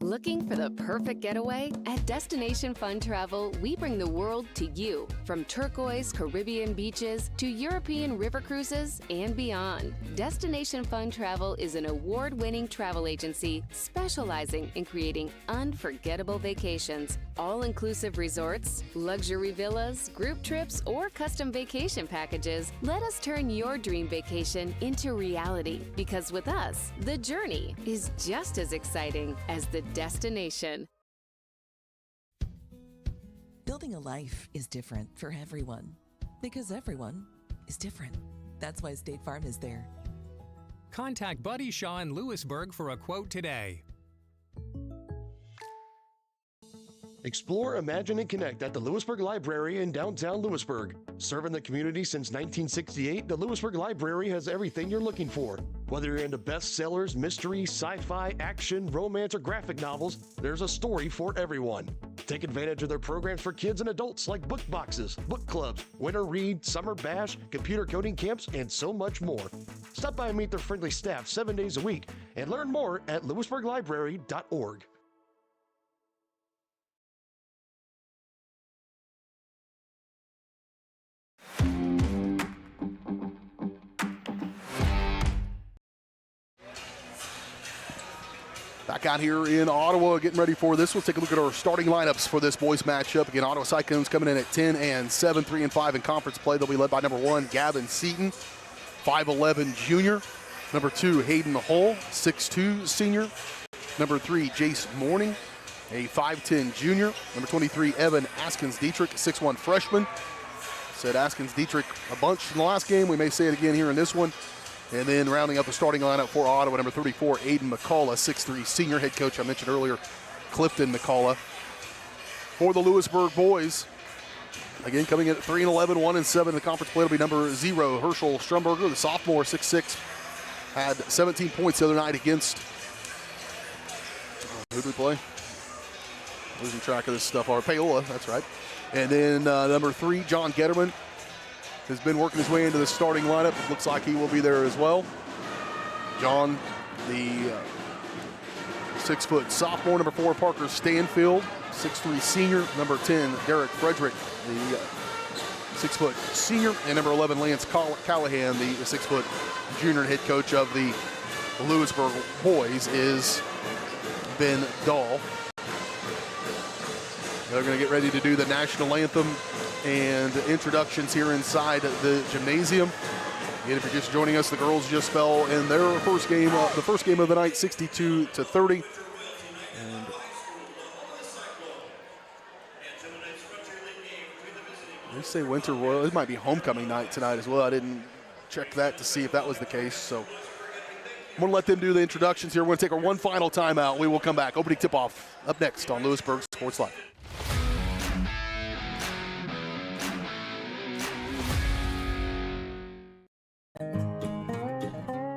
Looking for the perfect getaway? At Destination Fun Travel, we bring the world to you. From turquoise Caribbean beaches to European river cruises and beyond. Destination Fun Travel is an award-winning travel agency specializing in creating unforgettable vacations. All-inclusive resorts, luxury villas, group trips, or custom vacation packages. Let us turn your dream vacation into reality, because with us, the journey is just as exciting as the destination. Building a life is different for everyone, because everyone is different. That's why State Farm is there. Contact Buddy Shaw in Louisburg for a quote today. Explore, imagine, and connect at the Louisburg Library in downtown Louisburg. Serving the community since 1968, the Louisburg Library has everything you're looking for. Whether you're into bestsellers, mystery, sci-fi, action, romance, or graphic novels, there's a story for everyone. Take advantage of their programs for kids and adults like book boxes, book clubs, winter read, summer bash, computer coding camps, and so much more. Stop by and meet their friendly staff 7 days a week and learn more at louisburglibrary.org. Back out here in Ottawa, getting ready for this. We'll take a look at our starting lineups for this boys matchup. Again, Ottawa Cyclones coming in at 10-7, 3-5 in conference play. They'll be led by number 1, Gavin Seaton, 5'11 junior. Number 2, Hayden Hull, 6'2 senior. Number 3, Jace Morning, a 5'10 junior. Number 23, Evan Askins-Dietrich, 6'1 freshman. Said Askins-Dietrich a bunch in the last game. We may say it again here in this one. And then rounding up the starting lineup for Ottawa, number 34, Aiden McCullough, 6'3 senior. Head coach I mentioned earlier, Clifton McCullough. For the Louisburg boys, again coming in at 3-11, 1-7 in the conference play, will be number 0, Herschel Strumberger, the sophomore, 6'6", had 17 points the other night against, who did we play? Losing track of this stuff, Paola, that's right. And then number 3, John Getterman, has been working his way into the starting lineup. It looks like he will be there as well. John, the 6' sophomore. Number 4, Parker Stanfield, 6'3 senior. Number 10, Derek Frederick, the 6' senior. And number 11, Lance Callahan, the 6' junior head coach of the Louisburg boys, is Ben Dahl. They're going to get ready to do the national anthem and introductions here inside the gymnasium. Again, if you're just joining us, the girls just fell in their first game, the first game of the night, 62-30. And they say Winter Royal. It might be homecoming night tonight as well. I didn't check that to see if that was the case. So I'm going to let them do the introductions here. We're going to take our one final timeout. We will come back. Opening tip-off up next on Louisburg Sports Live.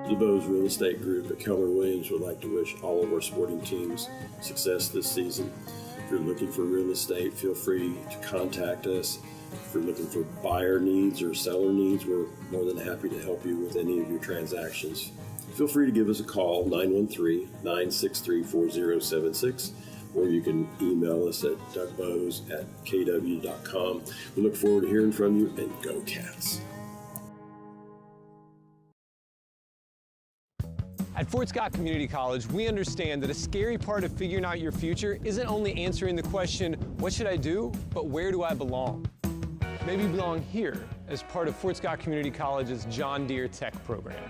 DeBoe's Real Estate Group at Keller Williams would like to wish all of our sporting teams success this season. If you're looking for real estate, feel free to contact us. If you're looking for buyer needs or seller needs, we're more than happy to help you with any of your transactions. Feel free to give us a call, 913-963-4076, or you can email us at dougboes@kw.com. We look forward to hearing from you, and go Cats. At Fort Scott Community College, we understand that a scary part of figuring out your future isn't only answering the question, what should I do, but where do I belong? Maybe you belong here as part of Fort Scott Community College's John Deere Tech program.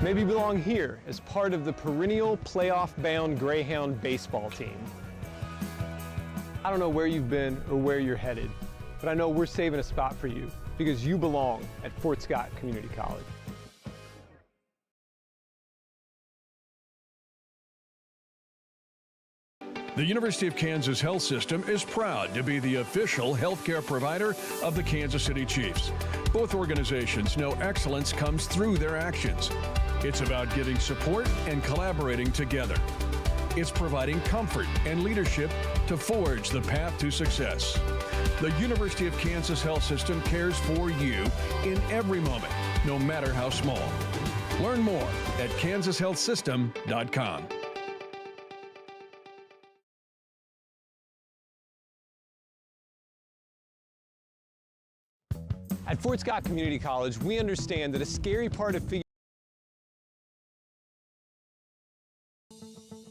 Maybe you belong here as part of the perennial playoff-bound Greyhound baseball team. I don't know where you've been or where you're headed, but I know we're saving a spot for you because you belong at Fort Scott Community College. The University of Kansas Health System is proud to be the official healthcare provider of the Kansas City Chiefs. Both organizations know excellence comes through their actions. It's about giving support and collaborating together. It's providing comfort and leadership to forge the path to success. The University of Kansas Health System cares for you in every moment, no matter how small. Learn more at kansashealthsystem.com. At Fort Scott Community College, we understand that a scary part of figuring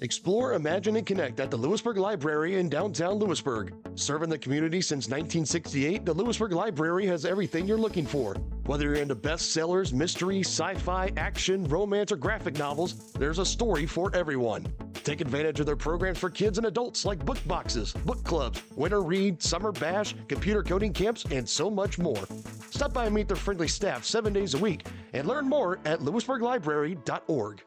Explore, imagine, and connect at the Louisburg Library in downtown Louisburg. Serving the community since 1968, the Louisburg Library has everything you're looking for. Whether you're into bestsellers, mystery, sci-fi, action, romance, or graphic novels, there's a story for everyone. Take advantage of their programs for kids and adults like book boxes, book clubs, winter read, summer bash, computer coding camps, and so much more. Stop by and meet their friendly staff 7 days a week and learn more at louisburglibrary.org.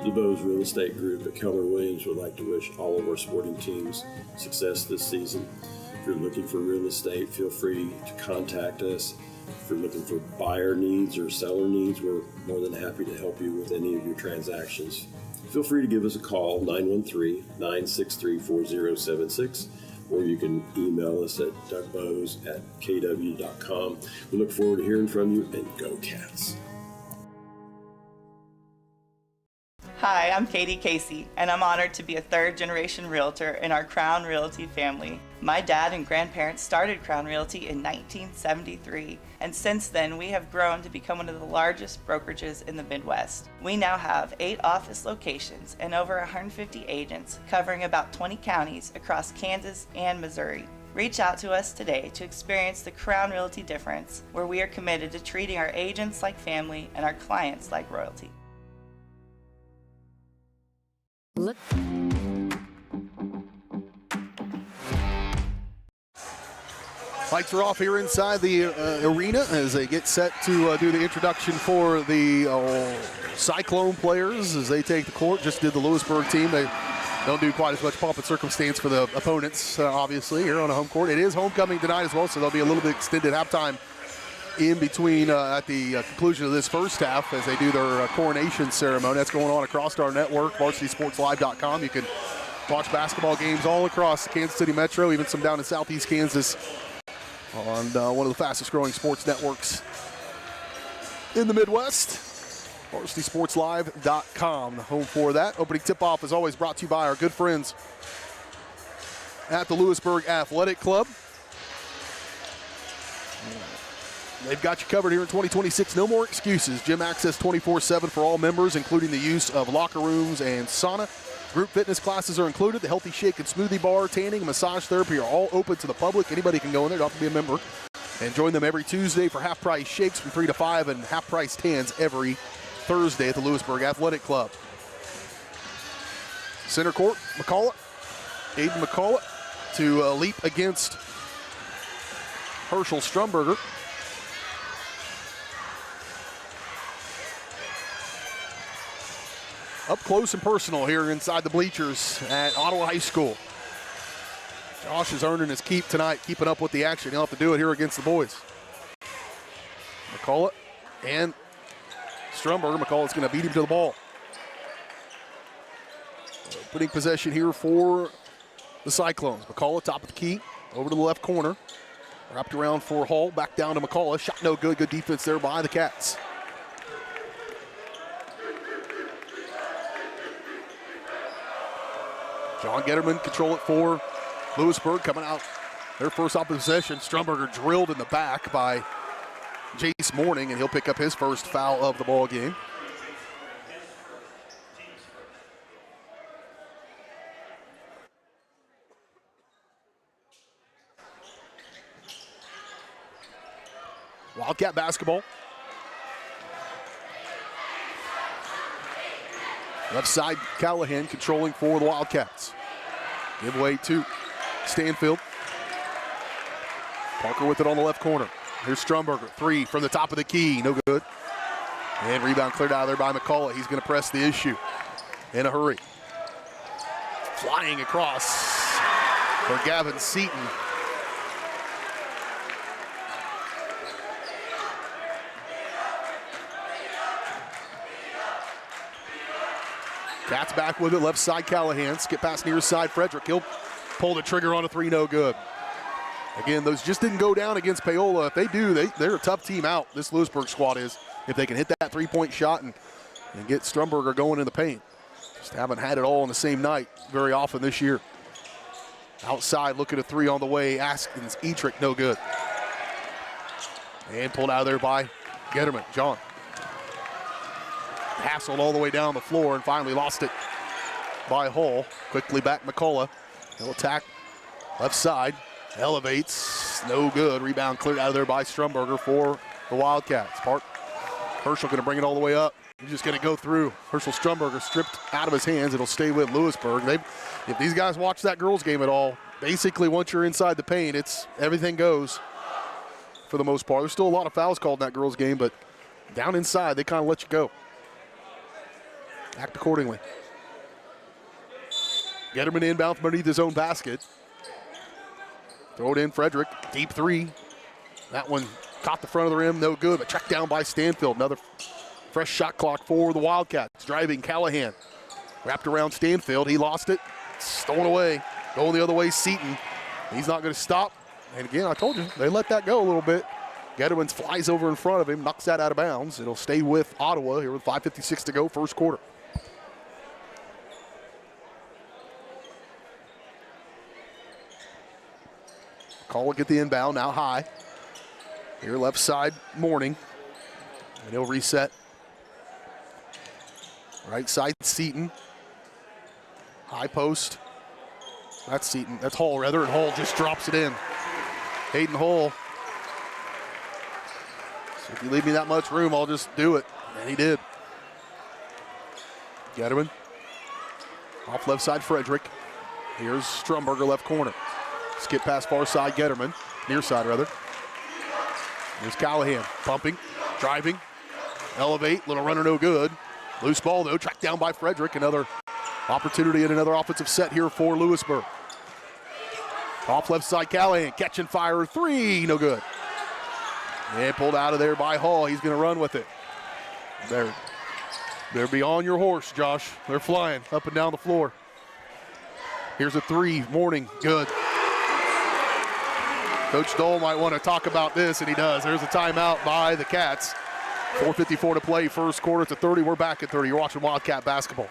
DeBoe's Real Estate Group at Keller Williams would like to wish all of our sporting teams success this season. If you're looking for real estate, feel free to contact us. If you're looking for buyer needs or seller needs, we're more than happy to help you with any of your transactions. Feel free to give us a call, 913-963-4076, or you can email us at dougbose@kw.com. We look forward to hearing from you, and go Cats. Hi, I'm Katie Casey, and I'm honored to be a third-generation realtor in our Crown Realty family. My dad and grandparents started Crown Realty in 1973, and since then we have grown to become one of the largest brokerages in the Midwest. We now have 8 office locations and over 150 agents covering about 20 counties across Kansas and Missouri. Reach out to us today to experience the Crown Realty difference, where we are committed to treating our agents like family and our clients like royalty. Look. Lights are off here inside the arena as they get set to do the introduction for the Cyclone players as they take the court. Just did the Louisburg team. They don't do quite as much pomp and circumstance for the opponents, obviously, here on a home court. It is homecoming tonight as well, so there'll be a little bit extended halftime in between at the conclusion of this first half as they do their coronation ceremony. That's going on across our network, varsitysportslive.com. You can watch basketball games all across the Kansas City Metro, even some down in southeast Kansas on one of the fastest growing sports networks in the Midwest. varsitysportslive.com, the home for that. Opening tip-off is always brought to you by our good friends at the Louisburg Athletic Club. They've got you covered here in 2026. No more excuses. Gym access 24/7 for all members, including the use of locker rooms and sauna. Group fitness classes are included. The healthy shake and smoothie bar, tanning, and massage therapy are all open to the public. Anybody can go in there. Don't have to be a member. And join them every Tuesday for half-price shakes from 3 to 5 and half-price tans every Thursday at the Louisburg Athletic Club. Center court, McCullough. Aiden McCullough to leap against Herschel Strumberger. Up close and personal here inside the bleachers at Ottawa High School. Josh is earning his keep tonight, keeping up with the action. He'll have to do it here against the boys. McCullough and Strumberger. McCullough's going to beat him to the ball. Putting possession here for the Cyclones. McCullough, top of the key, over to the left corner. Wrapped around for Hall, back down to McCullough. Shot no good. Good defense there by the Cats. John Getterman control it for Louisburg, coming out their first off possession. Strumberger drilled in the back by Jace Morning, and he'll pick up his first foul of the ball game. Wildcat basketball. Left side, Callahan controlling for the Wildcats. Give way to Stanfield. Parker with it on the left corner. Here's Strumberger, 3 from the top of the key, no good. And rebound cleared out of there by McCullough. He's going to press the issue in a hurry. Flying across for Gavin Seaton. Cats back with it, left side Callahan. Skip pass near side Frederick. He'll pull the trigger on a 3, no good. Again, those just didn't go down against Paola. If they do, they're a tough team out, this Louisburg squad is, if they can hit that 3-point shot and get Strumberger going in the paint. Just haven't had it all in the same night very often this year. Outside, look at a 3 on the way. Askins, Etrick, no good. And pulled out of there by Getterman, John. Hassled all the way down the floor and finally lost it by Hall. Quickly back McCullough. He'll attack left side. Elevates. No good. Rebound cleared out of there by Strumberger for the Wildcats. Herschel going to bring it all the way up. He's just going to go through. Herschel Strumberger stripped out of his hands. It'll stay with Louisburg. If these guys watch that girls game at all, basically once you're inside the paint, it's everything goes for the most part. There's still a lot of fouls called in that girls game, but down inside, they kind of let you go. Act accordingly. Getterman inbound from underneath his own basket. Throw it in, Frederick. Deep 3. That one caught the front of the rim, no good, but tracked down by Stanfield. Another fresh shot clock for the Wildcats. Driving Callahan. Wrapped around Stanfield. He lost it. Stolen away. Going the other way, Seton. He's not going to stop. And again, I told you, they let that go a little bit. Getterman flies over in front of him, knocks that out of bounds. It'll stay with Ottawa here with 5:56 to go, first quarter. Call will get the inbound, now high. Here left side, Morning. And he'll reset. Right side, Seton. High post. That's Seton, that's Hall rather, and Hall just drops it in. Hayden Hall. So if you leave me that much room, I'll just do it. And he did. Getterman. Off left side, Frederick. Here's Strumberger, left corner. Skip past far side, Getterman. Near side, rather. Here's Callahan. Pumping, driving, elevate. Little runner, no good. Loose ball, though. Tracked down by Frederick. Another opportunity and another offensive set here for Louisburg. Off left side, Callahan. Catch and fire. Three. No good. And pulled out of there by Hall. He's going to run with it. They're beyond your horse, Josh. They're flying up and down the floor. Here's a three. Morning. Good. Coach Dole might want to talk about this, and he does. There's a timeout by the Cats. 4:54 to play, first quarter. It's a 30. We're back at 30. You're watching Wildcat basketball.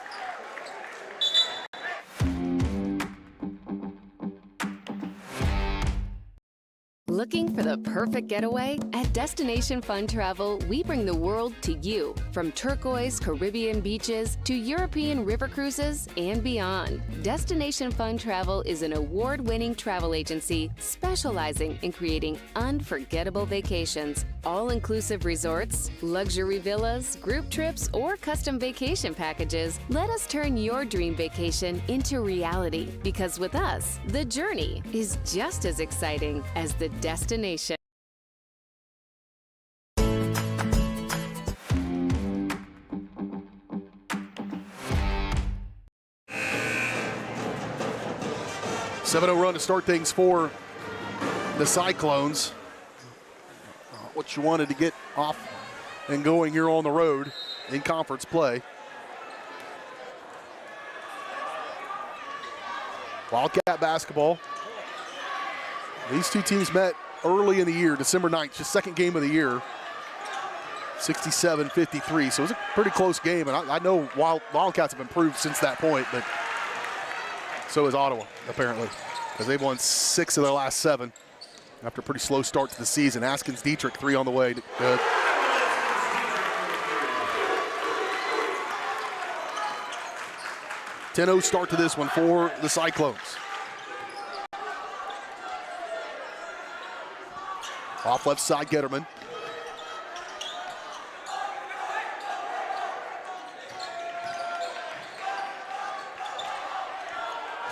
Looking for the perfect getaway? At Destination Fun Travel, we bring the world to you. From turquoise Caribbean beaches to European river cruises and beyond. Destination Fun Travel is an award-winning travel agency specializing in creating unforgettable vacations. All-inclusive resorts, luxury villas, group trips, or custom vacation packages. Let us turn your dream vacation into reality, because with us, the journey is just as exciting as the destination. .70 run to start things for the Cyclones. What you wanted to get off and going here on the road in conference play. Wildcat basketball. These two teams met early in the year, December 9th, just second game of the year, 67-53. So it was a pretty close game, and I know Wildcats have improved since that point, but so is Ottawa, apparently, because they've won 6 of their last 7 after a pretty slow start to the season. Askins-Dietrich, 3 on the way. Good. .10 start to this one for the Cyclones. Off left side, Getterman.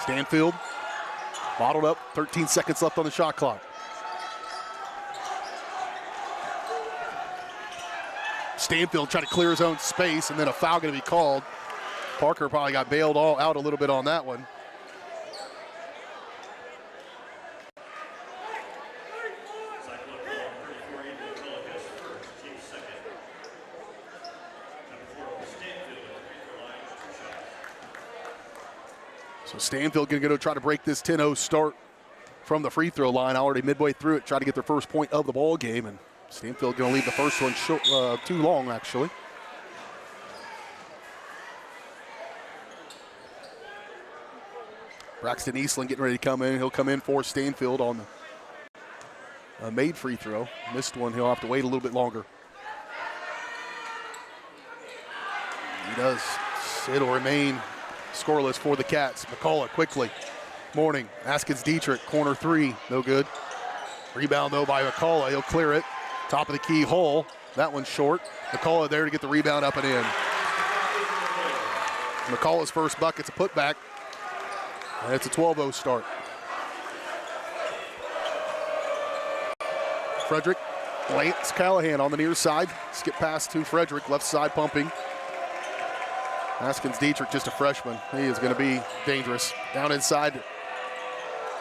Stanfield, bottled up, 13 seconds left on the shot clock. Stanfield trying to clear his own space, and then a foul going to be called. Parker probably got bailed out a little bit on that one. So Stanfield going to go try to break this 10-0 start from the free throw line. Already midway through it, try to get their first point of the ball game, and Stanfield going to leave the first one short, too long, actually. Braxton Eastland getting ready to come in. He'll come in for Stanfield on the made free throw. Missed one. He'll have to wait a little bit longer. He does. It'll remain scoreless for the Cats. McCullough quickly. Morning. Askins-Dietrich, corner 3. No good. Rebound, though, by McCullough. He'll clear it. Top of the key, Hull. That one's short. McCullough there to get the rebound up and in. McCullough's first bucket's a putback. And it's a 12-0 start. Frederick, Lance Callahan on the near side. Skip pass to Frederick, left side pumping. Askins-Dietrich, just a freshman. He is going to be dangerous. Down inside,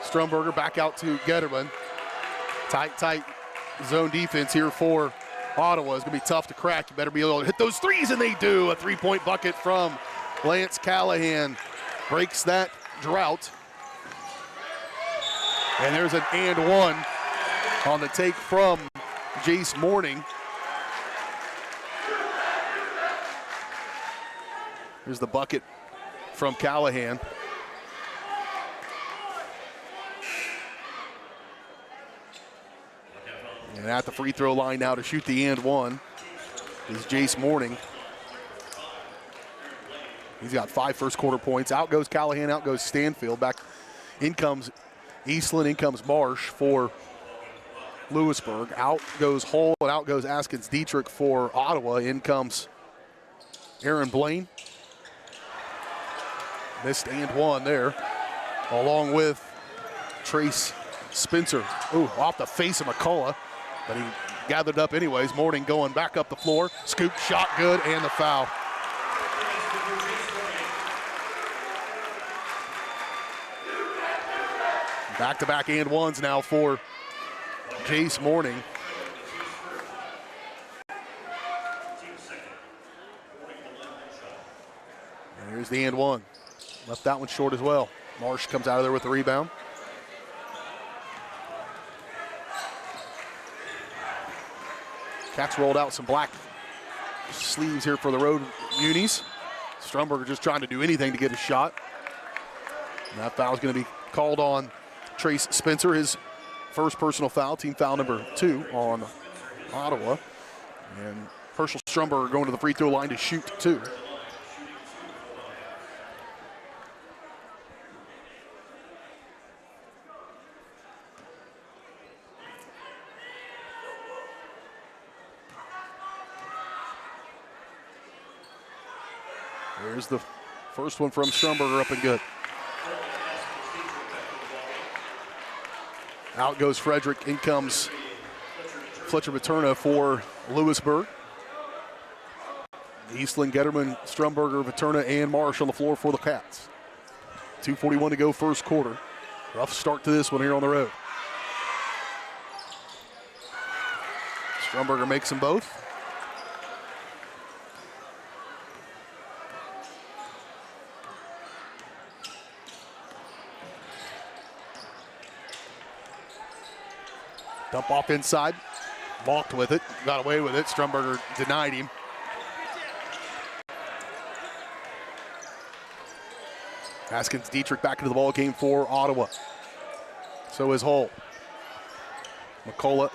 Strumberger, back out to Getterman. Tight zone defense here for Ottawa is going to be tough to crack. You better be able to hit those threes, and they do. A three-point bucket from Lance Callahan breaks that drought. And there's an and one on the take from Jace Morning. Here's the bucket from Callahan. And at the free throw line now to shoot the and one is Jace Morning. He's got 5 first quarter points. Out goes Callahan, out goes Stanfield. Back in comes Eastland, in comes Marsh for Louisburg. Out goes Hull and out goes Askins Dietrich for Ottawa. In comes Aaron Blaine. Missed and one there, along with Trace Spencer. Ooh, off the face of McCullough, but he gathered up anyways. Morning going back up the floor. Scoop shot good, and the foul. Back-to-back and ones now for Jace Morning. And here's the and one. Left that one short as well. Marsh comes out of there with the rebound. Cats rolled out some black sleeves here for the road unis. Strumberger just trying to do anything to get a shot. And that foul is going to be called on Trace Spencer, his first personal foul, team foul number 2 on Ottawa. And Herschel Strumberger going to the free throw line to shoot 2. There's the first one from Strumberger, up and good. Out goes Frederick. In comes Fletcher Materna for Louisburg. Eastland, Getterman, Strumberger, Materna, and Marsh on the floor for the Cats. 2:41 to go first quarter. Rough start to this one here on the road. Strumberger makes them both. Dump off inside, balked with it, got away with it. Strumberger denied him. Askins Dietrich back into the ball game for Ottawa. So is Hull. McCullough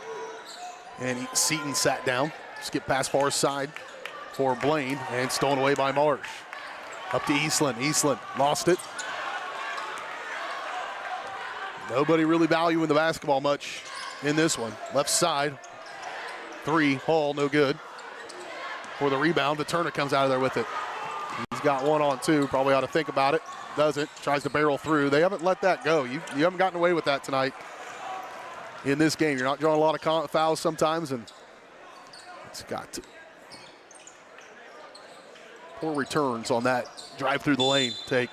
and Seaton sat down. Skip pass far side for Blaine and stolen away by Marsh. Up to Eastland. Eastland lost it. Nobody really valuing the basketball much in this one. Left side, 3, Hull, no good. For the rebound, the Turner comes out of there with it. He's got 1 on 2, probably ought to think about it. Doesn't, tries to barrel through. They haven't let that go. You haven't gotten away with that tonight in this game. You're not drawing a lot of fouls sometimes, and it's got to. Poor returns on that drive through the lane. Take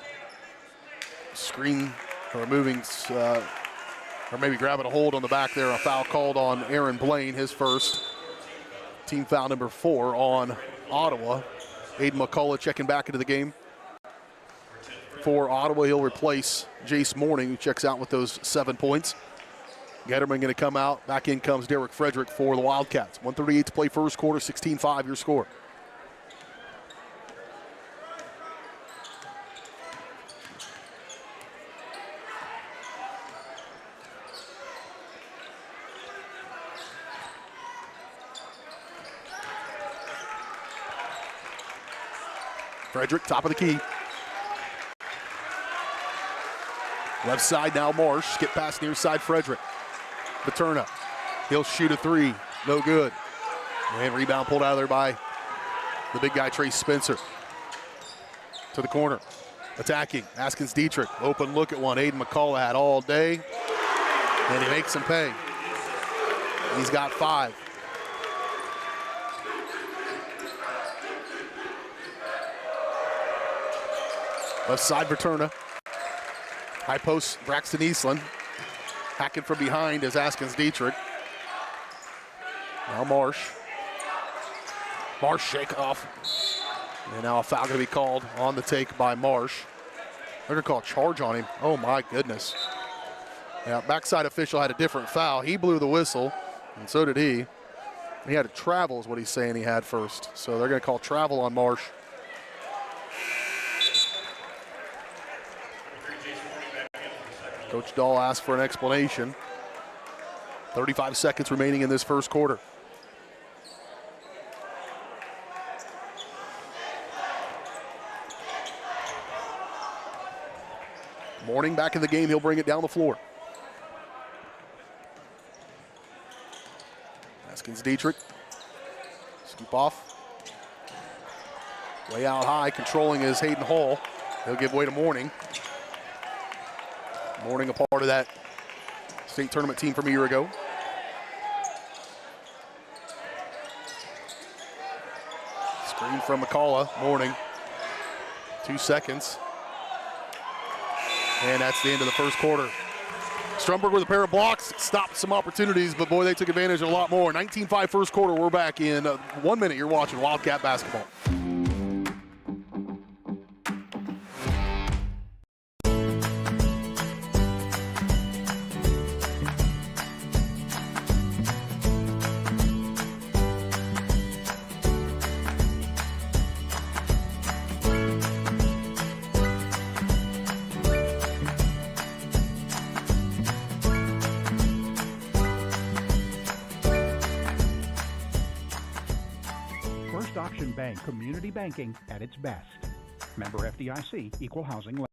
screen or moving, or maybe grabbing a hold on the back there. A foul called on Aaron Blaine, his first. Team foul number 4 on Ottawa. Aiden McCullough checking back into the game for Ottawa. He'll replace Jace Morning, who checks out with those 7 points. Getterman going to come out. Back in comes Derek Frederick for the Wildcats. 1:38 to play first quarter, 16-5 your score. Frederick, top of the key. Left side now Marsh. Skip pass near side Frederick. Paterna. He'll shoot a 3. No good. And rebound pulled out of there by the big guy, Trace Spencer. To the corner. Attacking. Askins Dietrich. Open look at one. Aiden McCullough had all day. And he makes him pay. He's got 5. Left side, Paterna. High post, Braxton Eastland. Hacking from behind is Askins Dietrich. Now Marsh. Marsh shake off. And now a foul going to be called on the take by Marsh. They're going to call a charge on him. Oh, my goodness. Yeah, backside official had a different foul. He blew the whistle, and so did he. He had to travel is what he's saying he had first. So they're going to call travel on Marsh. Coach Dahl asked for an explanation. 35 seconds remaining in this first quarter. Morning back in the game. He'll bring it down the floor. Haskins Dietrich. Scoop off. Way out high. Controlling is Hayden Hall. He'll give way to Morning. Morning a part of that state tournament team from a year ago. Screen from McCullough. Morning. 2 seconds. And that's the end of the first quarter. Stromberg with a pair of blocks, stopped some opportunities, but boy, they took advantage of a lot more. 19-5 first quarter, we're back in 1 minute. You're watching Wildcat basketball. First Option Bank, community banking at its best. Member FDIC, equal housing lender.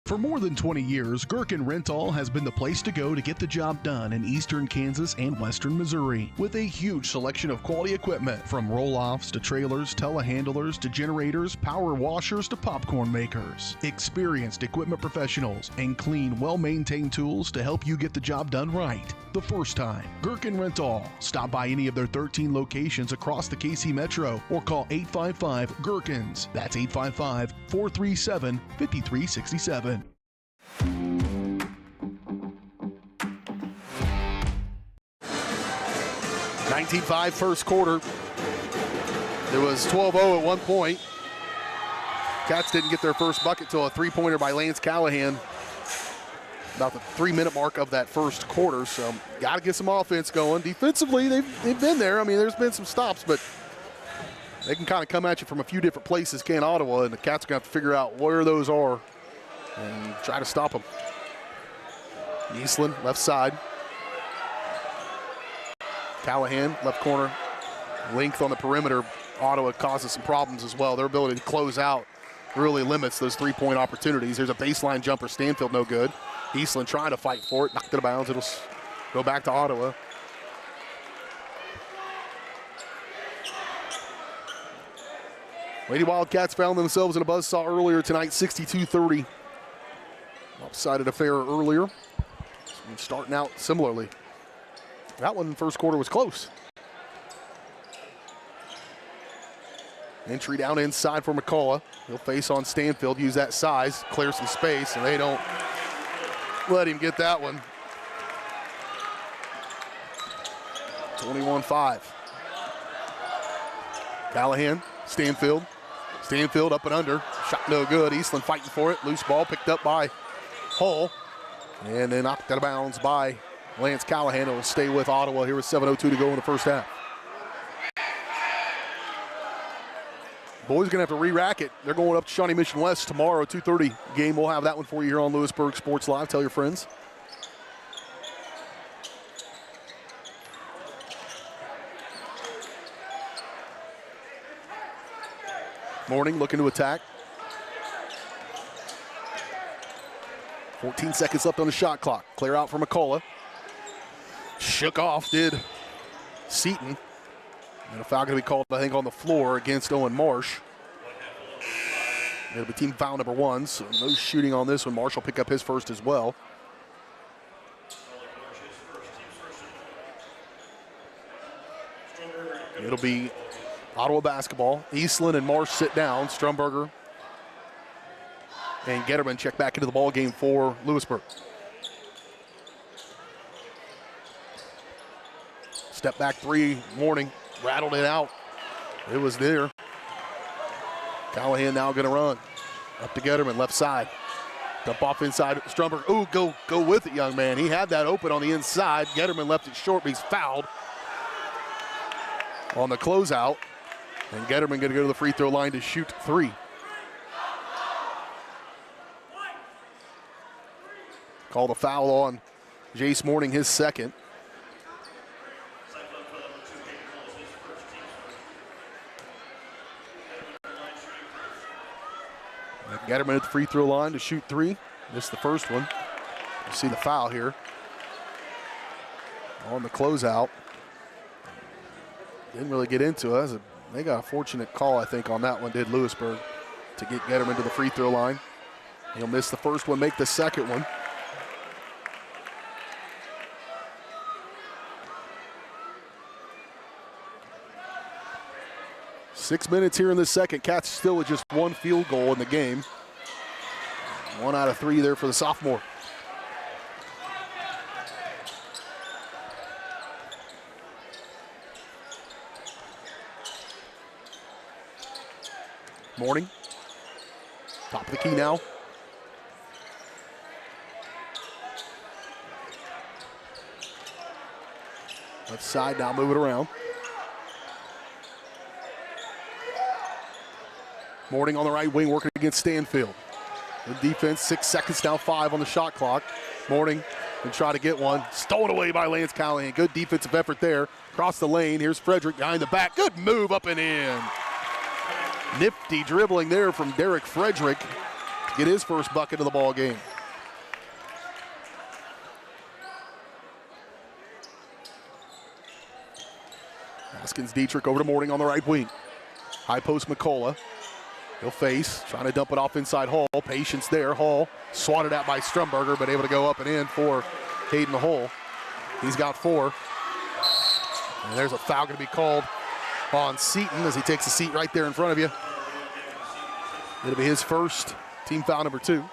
For more than 20 years, Gherkin Rental has been the place to go to get the job done in eastern Kansas and western Missouri. With a huge selection of quality equipment, from roll-offs to trailers, telehandlers to generators, power washers to popcorn makers. Experienced equipment professionals and clean, well-maintained tools to help you get the job done right. The first time. Gherkin Rental. Stop by any of their 13 locations across the KC Metro or call 855-GHERKINS. That's 855-437-5367. 19-5 first quarter. It was 12-0 at one point. Cats didn't get their first bucket till a three-pointer by Lance Callahan about the 3-minute mark of that first quarter. So got to get some offense going. Defensively, they've been there. I mean, there's been some stops, but they can kind of come at you from a few different places, can Ottawa, and the Cats are going to have to figure out where those are and try to stop them. Eastland, left side. Callahan, left corner. Length on the perimeter. Ottawa causes some problems as well. Their ability to close out really limits those three-point opportunities. There's a baseline jumper. Stanfield no good. Eastland trying to fight for it. Knocked it out of bounds. It'll go back to Ottawa. Lady Wildcats found themselves in a buzzsaw earlier tonight, 62-30. Lopsided affair earlier. And starting out similarly. That one in the first quarter was close. Entry down inside for McCullough. He'll face on Stanfield, use that size, clear some space, and they don't let him get that one. 21-5. Callahan, Stanfield. Stanfield up and under. Shot no good. Eastland fighting for it. Loose ball picked up by Hull. And then knocked out of bounds by Lance Callahan. It will stay with Ottawa here with 7:02 to go in the first half. Boys going to have to re-rack it. They're going up to Shawnee Mission West tomorrow, 2:30 game. We'll have that one for you here on Louisburg Sports Live. Tell your friends. Morning looking to attack. 14 seconds left on the shot clock. Clear out for McCullough. Shook off, did Seaton. And a foul going to be called, I think, on the floor against Owen Marsh. It'll be team foul number 1, so no shooting on this one. Marsh will pick up his first as well. It'll be Ottawa basketball. Eastland and Marsh sit down. Stromberger and Getterman check back into the ball game for Louisburg. Step back three, Morning, rattled it out. It was there. Callahan now going to run. Up to Getterman, left side. Dump off inside, Strumberg. Ooh, go with it, young man. He had that open on the inside. Getterman left it short, but he's fouled on the closeout. And Getterman going to go to the free throw line to shoot three. Call the foul on Jace Morning, his second. Getterman at the free throw line to shoot three. Missed the first one. You see the foul here on the closeout. Didn't really get into it. They got a fortunate call, I think, on that one, did Louisburg, to get Getterman to the free throw line. He'll miss the first one, make the second one. Six minutes here in the second. Cats still with just one field goal in the game. 1 out of 3 there for the sophomore. Morning. Top of the key now. Left side now, move it around. Morning on the right wing, working against Stanfield. Good defense, 6 seconds now, 5 on the shot clock. Morning can try to get one. Stolen away by Lance Callahan. Good defensive effort there. Across the lane, here's Frederick behind the back. Good move up and in. Nifty dribbling there from Derek Frederick to get his first bucket of the ball game. Haskins Dietrich over to Morning on the right wing. High post McCullough. He'll face, trying to dump it off inside Hall. Patience there. Hall swatted at by Strumberger, but able to go up and in for Caden Hull. He's got 4. And there's a foul going to be called on Seaton as he takes a seat right there in front of you. It'll be his first, team foul number 2.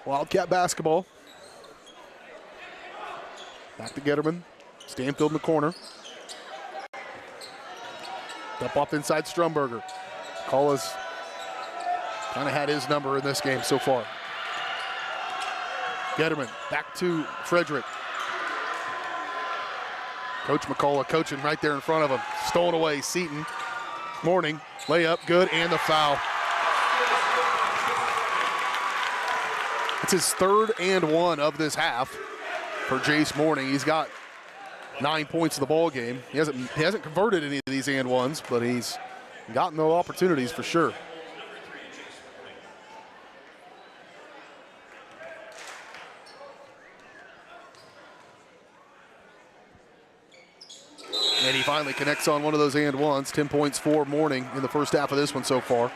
Wildcat basketball. Back to Getterman. Stanfield in the corner. Dump off inside Strumberger. Collis kind of had his number in this game so far. Getterman back to Frederick. Coach McCullough coaching right there in front of him. Stolen away, Seaton. Morning, layup, good, and the foul. It's his 3rd and 1 of this half for Jace Morning. He's got 9 points in the ball game. He hasn't converted any of these and ones, but he's gotten those opportunities for sure. And he finally connects on one of those and ones. 10 points for Morning in the first half of this one so far.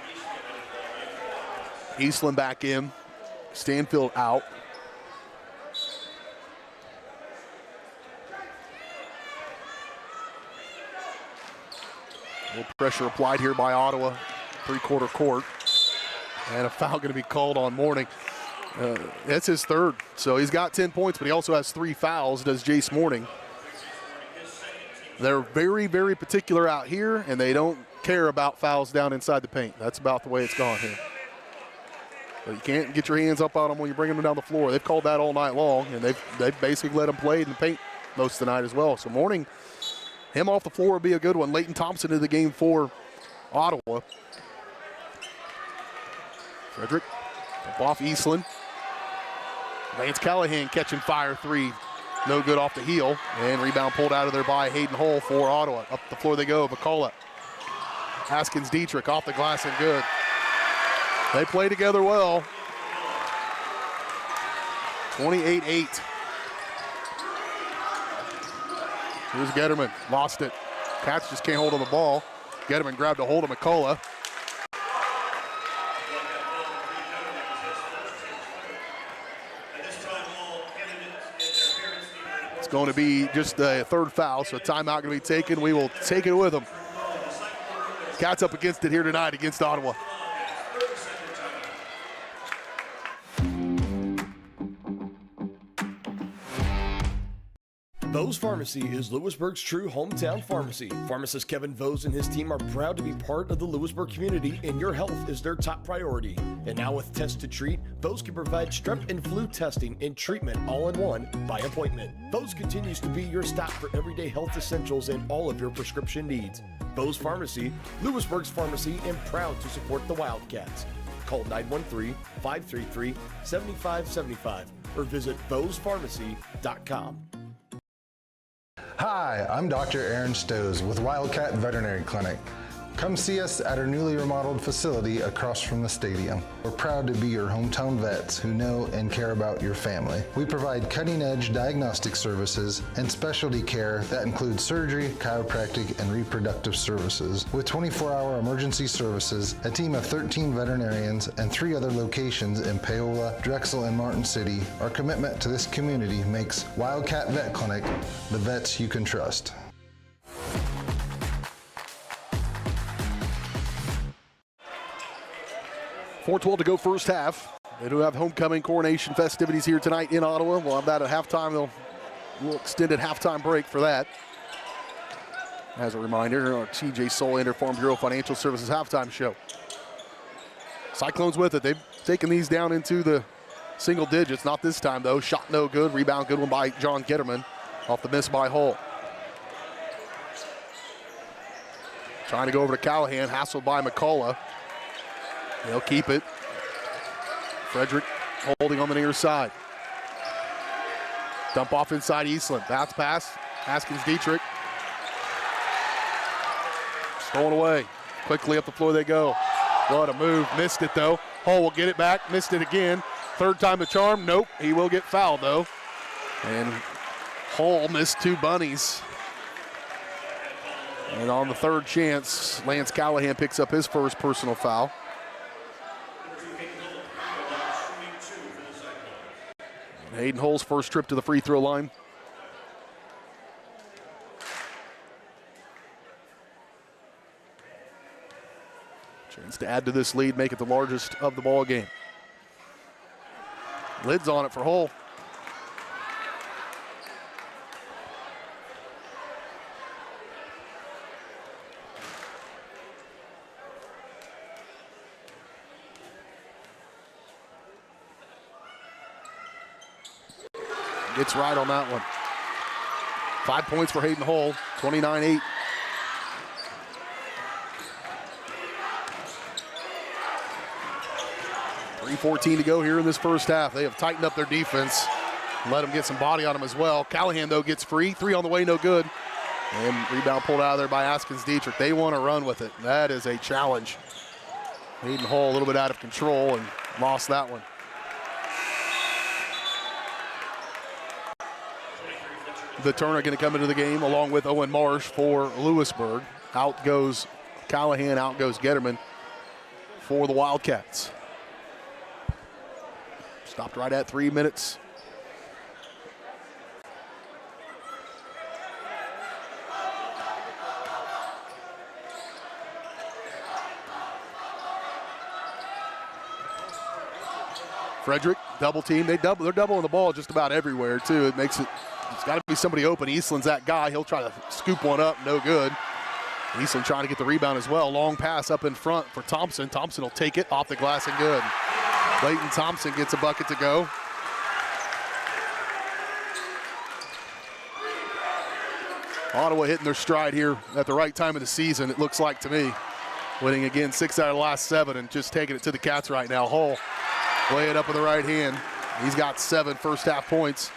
Eastland back in. Stanfield out. A little pressure applied here by Ottawa, 3/4 court. And a foul going to be called on Morning. That's his 3rd. So he's got 10 points, but he also has 3 fouls, does Jace Morning. They're very, very particular out here, and they don't care about fouls down inside the paint. That's about the way it's gone here. But you can't get your hands up on them when you're bringing them down the floor. They've called that all night long, and they've basically let them play in the paint most of the night as well. So Morning, him off the floor would be a good one. Leighton Thompson in the game for Ottawa. Frederick, up off Eastland. Lance Callahan catching fire 3. No good off the heel. And rebound pulled out of there by Hayden Hull for Ottawa. Up the floor they go. McCullough. Haskins Dietrich off the glass and good. They play together well. 28-8. Here's Getterman. Lost it. Cats just can't hold on the ball. Getterman grabbed a hold of McCullough. It's going to be just a 3rd foul, so a timeout going to be taken. We will take it with them. Cats up against it here tonight against Ottawa. Vose Pharmacy is Louisburg's true hometown pharmacy. Pharmacist Kevin Vose and his team are proud to be part of the Louisburg community, and your health is their top priority. And now with Test to Treat, Vose can provide strep and flu testing and treatment all in one by appointment. Vose continues to be your stop for everyday health essentials and all of your prescription needs. Vose Pharmacy, Louisburg's pharmacy, and proud to support the Wildcats. Call 913-533-7575 or visit vosepharmacy.com. Hi, I'm Dr. Aaron Stowe with Wildcat Veterinary Clinic. Come see us at our newly remodeled facility across from the stadium. We're proud to be your hometown vets who know and care about your family. We provide cutting-edge diagnostic services and specialty care that includes surgery, chiropractic, and reproductive services. With 24-hour emergency services, a team of 13 veterinarians, and 3 other locations in Paola, Drexel, and Martin City, our commitment to this community makes Wildcat Vet Clinic the vets you can trust. 4:12 to go first half. They do have homecoming coronation festivities here tonight in Ottawa. We'll have that at halftime. They'll little extended halftime break for that. As a reminder, our TJ Solander Farm Bureau Financial Services halftime show. Cyclones with it. They've taken these down into the single digits. Not this time, though. Shot no good. Rebound good one by John Getterman off the miss by Hull. Trying to go over to Callahan, hassled by McCullough. They'll keep it. Frederick holding on the near side. Dump off inside Eastland. Bounce pass. Haskins Dietrich. Stolen away. Quickly up the floor they go. What a move. Missed it though. Hull will get it back. Missed it again. Third time the charm. Nope. He will get fouled though. And Hull missed 2 bunnies. And on the third chance, Lance Callahan picks up his first personal foul. Hayden Hull's first trip to the free throw line. Chance to add to this lead, make it the largest of the ball game. Lids on it for Hull. Gets right on that one. 5 points for Hayden Hull, 29-8. .314 to go here in this first half. They have tightened up their defense. Let them get some body on them as well. Callahan, though, gets free. 3 on the way, no good. And rebound pulled out of there by Haskins Dietrich. They want to run with it. That is a challenge. Hayden Hull a little bit out of control and lost that one. The Turner going to come into the game along with Owen Marsh for Louisburg. Out goes Callahan, out goes Getterman for the Wildcats. Stopped right at 3 minutes. Frederick, double team. They're doubling the ball just about everywhere too. It makes it, it's got to be somebody open. Eastland's that guy. He'll try to scoop one up, no good. Eastland trying to get the rebound as well. Long pass up in front for Thompson. Thompson will take it off the glass and good. Clayton Thompson gets a bucket to go. Ottawa hitting their stride here at the right time of the season, it looks like to me. Winning again 6 out of the last 7 and just taking it to the Cats right now. Hull lay it up with the right hand. He's got 7 first half points.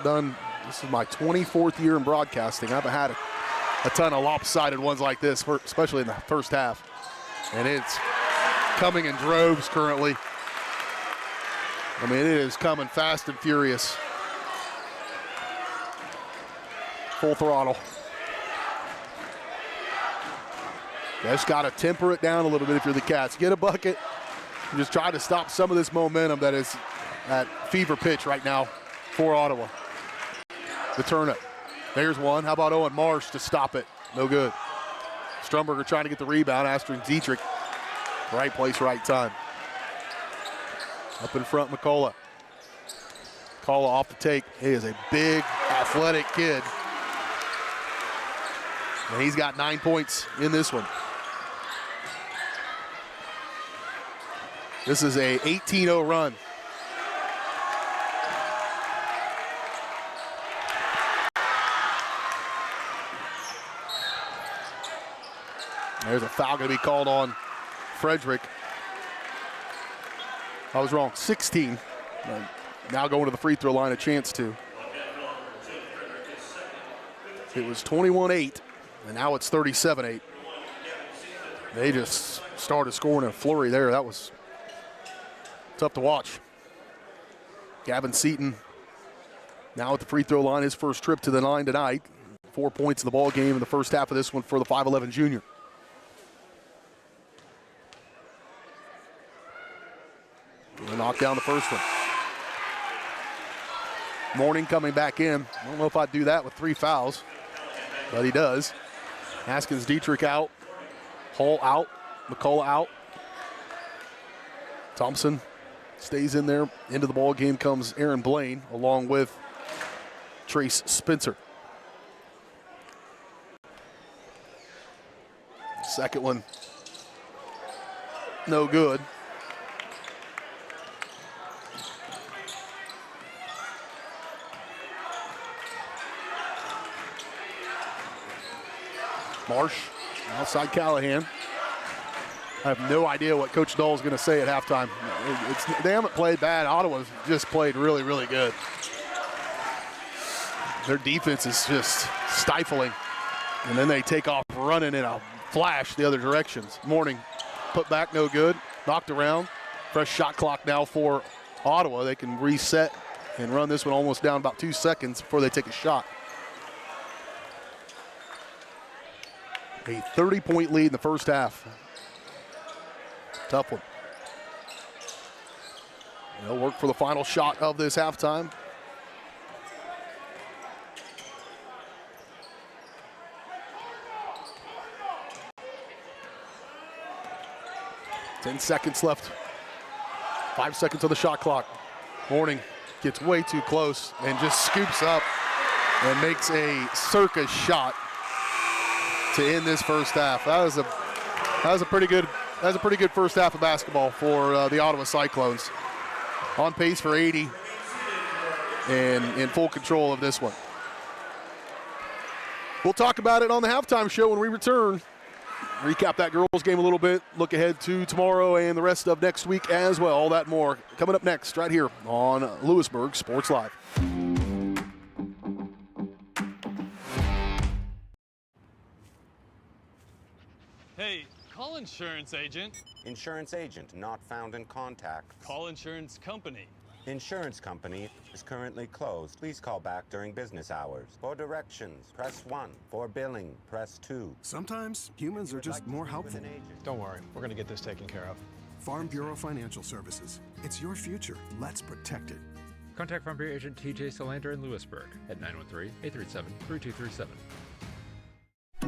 This is my 24th year in broadcasting. I haven't had a ton of lopsided ones like this, especially in the first half. And it's coming in droves currently. I mean, it is coming fast and furious. Full throttle. Just got to temper it down a little bit if you're the Cats. Get a bucket. And just try to stop some of this momentum that is at fever pitch right now for Ottawa. The turn up. There's one. How about Owen Marsh to stop it? No good. Strumberger trying to get the rebound. Astrid Dietrich. Right place, right time. Up in front, McCullough. Call off the take. He is a big, athletic kid. And he's got 9 points in this one. This is a 18-0 run. There's a foul going to be called on Frederick. I was wrong, 16. Now going to the free throw line, a chance to. It was 21-8, and now it's 37-8. They just started scoring in a flurry there. That was tough to watch. Gavin Seaton now at the free throw line, his first trip to the line tonight. 4 points in the ball game in the first half of this one for the 5'11 junior. Knock down the first one. Mourning coming back in. I don't know if I'd do that with 3 fouls, but he does. Haskins Dietrich out. Hall out. McCullough out. Thompson stays in there. Into the ball game comes Aaron Blaine along with Trace Spencer. Second one, no good. Marsh, outside Callahan. I have no idea what Coach Dahl is going to say at halftime. They haven't played bad. Ottawa's just played really, really good. Their defense is just stifling. And then they take off running in a flash the other directions. Mourning, put back, no good. Knocked around. Fresh shot clock now for Ottawa. They can reset and run this one almost down about 2 seconds before they take a shot. A 30-point lead in the first half. Tough one. They'll work for the final shot of this halftime. Ten seconds left. 5 seconds on the shot clock. Mourning gets way too close and just scoops up and makes a circus shot to end this first half. That was a pretty good first half of basketball for the Ottawa Cyclones. On pace for 80 and in full control of this one. We'll talk about it on the halftime show when we return. Recap that girls game a little bit. Look ahead to tomorrow and the rest of next week as well. All that more coming up next right here on Louisburg Sports Live. Hey, call insurance agent. Insurance agent not found in contact. Call insurance company. Insurance company is currently closed. Please call back during business hours. For directions, press 1. For billing, press 2. Sometimes humans are just more helpful. Don't worry, we're going to get this taken care of. Farm Bureau Financial Services. It's your future. Let's protect it. Contact Farm Bureau agent TJ Solander in Louisburg at 913-837-3237.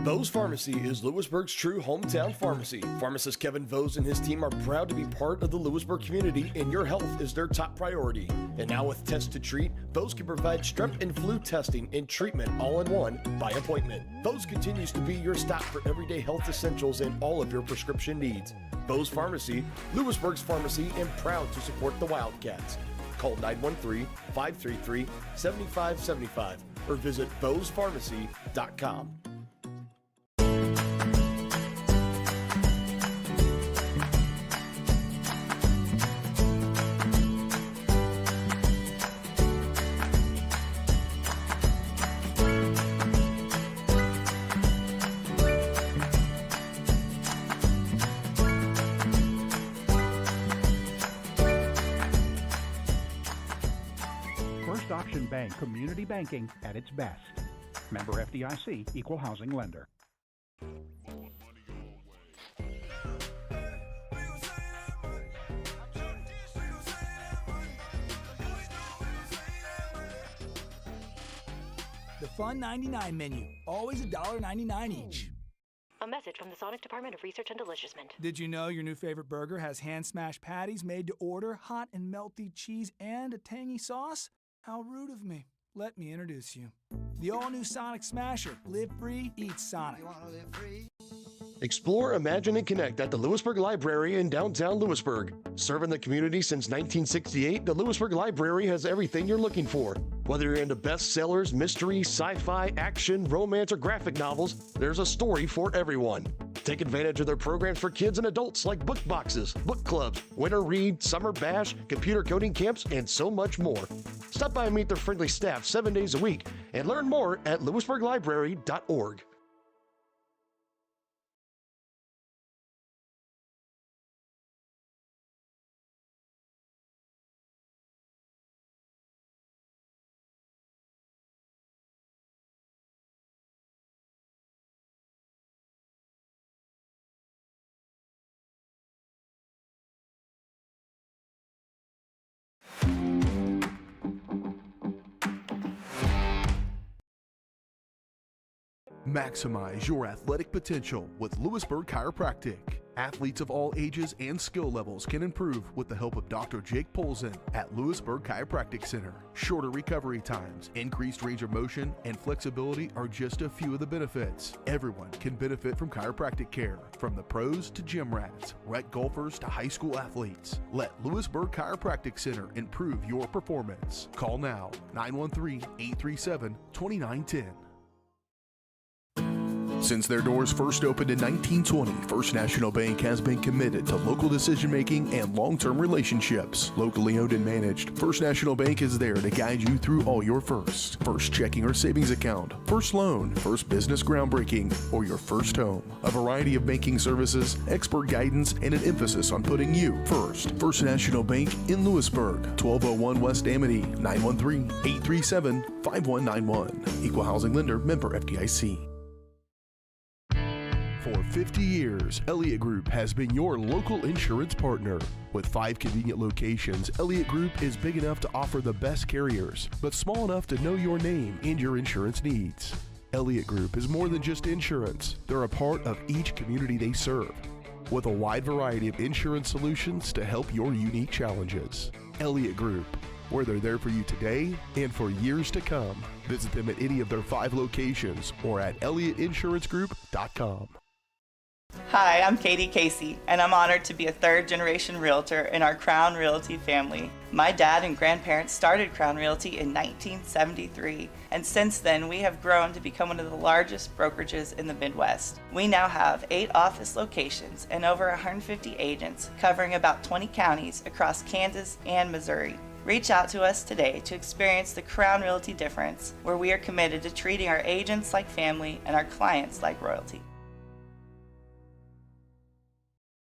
Vose Pharmacy is Louisburg's true hometown pharmacy. Pharmacist Kevin Vose and his team are proud to be part of the Louisburg community, and your health is their top priority. And now with Test to Treat, Vose can provide strep and flu testing and treatment all in one by appointment. Vose continues to be your stop for everyday health essentials and all of your prescription needs. Vose Pharmacy, Louisburg's pharmacy, and proud to support the Wildcats. Call 913-533-7575 or visit vosepharmacy.com. First Auction Bank community banking at its best. Member FDIC, equal housing lender. The Fun 99 menu, always $1.99 each. A message from the Sonic Department of Research and Deliciousment. Did you know your new favorite burger has hand-smashed patties made to order, hot and melty cheese, and a tangy sauce? How rude of me. Let me introduce you. The all-new Sonic Smasher. Live free, eat Sonic. Explore, imagine, and connect at the Louisburg Library in downtown Louisburg. Serving the community since 1968, the Louisburg Library has everything you're looking for. Whether you're into bestsellers, mystery, sci-fi, action, romance, or graphic novels, there's a story for everyone. Take advantage of their programs for kids and adults like book boxes, book clubs, winter read, summer bash, computer coding camps, and so much more. Stop by and meet their friendly staff 7 days a week and learn more at louisburglibrary.org. Maximize your athletic potential with Louisburg Chiropractic. Athletes of all ages and skill levels can improve with the help of Dr. Jake Polzin at Louisburg Chiropractic Center. Shorter recovery times, increased range of motion, and flexibility are just a few of the benefits. Everyone can benefit from chiropractic care, from the pros to gym rats, rec golfers to high school athletes. Let Louisburg Chiropractic Center improve your performance. Call now, 913-837-2910. Since their doors first opened in 1920, First National Bank has been committed to local decision-making and long-term relationships. Locally owned and managed, First National Bank is there to guide you through all your firsts. First checking or savings account, first loan, first business groundbreaking, or your first home. A variety of banking services, expert guidance, and an emphasis on putting you first. First National Bank in Louisburg, 1201 West Amity, 913-837-5191. Equal housing lender, member FDIC. For 50 years, Elliott Group has been your local insurance partner. With 5 convenient locations, Elliott Group is big enough to offer the best carriers, but small enough to know your name and your insurance needs. Elliott Group is more than just insurance. They're a part of each community they serve, with a wide variety of insurance solutions to help your unique challenges. Elliott Group, where they're there for you today and for years to come. Visit them at any of their 5 locations or at ElliottInsuranceGroup.com. Hi, I'm Katie Casey, and I'm honored to be a third-generation realtor in our Crown Realty family. My dad and grandparents started Crown Realty in 1973, and since then we have grown to become one of the largest brokerages in the Midwest. We now have 8 office locations and over 150 agents covering about 20 counties across Kansas and Missouri. Reach out to us today to experience the Crown Realty difference, where we are committed to treating our agents like family and our clients like royalty.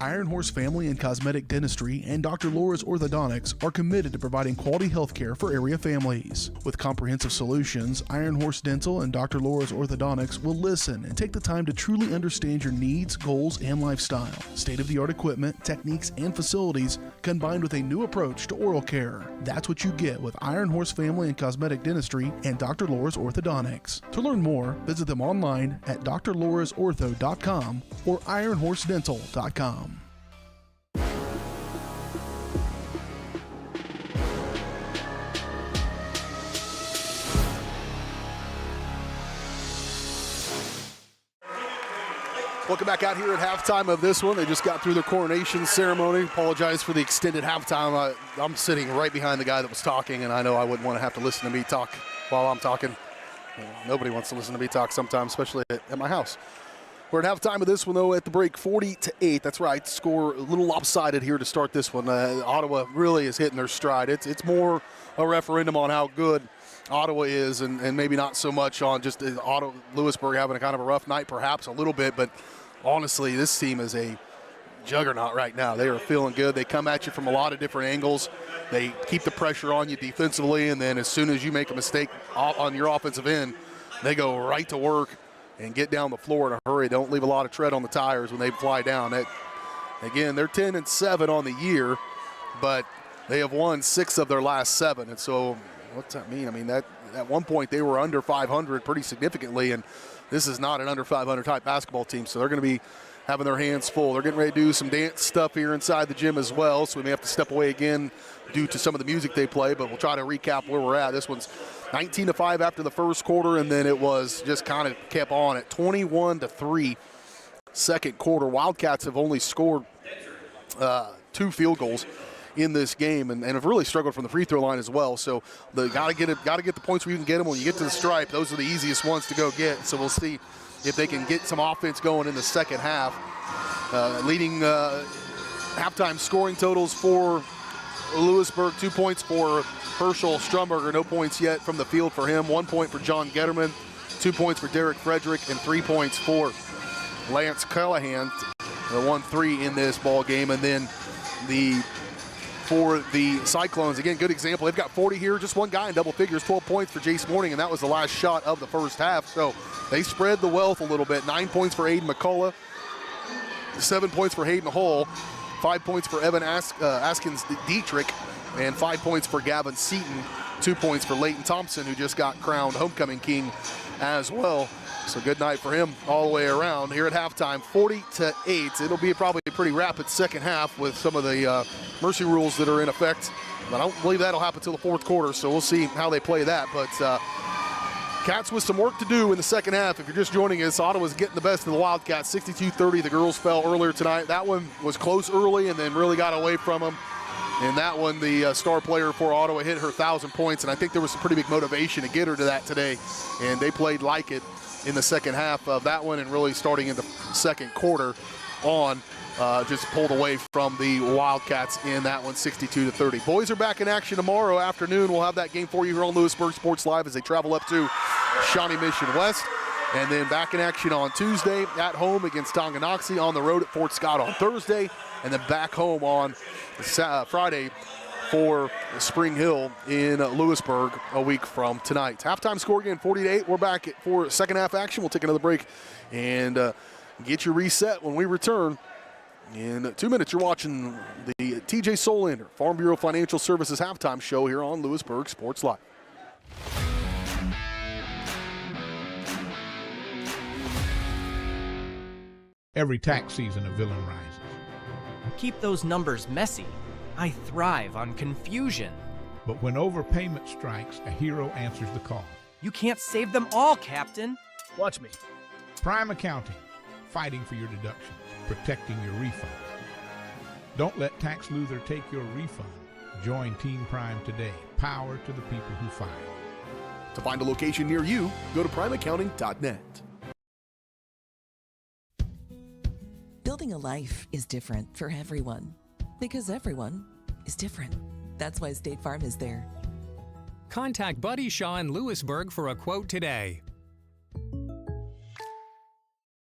Iron Horse Family and Cosmetic Dentistry and Dr. Laura's Orthodontics are committed to providing quality health care for area families. With comprehensive solutions, Iron Horse Dental and Dr. Laura's Orthodontics will listen and take the time to truly understand your needs, goals, and lifestyle. State-of-the-art equipment, techniques, and facilities combined with a new approach to oral care. That's what you get with Iron Horse Family and Cosmetic Dentistry and Dr. Laura's Orthodontics. To learn more, visit them online at drlaurasortho.com or ironhorsedental.com. Welcome back out here at halftime of this one. They just got through their coronation ceremony. Apologize for the extended halftime. I'm sitting right behind the guy that was talking, and I know I wouldn't want to have to listen to me talk while I'm talking. Nobody wants to listen to me talk sometimes, especially at my house. We're at halftime of this one, though, at the break, 40-8. That's right, score a little lopsided here to start this one. Ottawa really is hitting their stride. It's more a referendum on how good Ottawa is, and maybe not so much on just Lewisburg having a kind of a rough night, perhaps a little bit. But honestly, this team is a juggernaut right now. They are feeling good. They come at you from a lot of different angles. They keep the pressure on you defensively, and then as soon as you make a mistake on your offensive end, they go right to work and get down the floor in a hurry. Don't leave a lot of tread on the tires when they fly down. Again, they're 10-7 on the year, but they have won 6 of their last 7. And so what's that mean? I mean, at one point they were under 500 pretty significantly, and this is not an under 500 type basketball team. So they're going to be having their hands full. They're getting ready to do some dance stuff here inside the gym as well, so we may have to step away again due to some of the music they play, but we'll try to recap where we're at. This one's 19-5 after the first quarter, and then it was just kind of kept on at 21-3 second quarter. Wildcats have only scored 2 field goals in this game, and have really struggled from the free throw line as well. So they got to get the points where you can get them. When you get to the stripe, those are the easiest ones to go get. So we'll see if they can get some offense going in the second half. Leading halftime scoring totals for Louisburg: 2 points for Herschel Strumberger, no points yet from the field for him. 1 point for John Getterman, 2 points for Derek Frederick, and 3 points for Lance Callahan. 1-3 in this ball game, and then for the Cyclones, again, good example. They've got 40 here, just one guy in double figures, 12 points for Jace Morning, and that was the last shot of the first half. So they spread the wealth a little bit. 9 points for Aiden McCullough, 7 points for Hayden Hall, 5 points for Evan Askins Dietrich, and 5 points for Gavin Seaton, 2 points for Leighton Thompson, who just got crowned homecoming king as well. So good night for him all the way around here at halftime, 40-8. It'll be probably a pretty rapid second half with some of the mercy rules that are in effect. But I don't believe that'll happen until the fourth quarter, so we'll see how they play that. But Cats with some work to do in the second half. If you're just joining us, Ottawa's getting the best of the Wildcats, 62-30. The girls fell earlier tonight. That one was close early and then really got away from them. And that one, the star player for Ottawa hit her 1,000 points, and I think there was some pretty big motivation to get her to that today. And they played like it in the second half of that one, and really starting in the second quarter on, just pulled away from the Wildcats in that one, 62-30. Boys are back in action tomorrow afternoon. We'll have that game for you here on Louisburg Sports Live as they travel up to Shawnee Mission West. And then back in action on Tuesday at home against Tonganoxie, on the road at Fort Scott on Thursday, and then back home on Friday for Spring Hill in Louisburg a week from tonight. Halftime score again, 40-8. We're back for second half action. We'll take another break and get you reset when we return. In 2 minutes, you're watching the TJ Solander Farm Bureau Financial Services halftime show here on Louisburg Sports Live. Every tax season, a villain rises. Keep those numbers messy. I thrive on confusion. But when overpayment strikes, a hero answers the call. You can't save them all, Captain. Watch me. Prime Accounting, fighting for your deductions, protecting your refund. Don't let Tax Luther take your refund. Join Team Prime today. Power to the people who file. To find a location near you, go to primeaccounting.net. Building a life is different for everyone because everyone is different. That's why State Farm is there. Contact Buddy Shaw in Louisburg for a quote today.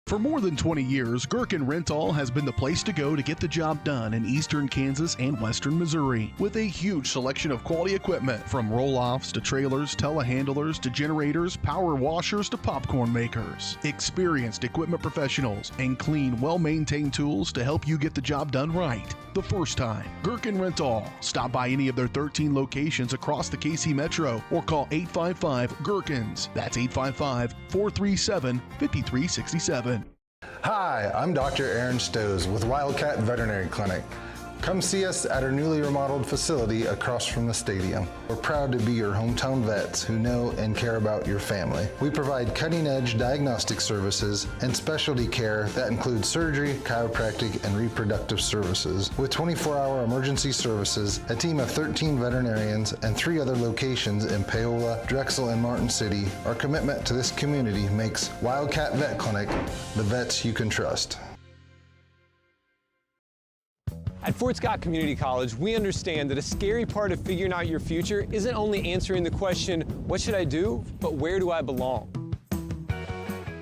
For more than 20 years, Gherkin Rental has been the place to go to get the job done in eastern Kansas and western Missouri. With a huge selection of quality equipment, from roll-offs to trailers, telehandlers to generators, power washers to popcorn makers. Experienced equipment professionals and clean, well-maintained tools to help you get the job done right the first time. Gherkin Rental. Stop by any of their 13 locations across the KC Metro or call 855-GHERKINS. That's 855-437-5367. Hi, I'm Dr. Aaron Stoes with Wildcat Veterinary Clinic. Come see us at our newly remodeled facility across from the stadium. We're proud to be your hometown vets who know and care about your family. We provide cutting-edge diagnostic services and specialty care that includes surgery, chiropractic, and reproductive services. With 24-hour emergency services, a team of 13 veterinarians, and 3 other locations in Paola, Drexel, and Martin City, our commitment to this community makes Wildcat Vet Clinic the vets you can trust. At Fort Scott Community College, we understand that a scary part of figuring out your future isn't only answering the question, what should I do, but where do I belong?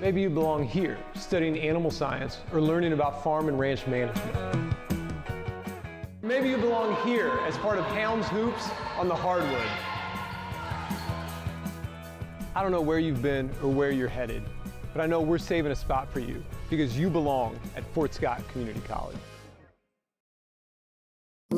Maybe you belong here, studying animal science or learning about farm and ranch management. Maybe you belong here as part of Helms Hoops on the hardwood. I don't know where you've been or where you're headed, but I know we're saving a spot for you because you belong at Fort Scott Community College.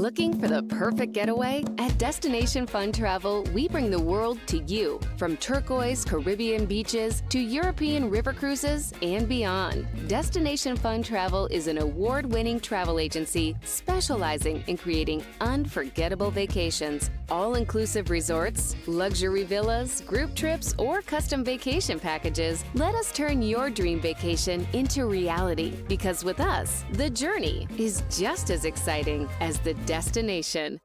Looking for the perfect getaway? At Destination Fun Travel, we bring the world to you. From turquoise Caribbean beaches to European river cruises and beyond. Destination Fun Travel is an award-winning travel agency specializing in creating unforgettable vacations. All-inclusive resorts, luxury villas, group trips, or custom vacation packages. Let us turn your dream vacation into reality, because with us, the journey is just as exciting as the destination.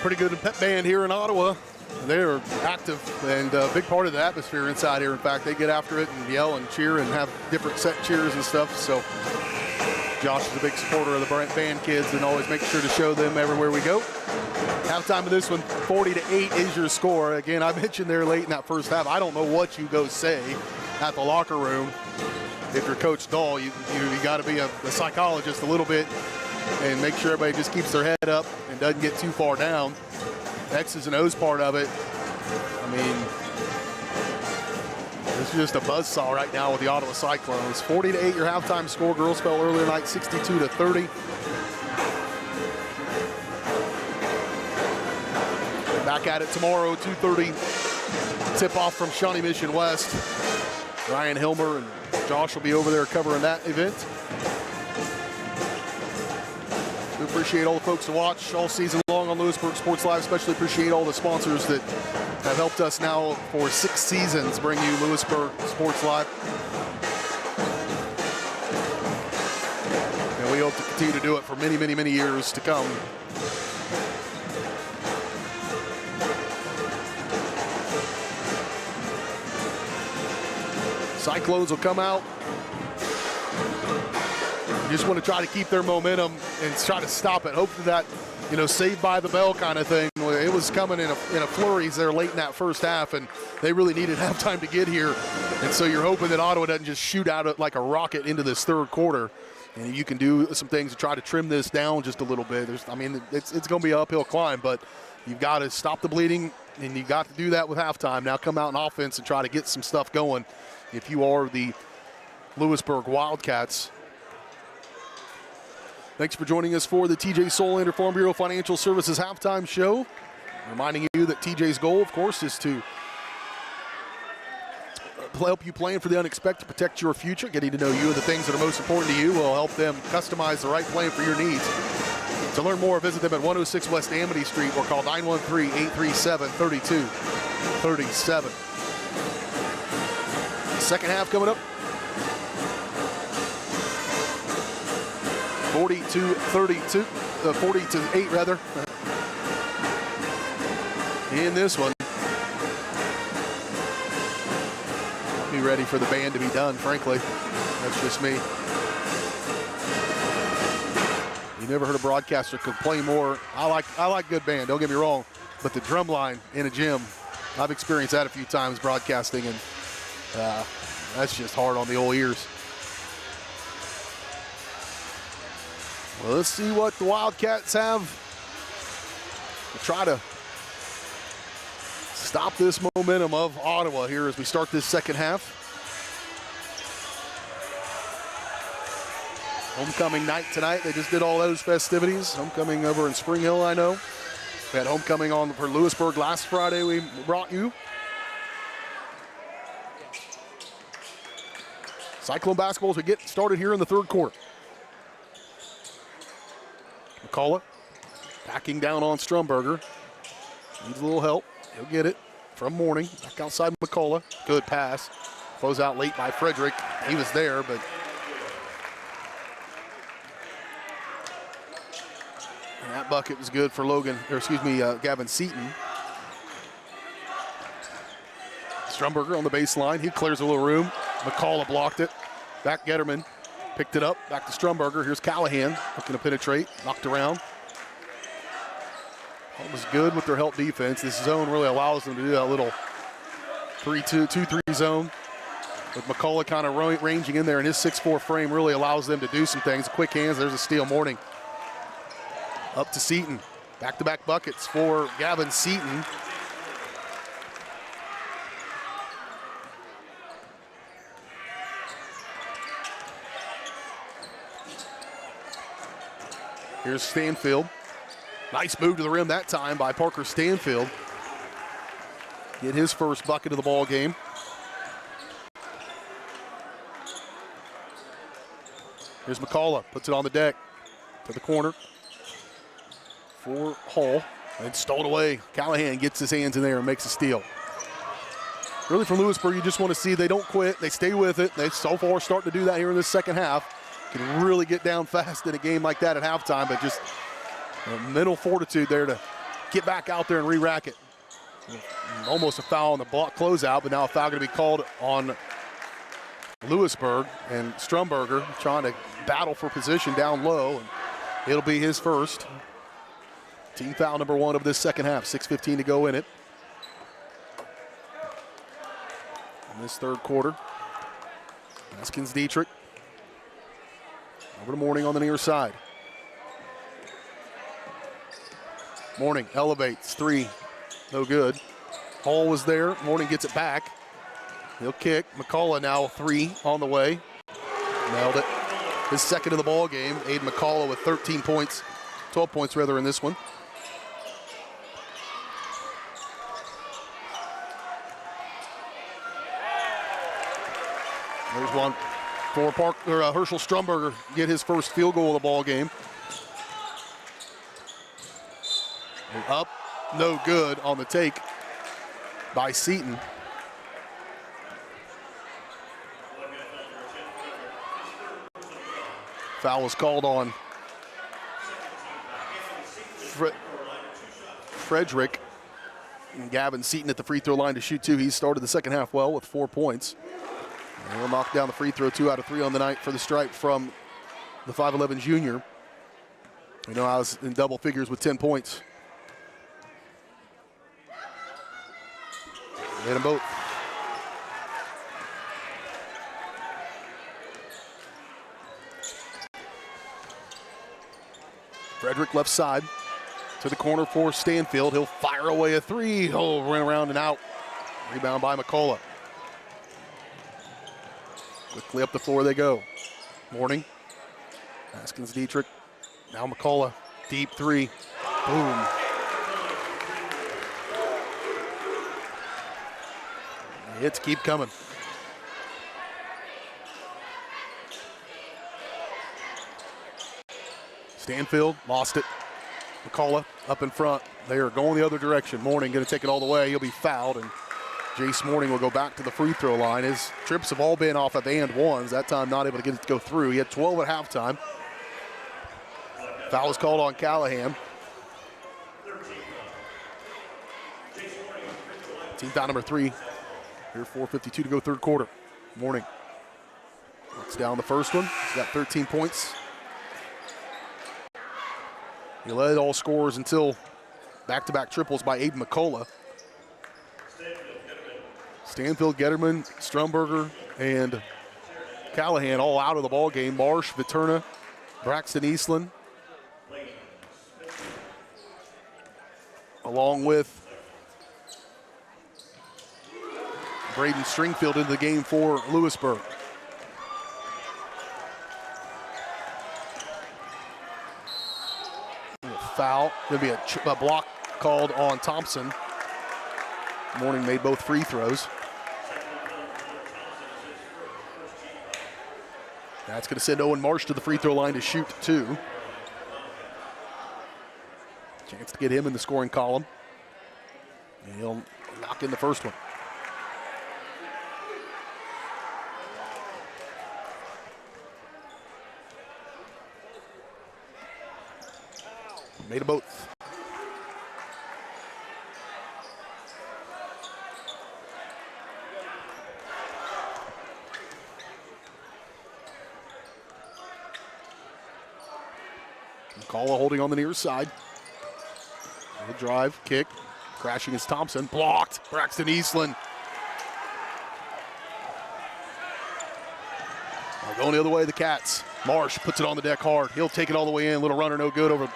Pretty good pep band here in Ottawa. They're active and a big part of the atmosphere inside here. In fact, they get after it and yell and cheer and have different set cheers and stuff. So Josh is a big supporter of the band kids and always makes sure to show them everywhere we go. Halftime of this one, 40-8 is your score. Again, I mentioned there late in that first half, I don't know what you go say at the locker room. If you're Coach Dahl, you got to be a psychologist a little bit and make sure everybody just keeps their head up and doesn't get too far down. X's and O's part of it. I mean, this is just a buzzsaw right now with the Ottawa Cyclones. 40-8 your halftime score. Girls fell earlier tonight, 62-30. Back at it tomorrow, 2:30. Tip-off from Shawnee Mission West. Ryan Hilmer and Josh will be over there covering that event. We appreciate all the folks who watch all season long on Louisburg Sports Live. Especially appreciate all the sponsors that have helped us now for 6 seasons bring you Louisburg Sports Live. And we hope to continue to do it for many, many, many years to come. Cyclones will come out. You just want to try to keep their momentum and try to stop it. Hopefully that, saved by the bell kind of thing. It was coming in a flurries there late in that first half, and they really needed halftime to get here. And so you're hoping that Ottawa doesn't just shoot out like a rocket into this third quarter. And you can do some things to try to trim this down just a little bit. It's going to be an uphill climb, but you've got to stop the bleeding, and you got to do that with halftime. Now come out in offense and try to get some stuff going if you are the Louisburg Wildcats. Thanks for joining us for the TJ Solander Farm Bureau Financial Services halftime show. Reminding you that TJ's goal, of course, is to help you plan for the unexpected, protect your future. Getting to know you and the things that are most important to you will help them customize the right plan for your needs. To learn more, visit them at 106 West Amity Street or call 913-837-3237. Second half coming up. 40-8 rather. In this one. I'll be ready for the band to be done, frankly. That's just me. You never heard a broadcaster complain more. I like good band, don't get me wrong, but the drum line in a gym, I've experienced that a few times broadcasting, and that's just hard on the old ears. Well, let's see what the Wildcats have to try to stop this momentum of Ottawa here as we start this second half. Homecoming night tonight. They just did all those festivities. Homecoming over in Spring Hill, I know. We had homecoming on for Louisburg last Friday we brought you. Cyclone basketball as we get started here in the third quarter. McCullough backing down on Strumberger. Needs a little help. He'll get it from Morning. Back outside McCullough. Good pass. Close out late by Frederick. He was there, but and that bucket was good for Gavin Seaton. Strumberger on the baseline. He clears a little room. McCullough blocked it. Back Getterman. Picked it up, back to Strumberger. Here's Callahan looking to penetrate, knocked around. That was good with their help defense. This zone really allows them to do that little 2-3 zone. With McCullough kind of ranging in there, and his 6'4" frame really allows them to do some things. Quick hands, there's a steal. Morning. Up to Seaton. Back-to-back buckets for Gavin Seaton. Here's Stanfield. Nice move to the rim that time by Parker Stanfield. Get his first bucket of the ball game. Here's McCullough, puts it on the deck to the corner for Hall, and stole it away. Callahan gets his hands in there and makes a steal. Really, from Louisburg, you just want to see they don't quit. They stay with it. They so far starting to do that here in this second half. Can really get down fast in a game like that at halftime, but just mental fortitude there to get back out there and re-rack it. Almost a foul on the block closeout, but now a foul going to be called on Louisburg, and Strumberger trying to battle for position down low, and it'll be his first. Team foul number 1 of this second half, 6:15 to go in it. In this third quarter, Haskins Dietrich over to Mourning on the near side. Mourning elevates, 3, no good. Hall was there, Mourning gets it back. He'll kick. McCullough now 3 on the way. Nailed it. His second of the ball game. Aiden McCullough with 13 points, 12 points rather in this one. There's one for Herschel Strumberger, get his first field goal of the ball game. And up, no good on the take by Seaton. Foul was called on Frederick. And Gavin Seaton at the free throw line to shoot 2. He started the second half well with 4 points. And he'll knock down the free throw, 2 out of 3 on the night for the stripe from the 5'11 junior. You know, I was in double figures with 10 points. Hit them both. Frederick left side to the corner for Stanfield. He'll fire away a 3. Oh, ran around and out. Rebound by McCullough. Quickly up the floor they go. Mourning. Haskins Dietrich. Now McCullough. Deep 3. Boom. The hits keep coming. Stanfield lost it. McCullough up in front. They are going the other direction. Mourning going to take it all the way. He'll be fouled, and Jace Mourning will go back to the free throw line. His trips have all been off of and ones. That time not able to get it to go through. He had 12 at halftime. Foul is called on Callahan. Team foul number 3. Here, 4:52 to go third quarter. Mourning. Knocks down the first one. He's got 13 points. He led all scorers until back-to-back triples by Aiden McCullough. Stanfield, Getterman, Strumberger, and Callahan all out of the ball game. Marsh, Viterna, Braxton Eastland, along with Braden Stringfield into the game for Louisburg. Foul. Going to be a block called on Thompson. Mourning made both free throws. That's going to send Owen Marsh to the free throw line to shoot 2. Chance to get him in the scoring column. And he'll knock in the first one. Made a both. McCullough holding on the near side. The drive, kick, crashing is Thompson. Blocked. Braxton Eastland. Now going the other way, the Cats. Marsh puts it on the deck hard. He'll take it all the way in. Little runner, no good over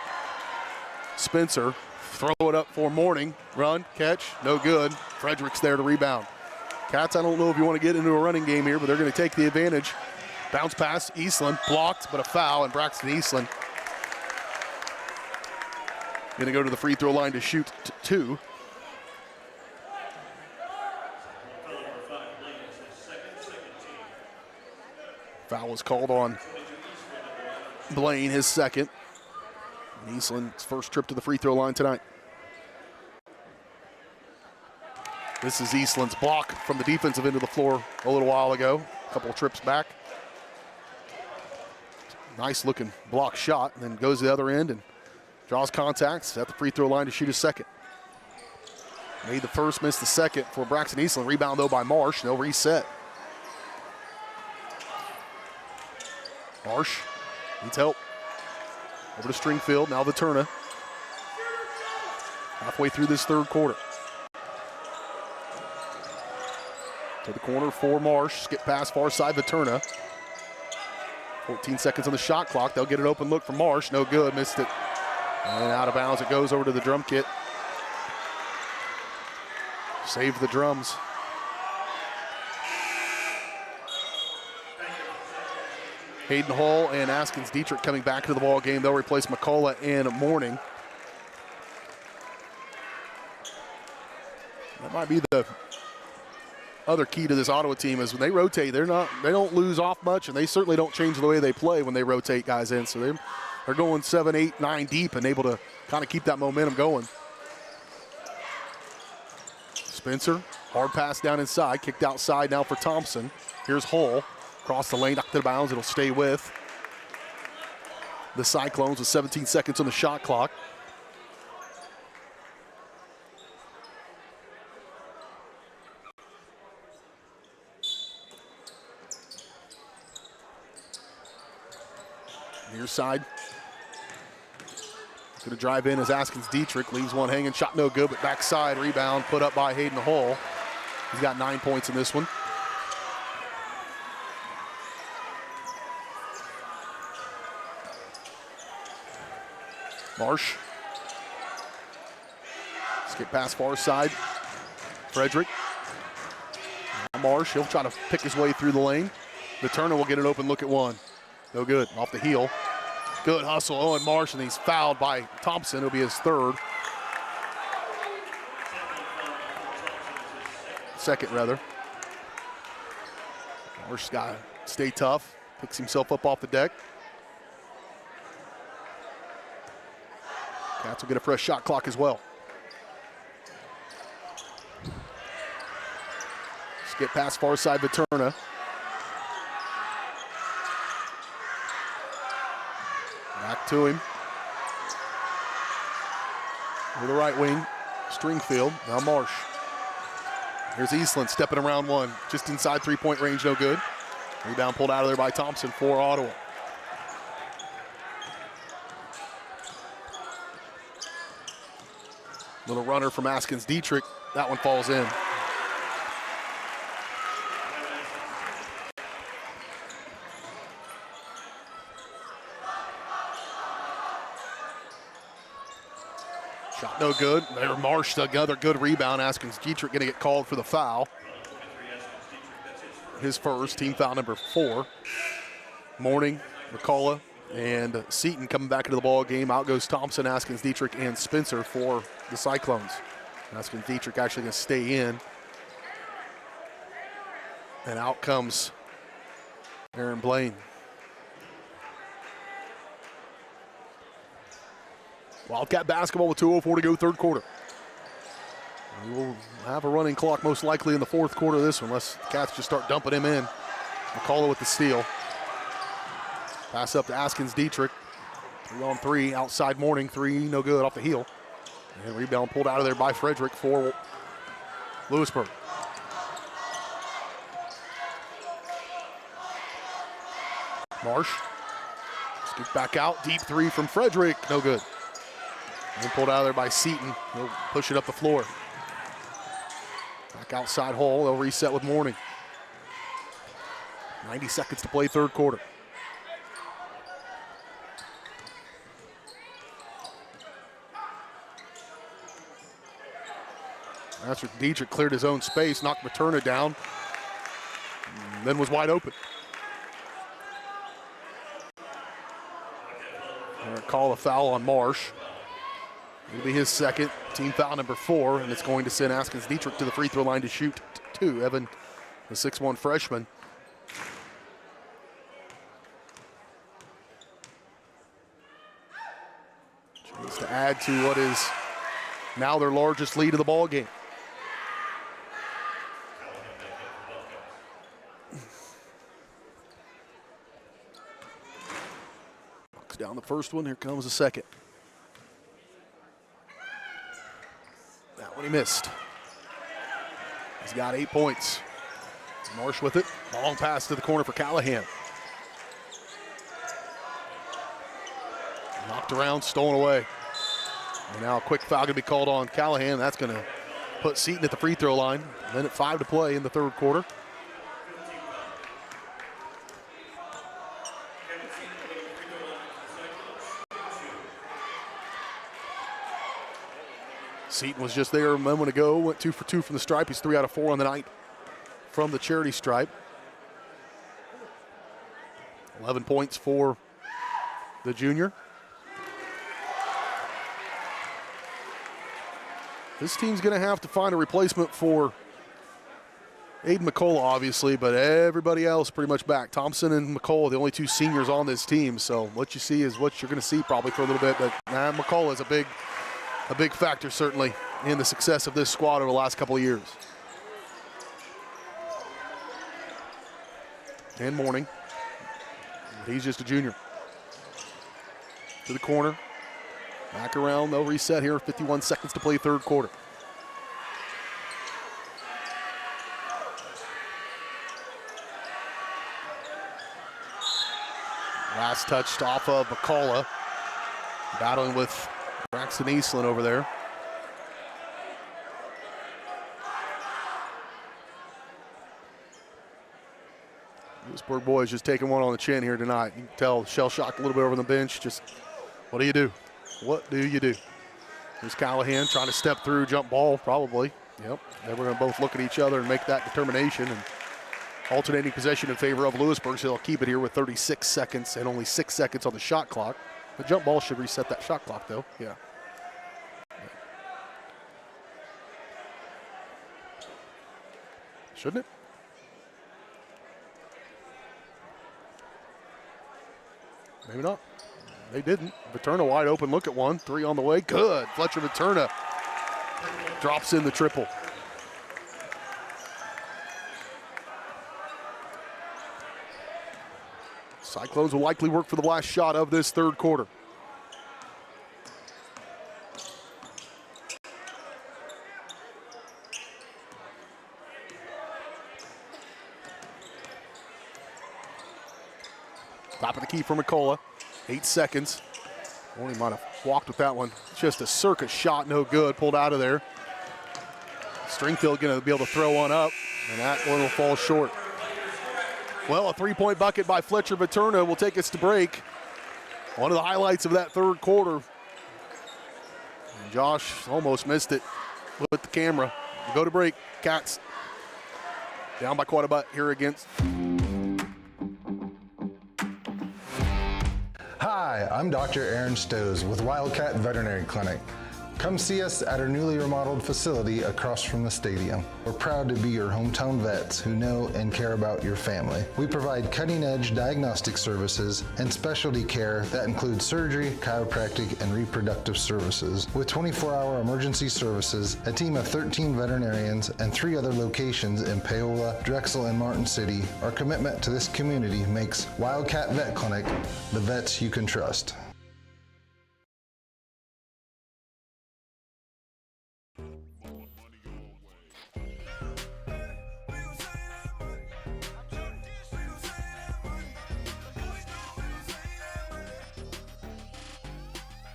Spencer. Throw it up for Mourning. Run, catch, no good. Frederick's there to rebound. Cats, I don't know if you want to get into a running game here, but they're going to take the advantage. Bounce pass, Eastland, blocked, but a foul, and Braxton Eastland Going to go to the free throw line to shoot two. Foul was called on Blaine, his second. And Eastland's first trip to the free throw line tonight. This is Eastland's block from the defensive end of the floor a little while ago. A couple of trips back. Nice looking block shot, and then goes to the other end and draws contacts at the free throw line to shoot his second. Made the first, missed the second for Braxton Eastland. Rebound though by Marsh, they'll reset. Marsh needs help. Over to Stringfield, now Vaterna. Halfway through this third quarter. To the corner for Marsh, skip pass far side Vaterna. 14 seconds on the shot clock, they'll get an open look from Marsh, no good, missed it. And out of bounds it goes over to the drum kit. Save the drums. Hayden Hall and Askins Dietrich coming back to the ball game. They'll replace McCullough and Mourning. That might be the other key to this Ottawa team is when they rotate, they don't lose off much, and they certainly don't change the way they play when they rotate guys in. So they're going 7, 8, 9 deep and able to kind of keep that momentum going. Spencer, hard pass down inside, kicked outside now for Thompson. Here's Hall. Across the lane, knocked to the bounds, it'll stay with the Cyclones with 17 seconds on the shot clock. Near side. Gonna drive in as Askins Dietrich, leaves one hanging, shot no good, but backside rebound put up by Hayden Hall. He's got 9 points in this one. Marsh. Skip pass far side. Frederick. Now Marsh, he'll try to pick his way through the lane. The Turner will get an open look at one. No good, off the heel. Good hustle, Owen Marsh, and he's fouled by Thompson. It'll be his third. Second, rather. Marsh's got to stay tough. Picks himself up off the deck. Cats will get a fresh shot clock as well. Skip pass far side Vaterna. Back to him. Over the right wing, Stringfield, now Marsh. Here's Eastland stepping around one, just inside three-point range, no good. Rebound pulled out of there by Thompson for Ottawa. Little runner from Askins Dietrich. That one falls in. Shot no good. There, Marsh, another good rebound. Askins Dietrich going to get called for the foul. His first, team foul number 4. Mourning, McCullough, and Seaton coming back into the ball game. Out goes Thompson, Askins Dietrich, and Spencer for the Cyclones. Askins Dietrich actually going to stay in. And out comes Aaron Blaine. Wildcat basketball with 2:04 to go, third quarter. We will have a running clock most likely in the fourth quarter of this one, unless the Cats just start dumping him in. McCullough with the steal. Pass up to Askins Dietrich. 3-on-3, outside Mourning, 3, no good, off the heel. And rebound pulled out of there by Frederick for Louisburg. Marsh. Scoop back out, deep 3 from Frederick, no good. And pulled out of there by Seaton. He'll push it up the floor. Back outside Hall, they'll reset with Mourning. 90 seconds to play third quarter. After Dietrich cleared his own space, knocked Materna down, and then was wide open. They're gonna call a foul on Marsh. It'll be his second, team foul number 4, and it's going to send Askins Dietrich to the free throw line to shoot 2. Evan, the 6'1 freshman. Tries to add to what is now their largest lead of the ball game. Knocks down the first one. Here comes the second. That one he missed. He's got 8 points. Marsh with it. Long pass to the corner for Callahan. Knocked around, stolen away. And now a quick foul going to be called on Callahan. That's going to put Seton at the free throw line. Then at 5 to play in the third quarter. Seton was just there a moment ago, went 2 for 2 from the stripe. He's 3 out of 4 on the night from the charity stripe. 11 points for the junior. This team's going to have to find a replacement for Aiden McCullough, obviously, but everybody else pretty much back. Thompson and McCullough, the only 2 seniors on this team, so what you see is what you're going to see probably for a little bit, but McCullough is a big factor, certainly, in the success of this squad over the last couple of years. And Mourning. He's just a junior. To the corner. Back around, they'll reset here. 51 seconds to play third quarter. Last touched off of McCullough. Battling with Braxton Eastland over there. Louisburg boys just taking one on the chin here tonight. You can tell shell shocked a little bit over the bench. Just what do you do? What do you do? Here's Callahan trying to step through, jump ball probably. Yep, they were going to both look at each other and make that determination. And alternating possession in favor of Louisburg, so they'll keep it here with 36 seconds and only 6 seconds on the shot clock. The jump ball should reset that shot clock though, yeah. Shouldn't it? Maybe not. They didn't. Viterna wide open, look at one. 3 on the way, good. Fletcher Viterna drops in the triple. Cyclones will likely work for the last shot of this third quarter. Top of the key for McCullough. 8 seconds. Only might have walked with that one. Just a circus shot, no good. Pulled out of there. Stringfield going to be able to throw one up, and that one will fall short. Well, a 3-point bucket by Fletcher Viterna will take us to break. One of the highlights of that third quarter. And Josh almost missed it with the camera. We go to break. Cats down by quite a bit here against. Hi, I'm Dr. Aaron Stows with Wildcat Veterinary Clinic. Come see us at our newly remodeled facility across from the stadium. We're proud to be your hometown vets who know and care about your family. We provide cutting-edge diagnostic services and specialty care that includes surgery, chiropractic, and reproductive services. With 24-hour emergency services, a team of 13 veterinarians, and 3 other locations in Paola, Drexel, and Martin City, our commitment to this community makes Wildcat Vet Clinic the vets you can trust.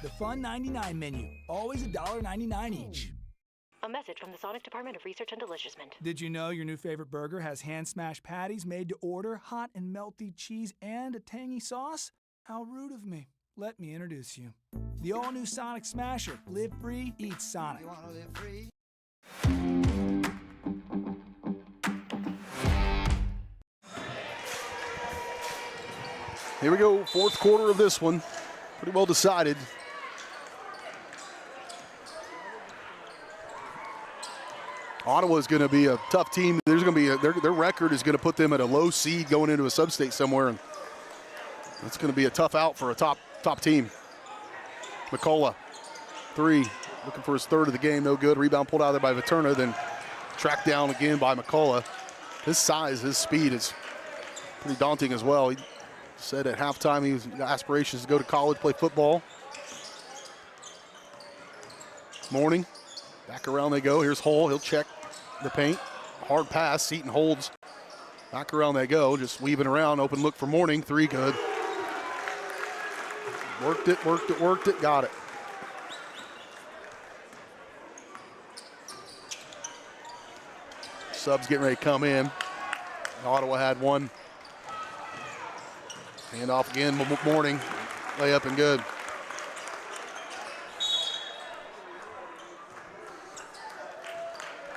The Fun 99 menu, always $1.99 each. A message from the Sonic Department of Research and Deliciousment. Did you know your new favorite burger has hand-smashed patties made to order, hot and melty cheese, and a tangy sauce? How rude of me. Let me introduce you. The all-new Sonic Smasher. Live free, eat Sonic. You wanna live free? Here we go, fourth quarter of this one. Pretty well decided. Ottawa is going to be a tough team. There's going to be their record is going to put them at a low seed going into a sub-state somewhere, and it's going to be a tough out for a top team. McCullough, 3, looking for his 3rd of the game, no good. Rebound pulled out there by Viterna, then tracked down again by McCullough. His size, his speed is pretty daunting as well. He said at halftime he got aspirations to go to college, play football. Morning, back around they go. Here's Hull, he'll check the paint. Hard pass, Seton holds. Back around they go, just weaving around, open look for Morning, 3 good. Worked it, got it. Subs getting ready to come in. Ottawa had one. Hand off again, Morning. Layup and good.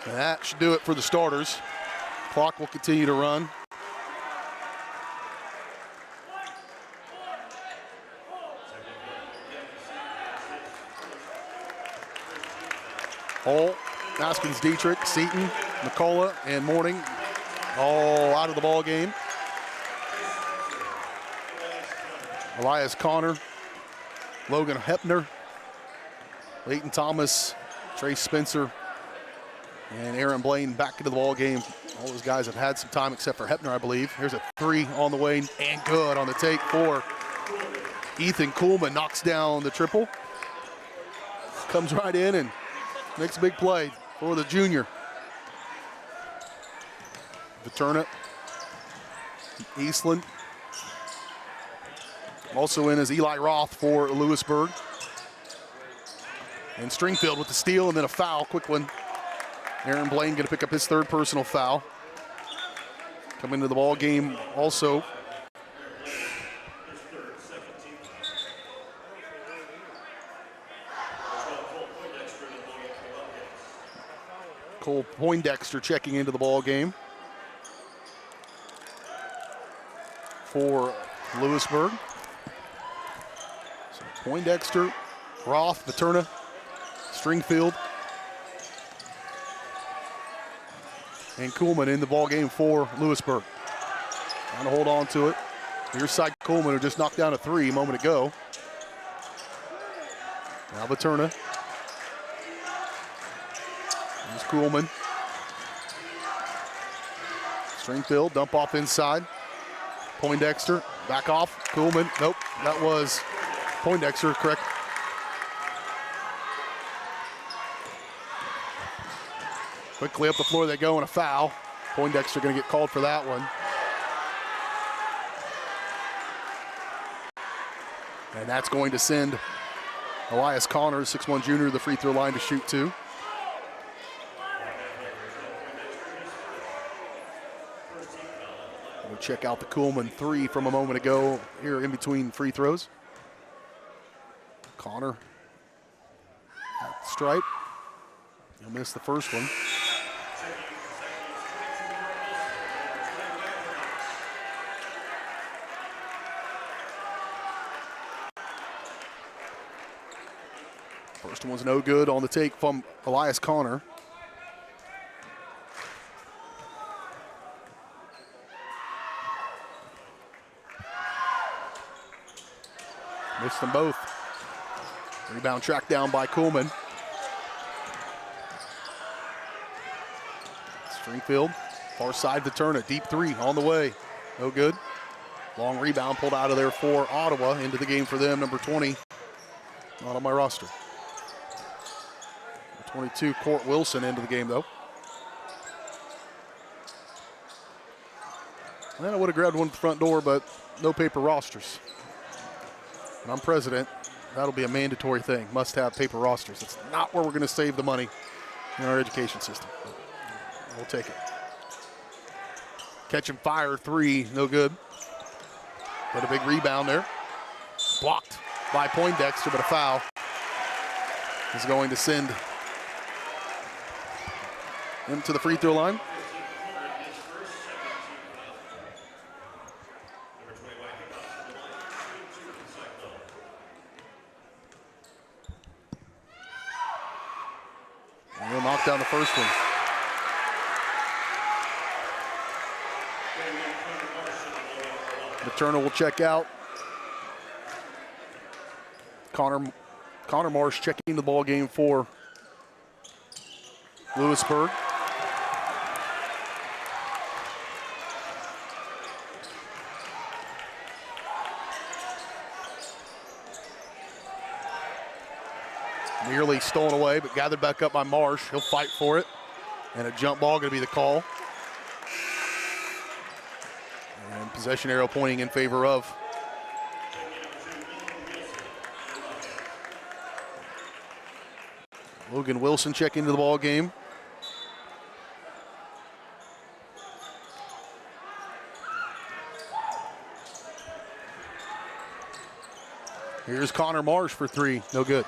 And that should do it for the starters. Clock will continue to run. Hull, Haskins, Dietrich, Seton, McCullough, and Morning all out of the ball game. Elias Connor, Logan Hepner, Leighton Thomas, Trey Spencer, and Aaron Blaine back into the ball game. All those guys have had some time except for Hepner, I believe. Here's a 3 on the way and good on the take for Ethan Kuhlman. Knocks down the triple. Comes right in and makes a big play for the junior. Viterna, Eastland. Also in is Eli Roth for Louisburg. And Stringfield with the steal and then a foul, quick one. Aaron Blaine going to pick up his 3rd personal foul. Coming into the ball game also. Cole Poindexter checking into the ball game for Louisburg. So Poindexter, Roth, Viterna, Stringfield, and Kuhlman in the ball game for Louisburg. Trying to hold on to it. Here's Cyclones Kuhlman, who just knocked down a 3 a moment ago. Now Viterna. Here's Kuhlman. Stringfield, dump off inside. Poindexter, back off. Kuhlman, nope, that was Poindexter, correct. Quickly up the floor they go and a foul. Poindexter going to get called for that one. And that's going to send Elias Connor, 6'1" junior, to the free throw line to shoot 2. We'll check out the Kuhlman 3 from a moment ago here in between free throws. Connor at the stripe. He'll miss the first one. First one's no good on the take from Elias Connor. Missed them both. Rebound tracked down by Kuhlman. Stringfield, far side Viterna, deep 3 on the way. No good. Long rebound pulled out of there for Ottawa. Into the game for them, number 20. Not on my roster. 22, Court Wilson into the game, though. And I would have grabbed one at the front door, but no paper rosters. And I'm president. That'll be a mandatory thing. Must have paper rosters. It's not where we're going to save the money in our education system. We'll take it. Catch and fire 3, no good. But a big rebound there. Blocked by Poindexter, but a foul is going to send him to the free throw line. And he'll knock down the first one. Turner will check out. Connor Marsh checking the ball game for Louisburg. Nearly stolen away, but gathered back up by Marsh. He'll fight for it. And a jump ball going to be the call. And possession arrow pointing in favor of Logan Wilson checking into the ball game. Here's Connor Marsh for three. No good.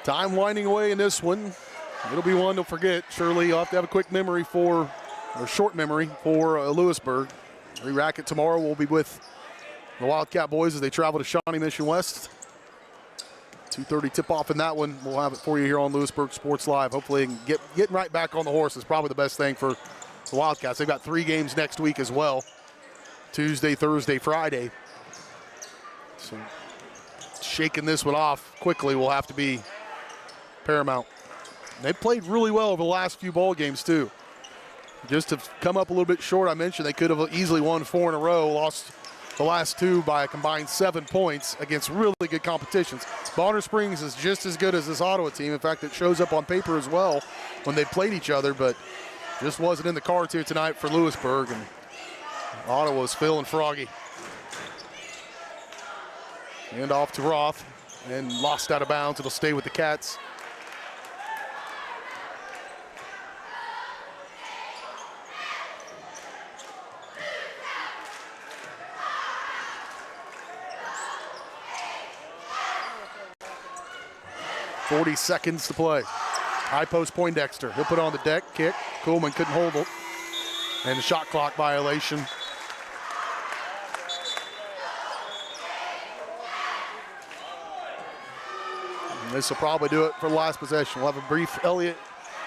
Time winding away in this one. It'll be one to forget. Surely you'll have to have a quick memory or short memory for Louisburg. Re-racket tomorrow. We'll be with the Wildcat boys as they travel to Shawnee Mission West. 2:30 tip-off in that one. We'll have it for you here on Louisburg Sports Live. Hopefully getting right back on the horse is probably the best thing for the Wildcats. They've got 3 games next week as well. Tuesday, Thursday, Friday. So shaking this one off quickly will have to be paramount. They played really well over the last few ball games too. Just to come up a little bit short, I mentioned they could have easily won 4 in a row, lost the last 2 by a combined 7 points against really good competitions. Bonner Springs is just as good as this Ottawa team. In fact, it shows up on paper as well when they played each other, but just wasn't in the cards here tonight for Louisburg, and Ottawa's feeling froggy. Hand off to Roth, and lost out of bounds. It'll stay with the Cats. .40 seconds to play. High post Poindexter. He'll put it on the deck. Kick. Kuhlman couldn't hold it. And a shot clock violation. And this will probably do it for the last possession. We'll have a brief Elliott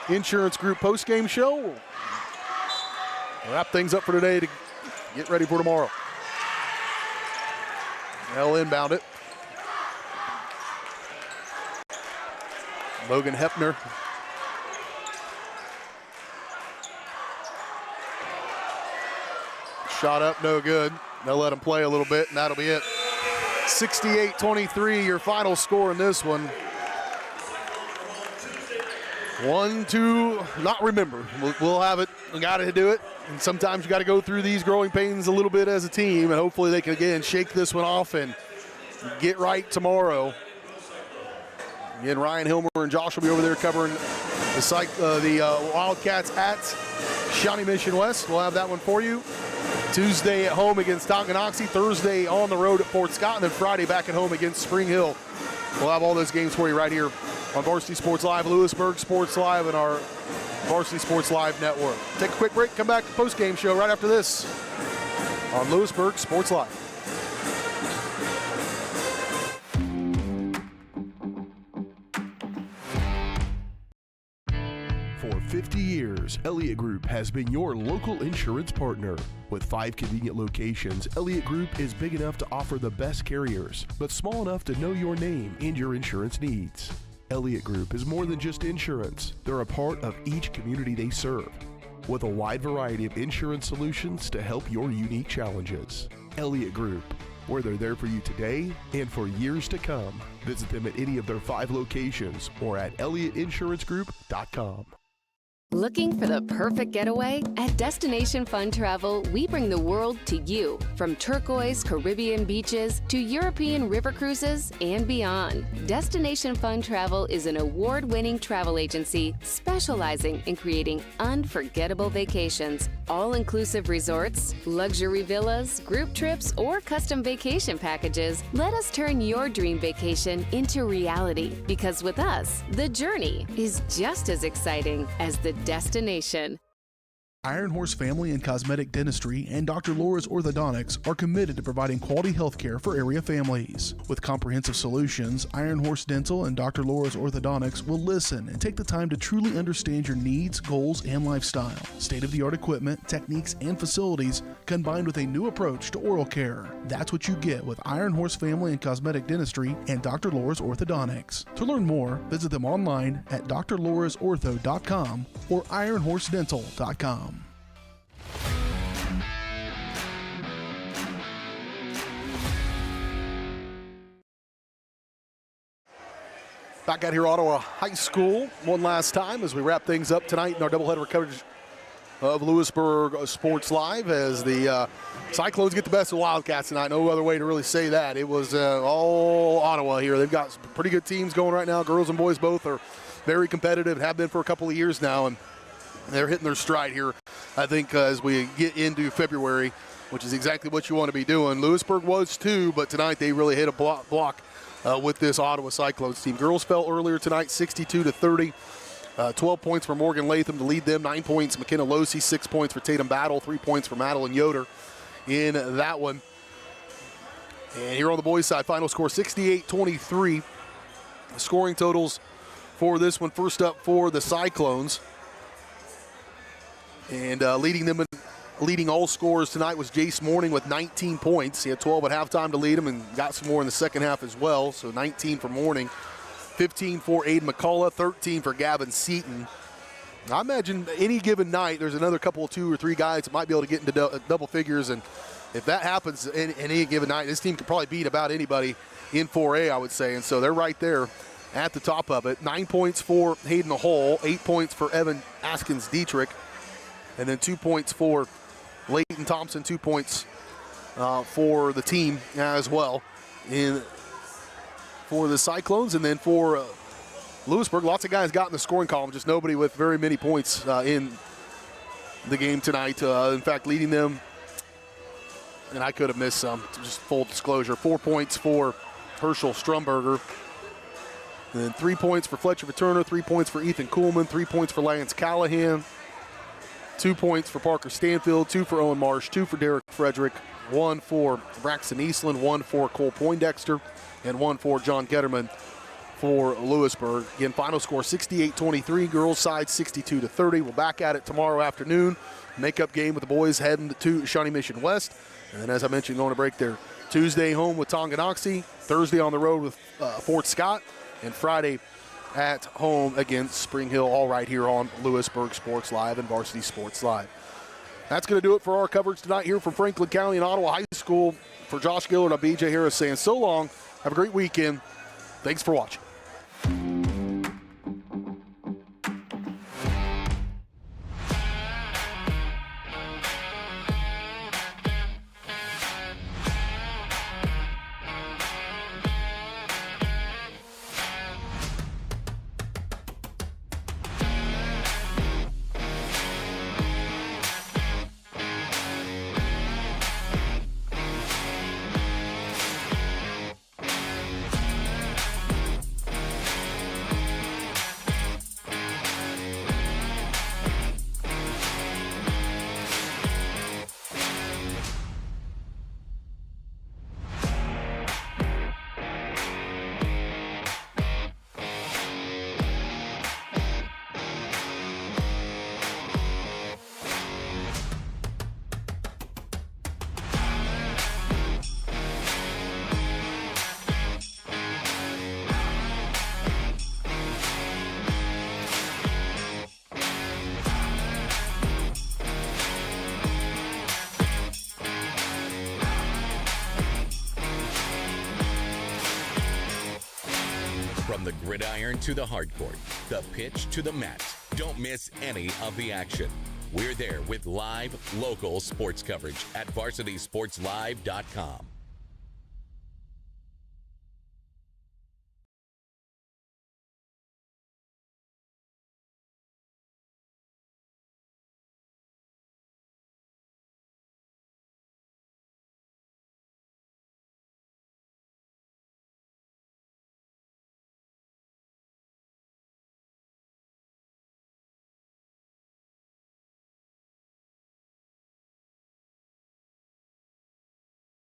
Insurance Group post-game show. We'll wrap things up for today to get ready for tomorrow. They'll inbound it. Logan Hepner. Shot up, no good. They'll let him play a little bit, and that'll be it. 68-23, your final score in this one. 1, 2, not remember. We'll have it. We got to do it. And sometimes you got to go through these growing pains a little bit as a team, and hopefully they can, again, shake this one off and get right tomorrow. Again, Ryan Hilmer and Josh will be over there covering the Wildcats at Shawnee Mission West. We'll have that one for you. Tuesday at home against Tonganoxie, Thursday on the road at Fort Scott, and then Friday back at home against Spring Hill. We'll have all those games for you right here on Varsity Sports Live, Louisburg Sports Live, and our Varsity Sports Live network. Take a quick break, come back to the post-game show right after this on Louisburg Sports Live. For 50 years, Elliott Group has been your local insurance partner. With 5 convenient locations, Elliott Group is big enough to offer the best carriers, but small enough to know your name and your insurance needs. Elliott Group is more than just insurance. They're a part of each community they serve, with a wide variety of insurance solutions to help your unique challenges. Elliott Group, where they're there for you today and for years to come. Visit them at any of their 5 locations or at ElliottInsuranceGroup.com. Looking for the perfect getaway? At Destination Fun Travel, we bring the world to you. From turquoise Caribbean beaches to European river cruises and beyond. Destination Fun Travel is an award-winning travel agency specializing in creating unforgettable vacations. All-inclusive resorts, luxury villas, group trips, or custom vacation packages. Let us turn your dream vacation into reality, because with us, the journey is just as exciting as the destination. Iron Horse Family and Cosmetic Dentistry and Dr. Laura's Orthodontics are committed to providing quality health care for area families. With comprehensive solutions, Iron Horse Dental and Dr. Laura's Orthodontics will listen and take the time to truly understand your needs, goals, and lifestyle. State-of-the-art equipment, techniques, and facilities combined with a new approach to oral care. That's what you get with Iron Horse Family and Cosmetic Dentistry and Dr. Laura's Orthodontics. To learn more, visit them online at drlaurasortho.com or ironhorsedental.com. Back out here, Ottawa High School, one last time as we wrap things up tonight in our doubleheader coverage of Louisburg Sports Live as the Cyclones get the best of the Wildcats tonight. No other way to really say that. It was all Ottawa here. They've got some pretty good teams going right now. Girls and boys both are very competitive, have been for a couple of years now, and they're hitting their stride here, I think, as we get into February, which is exactly what you want to be doing. Louisburg was too, but tonight they really hit a block with this Ottawa Cyclones team. Girls fell earlier tonight, 62-30. 12 points for Morgan Latham to lead them, 9 points McKenna Losey, 6 points for Tatum Battle, 3 points for Madeline Yoder in that one. And here on the boys' side, final score 68-23. The scoring totals for this one, first up for the Cyclones. And leading all scorers tonight was Jace Morning with 19 points. He had 12 at halftime to lead him and got some more in the second half as well. So 19 for Morning, 15 for Aiden McCullough, 13 for Gavin Seaton. I imagine any given night there's another couple, 2 or 3 guys that might be able to get into double figures. And if that happens in any given night, this team could probably beat about anybody in 4A, I would say. And so they're right there at the top of it. 9 points for Hayden Hall, 8 points for Evan Askins Dietrich, and then 2 points for Leighton Thompson, 2 points for the team as well for the Cyclones. And then for Louisburg, lots of guys got in the scoring column, just nobody with very many points in the game tonight. In fact, leading them, and I could have missed some, just full disclosure, 4 points for Herschel Strumberger. And then 3 points for Fletcher Paterno, 3 points for Ethan Kuhlman, 3 points for Lance Callahan, 2 points for Parker Stanfield, 2 for Owen Marsh, 2 for Derek Frederick, 1 for Braxton Eastland, 1 for Cole Poindexter, and 1 for John Getterman for Louisburg. Again, final score 68-23, girls side 62-30. We'll back at it tomorrow afternoon. Makeup game with the boys heading to Shawnee Mission West. And then, as I mentioned, going to break there Tuesday home with Tonganoxie, Thursday on the road with Fort Scott, and Friday at home against Spring Hill, all right here on Louisburg Sports Live and Varsity Sports Live. That's going to do it for our coverage tonight here from Franklin County and Ottawa High School. For Josh Gillard, I'm BJ Harris saying so long. Have a great weekend. Thanks for watching. From the gridiron to the hardcourt, the pitch to the mat, don't miss any of the action. We're there with live, local sports coverage at varsitysportslive.com.